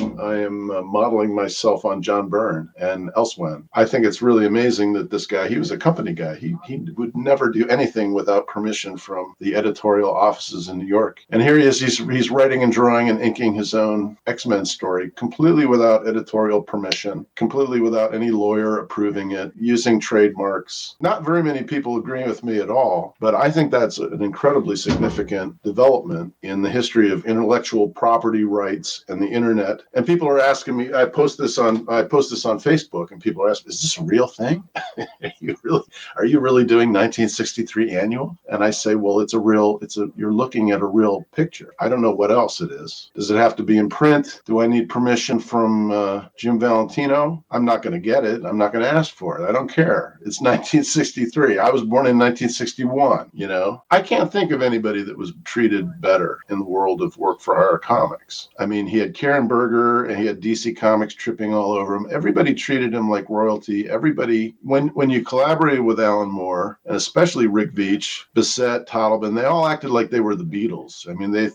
am modeling myself on John Byrne and Elsewhere. I think it's really amazing that this guy, he was a company guy. He would never do anything without permission from the editorial offices in New York. And here he is, he's writing and drawing and inking his own X-Men story, completely without editorial permission, completely without any lawyer approving it, using trademarks. Not very many people agree with me at all, but I think that's an incredibly significant development in the history of intellectual property rights and the internet. And people are asking me, I post this on Facebook, and people are asking, is this a real thing? Are you really doing 1963 annual? And I say, well, you're looking at a real picture. I don't know what else it is. Does it have to be in print? Do I need permission from Jim Valentino? I'm not going to get it. I'm not going to ask for it. I don't care. It's 1963. I was born in 1961, I can't think of anybody that was treated better in the world of work for hire comics. I mean, he had Karen Berger and he had DC Comics tripping all over him. Everybody treated him like royalty. Everybody, when you collaborated with Alan Moore, and especially Rick Veitch, Bissette, Totleben, they all acted like they were the Beatles. I mean, they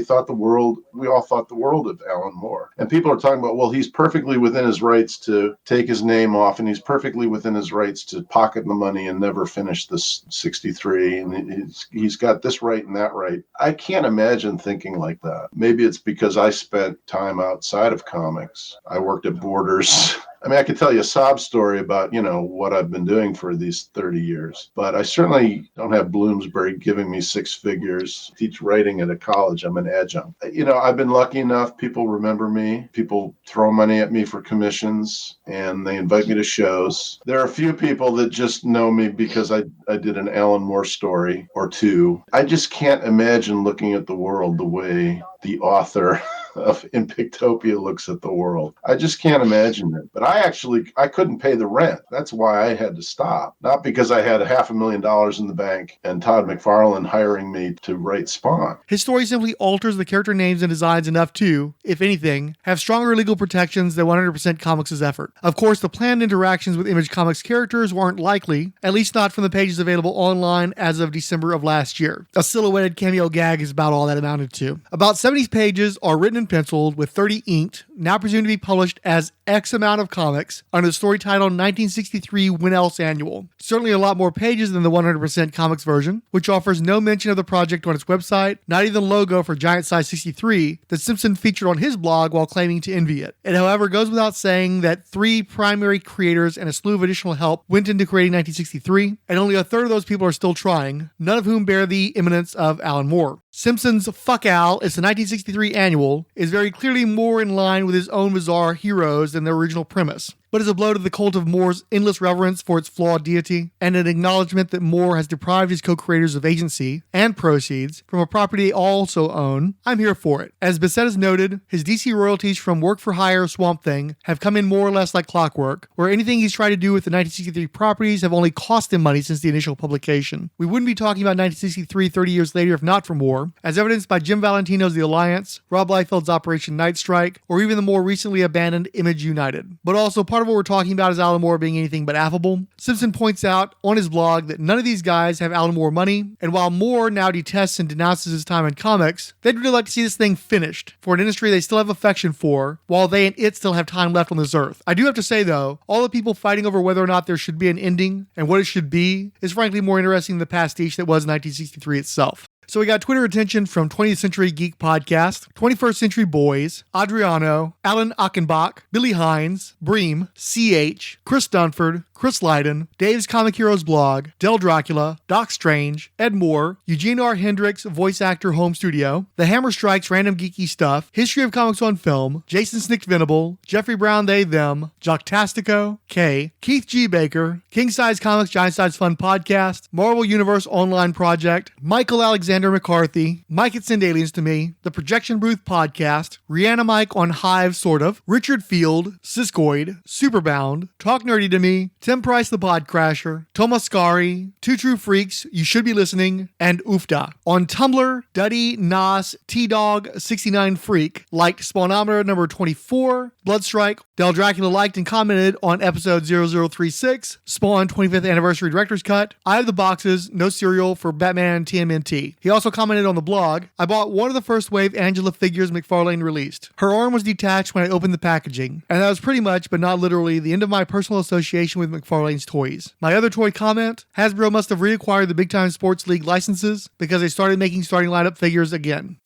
thought the world, we all thought the world of Alan Moore. And people are talking about, well, he's perfectly within his rights to take his name off, and he's perfectly within his rights to pocket the money and never finish this 63, and he's got this right and that right. I can't imagine thinking like that. Maybe it's because I spent time outside of comics. I worked at Borders. I mean, I could tell you a sob story about, what I've been doing for these 30 years, but I certainly don't have Bloomsbury giving me 6 figures. I teach writing at a college. I'm an adjunct. I've been lucky enough. People remember me. People throw money at me for commissions, and they invite me to shows. There are a few people that just know me because I did an Alan Moore story or two. I just can't imagine looking at the world the way the author of In Pictopia looks at the world. I just can't imagine it. But I couldn't pay the rent. That's why I had to stop. Not because I had $500,000 in the bank and Todd McFarlane hiring me to write Spawn. His story simply alters the character names and designs enough to, if anything, have stronger legal protections than 100% Comics' effort. Of course, the planned interactions with Image Comics characters weren't likely, at least not from the pages available online as of December of last year. A silhouetted cameo gag is about all that amounted to. About Some of these pages are written and penciled with 30 inked, now presumed to be published as X amount of comics under the story title 1963 When Else Annual. Certainly a lot more pages than the 100% comics version, which offers no mention of the project on its website, not even the logo for Giant Size 63 that Simpson featured on his blog while claiming to envy it. It, however, goes without saying that 3 primary creators and a slew of additional help went into creating 1963, and only a third of those people are still trying, none of whom bear the eminence of Alan Moore. Simpson's Fuck Al, it's the 1963 annual, is very clearly more in line with his own bizarre heroes than their original premise, but is a blow to the cult of Moore's endless reverence for its flawed deity, and an acknowledgement that Moore has deprived his co-creators of agency and proceeds from a property they also own. I'm here for it. As Bissette has noted, his DC royalties from Work for Hire Swamp Thing have come in more or less like clockwork, where anything he's tried to do with the 1963 properties have only cost him money since the initial publication. We wouldn't be talking about 1963 30 years later if not for Moore, as evidenced by Jim Valentino's The Alliance, Rob Liefeld's Operation Night Strike, or even the more recently abandoned Image United. But also part of what we're talking about is Alan Moore being anything but affable. Simpson points out on his blog that none of these guys have Alan Moore money, and while Moore now detests and denounces his time in comics, they'd really like to see this thing finished for an industry they still have affection for, while they and it still have time left on this earth. I do have to say though, all the people fighting over whether or not there should be an ending and what it should be is frankly more interesting than the pastiche that was 1963 itself. So we got Twitter attention from 20th Century Geek Podcast, 21st Century Boys, Adriano, Alan Achenbach, Billy Hines, Bream, CH, Chris Dunford, Chris Lydon, Dave's Comic Heroes blog, Del Dracula, Doc Strange, Ed Moore, Eugene R. Hendricks, voice actor, Home Studio, The Hammer Strikes, Random Geeky Stuff, History of Comics on Film, Jason Snick Venable, Jeffrey Brown, They, Them, Jocktastico, K, Keith G. Baker, King Size Comics, Giant Size Fun Podcast, Marvel Universe Online Project, Michael Alexander McCarthy, Mike It Send Aliens to Me, The Projection Booth Podcast, Rihanna Mike on Hive Sort of, Richard Field, Siskoid, Superbound, Talk Nerdy to Me, Tim Price the Podcrasher, Tomascari, Two True Freaks, You Should Be Listening, and Oofda. On Tumblr, Duddy, Nas, T-Dog69 Freak liked Spawnometer number 24, Bloodstrike, Del Dracula liked and commented on episode 0036, Spawn 25th Anniversary Director's Cut, I Have the Boxes, No Cereal for Batman TMNT. He also commented on the blog, I bought one of the first wave Angela figures McFarlane released. Her arm was detached when I opened the packaging, and that was pretty much, but not literally, the end of my personal association with McFarlane's toys. My other toy comment, Hasbro must have reacquired the Big Time Sports League licenses because they started making starting lineup figures again.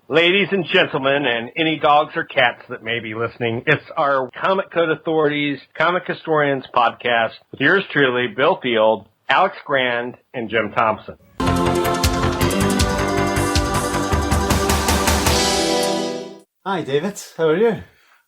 Ladies and gentlemen, and any dogs or cats that may be listening, it's our Comic Code Authorities, Comic Historians podcast with yours truly, Bill Field, Alex Grand, and Jim Thompson. Hi, David. How are you?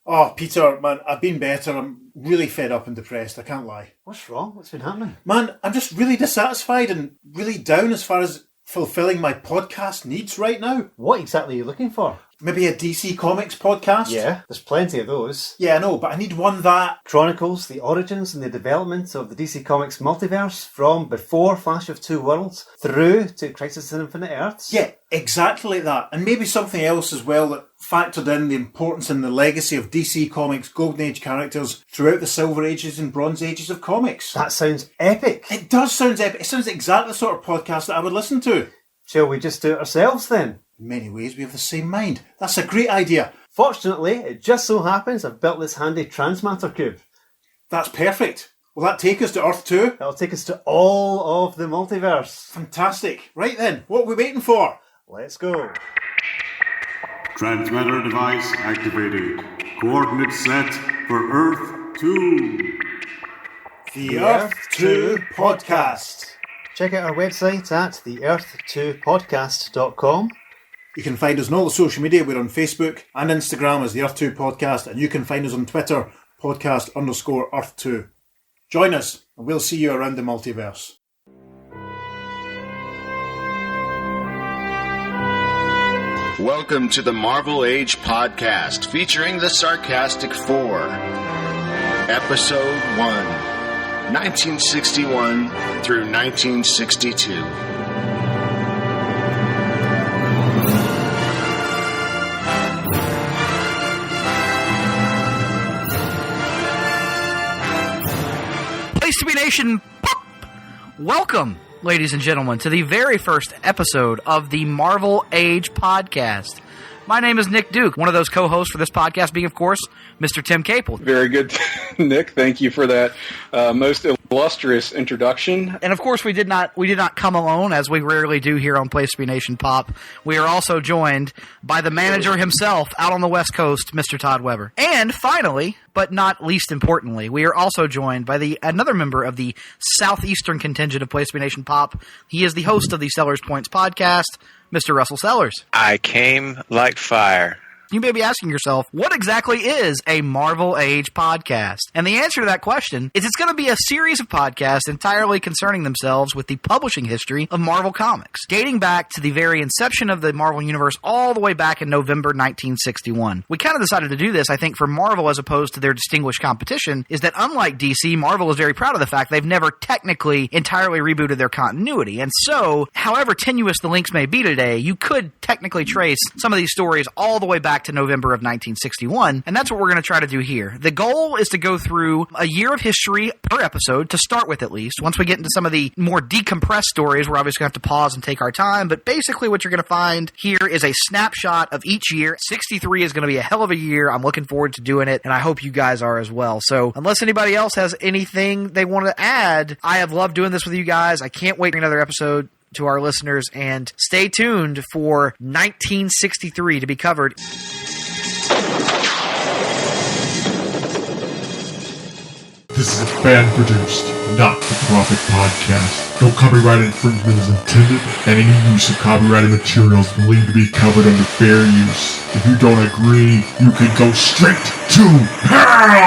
Oh, Peter, man, I've been better. I'm really fed up and depressed, I can't lie. What's wrong? What's been happening? Man, I'm just really dissatisfied and really down as far as fulfilling my podcast needs right now. What exactly are you looking for? Maybe a DC Comics podcast? Yeah, there's plenty of those. Yeah, I know, but I need one that chronicles the origins and the development of the DC Comics multiverse from before Flash of Two Worlds through to Crisis on Infinite Earths. Yeah, exactly like that. And maybe something else as well that factored in the importance and the legacy of DC Comics Golden Age characters throughout the Silver Ages and Bronze Ages of comics. That sounds epic. It does sound epic. It sounds exactly the sort of podcast that I would listen to. Shall we just do it ourselves then? In many ways, we have the same mind. That's a great idea. Fortunately, it just so happens I've built this handy transmatter cube. That's perfect. Will that take us to Earth 2? It'll take us to all of the multiverse. Fantastic. Right then, what are we waiting for? Let's go. Transmitter device activated. Coordinates set for Earth 2. The Earth 2 Podcast. Check out our website at theearth2podcast.com. You can find us on all the social media. We're on Facebook and Instagram as the Earth 2 Podcast, and you can find us on Twitter, podcast_Earth2. Join us, and we'll see you around the multiverse. Welcome to the Marvel Age Podcast, featuring the Sarcastic Four. Episode 1, 1961 through 1962. Place to be nation, pop! Welcome, ladies and gentlemen, to the very first episode of the Marvel Age podcast. My name is Nick Duke, one of those co-hosts for this podcast being, of course, Mr. Tim Capel. Very good, Nick. Thank you for that most illustrious introduction. And of course, we did not come alone, as we rarely do here on Place to Be Nation Pop. We are also joined by the manager himself out on the West Coast, Mr. Todd Weber. And finally, but not least importantly, we are also joined by another member of the southeastern contingent of Place to Be Nation Pop. He is the host of the Sellers Points podcast, Mr. Russell Sellers. I came like fire. You may be asking yourself, what exactly is a Marvel Age podcast? And the answer to that question is it's going to be a series of podcasts entirely concerning themselves with the publishing history of Marvel Comics, dating back to the very inception of the Marvel Universe all the way back in November 1961. We kind of decided to do this, I think, for Marvel as opposed to their distinguished competition, is that unlike DC, Marvel is very proud of the fact they've never technically entirely rebooted their continuity. And so, however tenuous the links may be today, you could technically trace some of these stories all the way back to November of 1961, and that's what we're going to try to do here. The goal is to go through a year of history per episode, to start with at least. Once we get into some of the more decompressed stories, we're obviously going to have to pause and take our time, but basically what you're going to find here is a snapshot of each year. 63 is going to be a hell of a year. I'm looking forward to doing it, and I hope you guys are as well. So unless anybody else has anything they want to add, I have loved doing this with you guys. I can't wait for another episode to our listeners, and stay tuned for 1963 to be covered. This is a fan-produced, not-for-profit podcast. No copyright infringement is intended, and any use of copyrighted materials believed to be covered under fair use. If you don't agree, you can go straight to hell!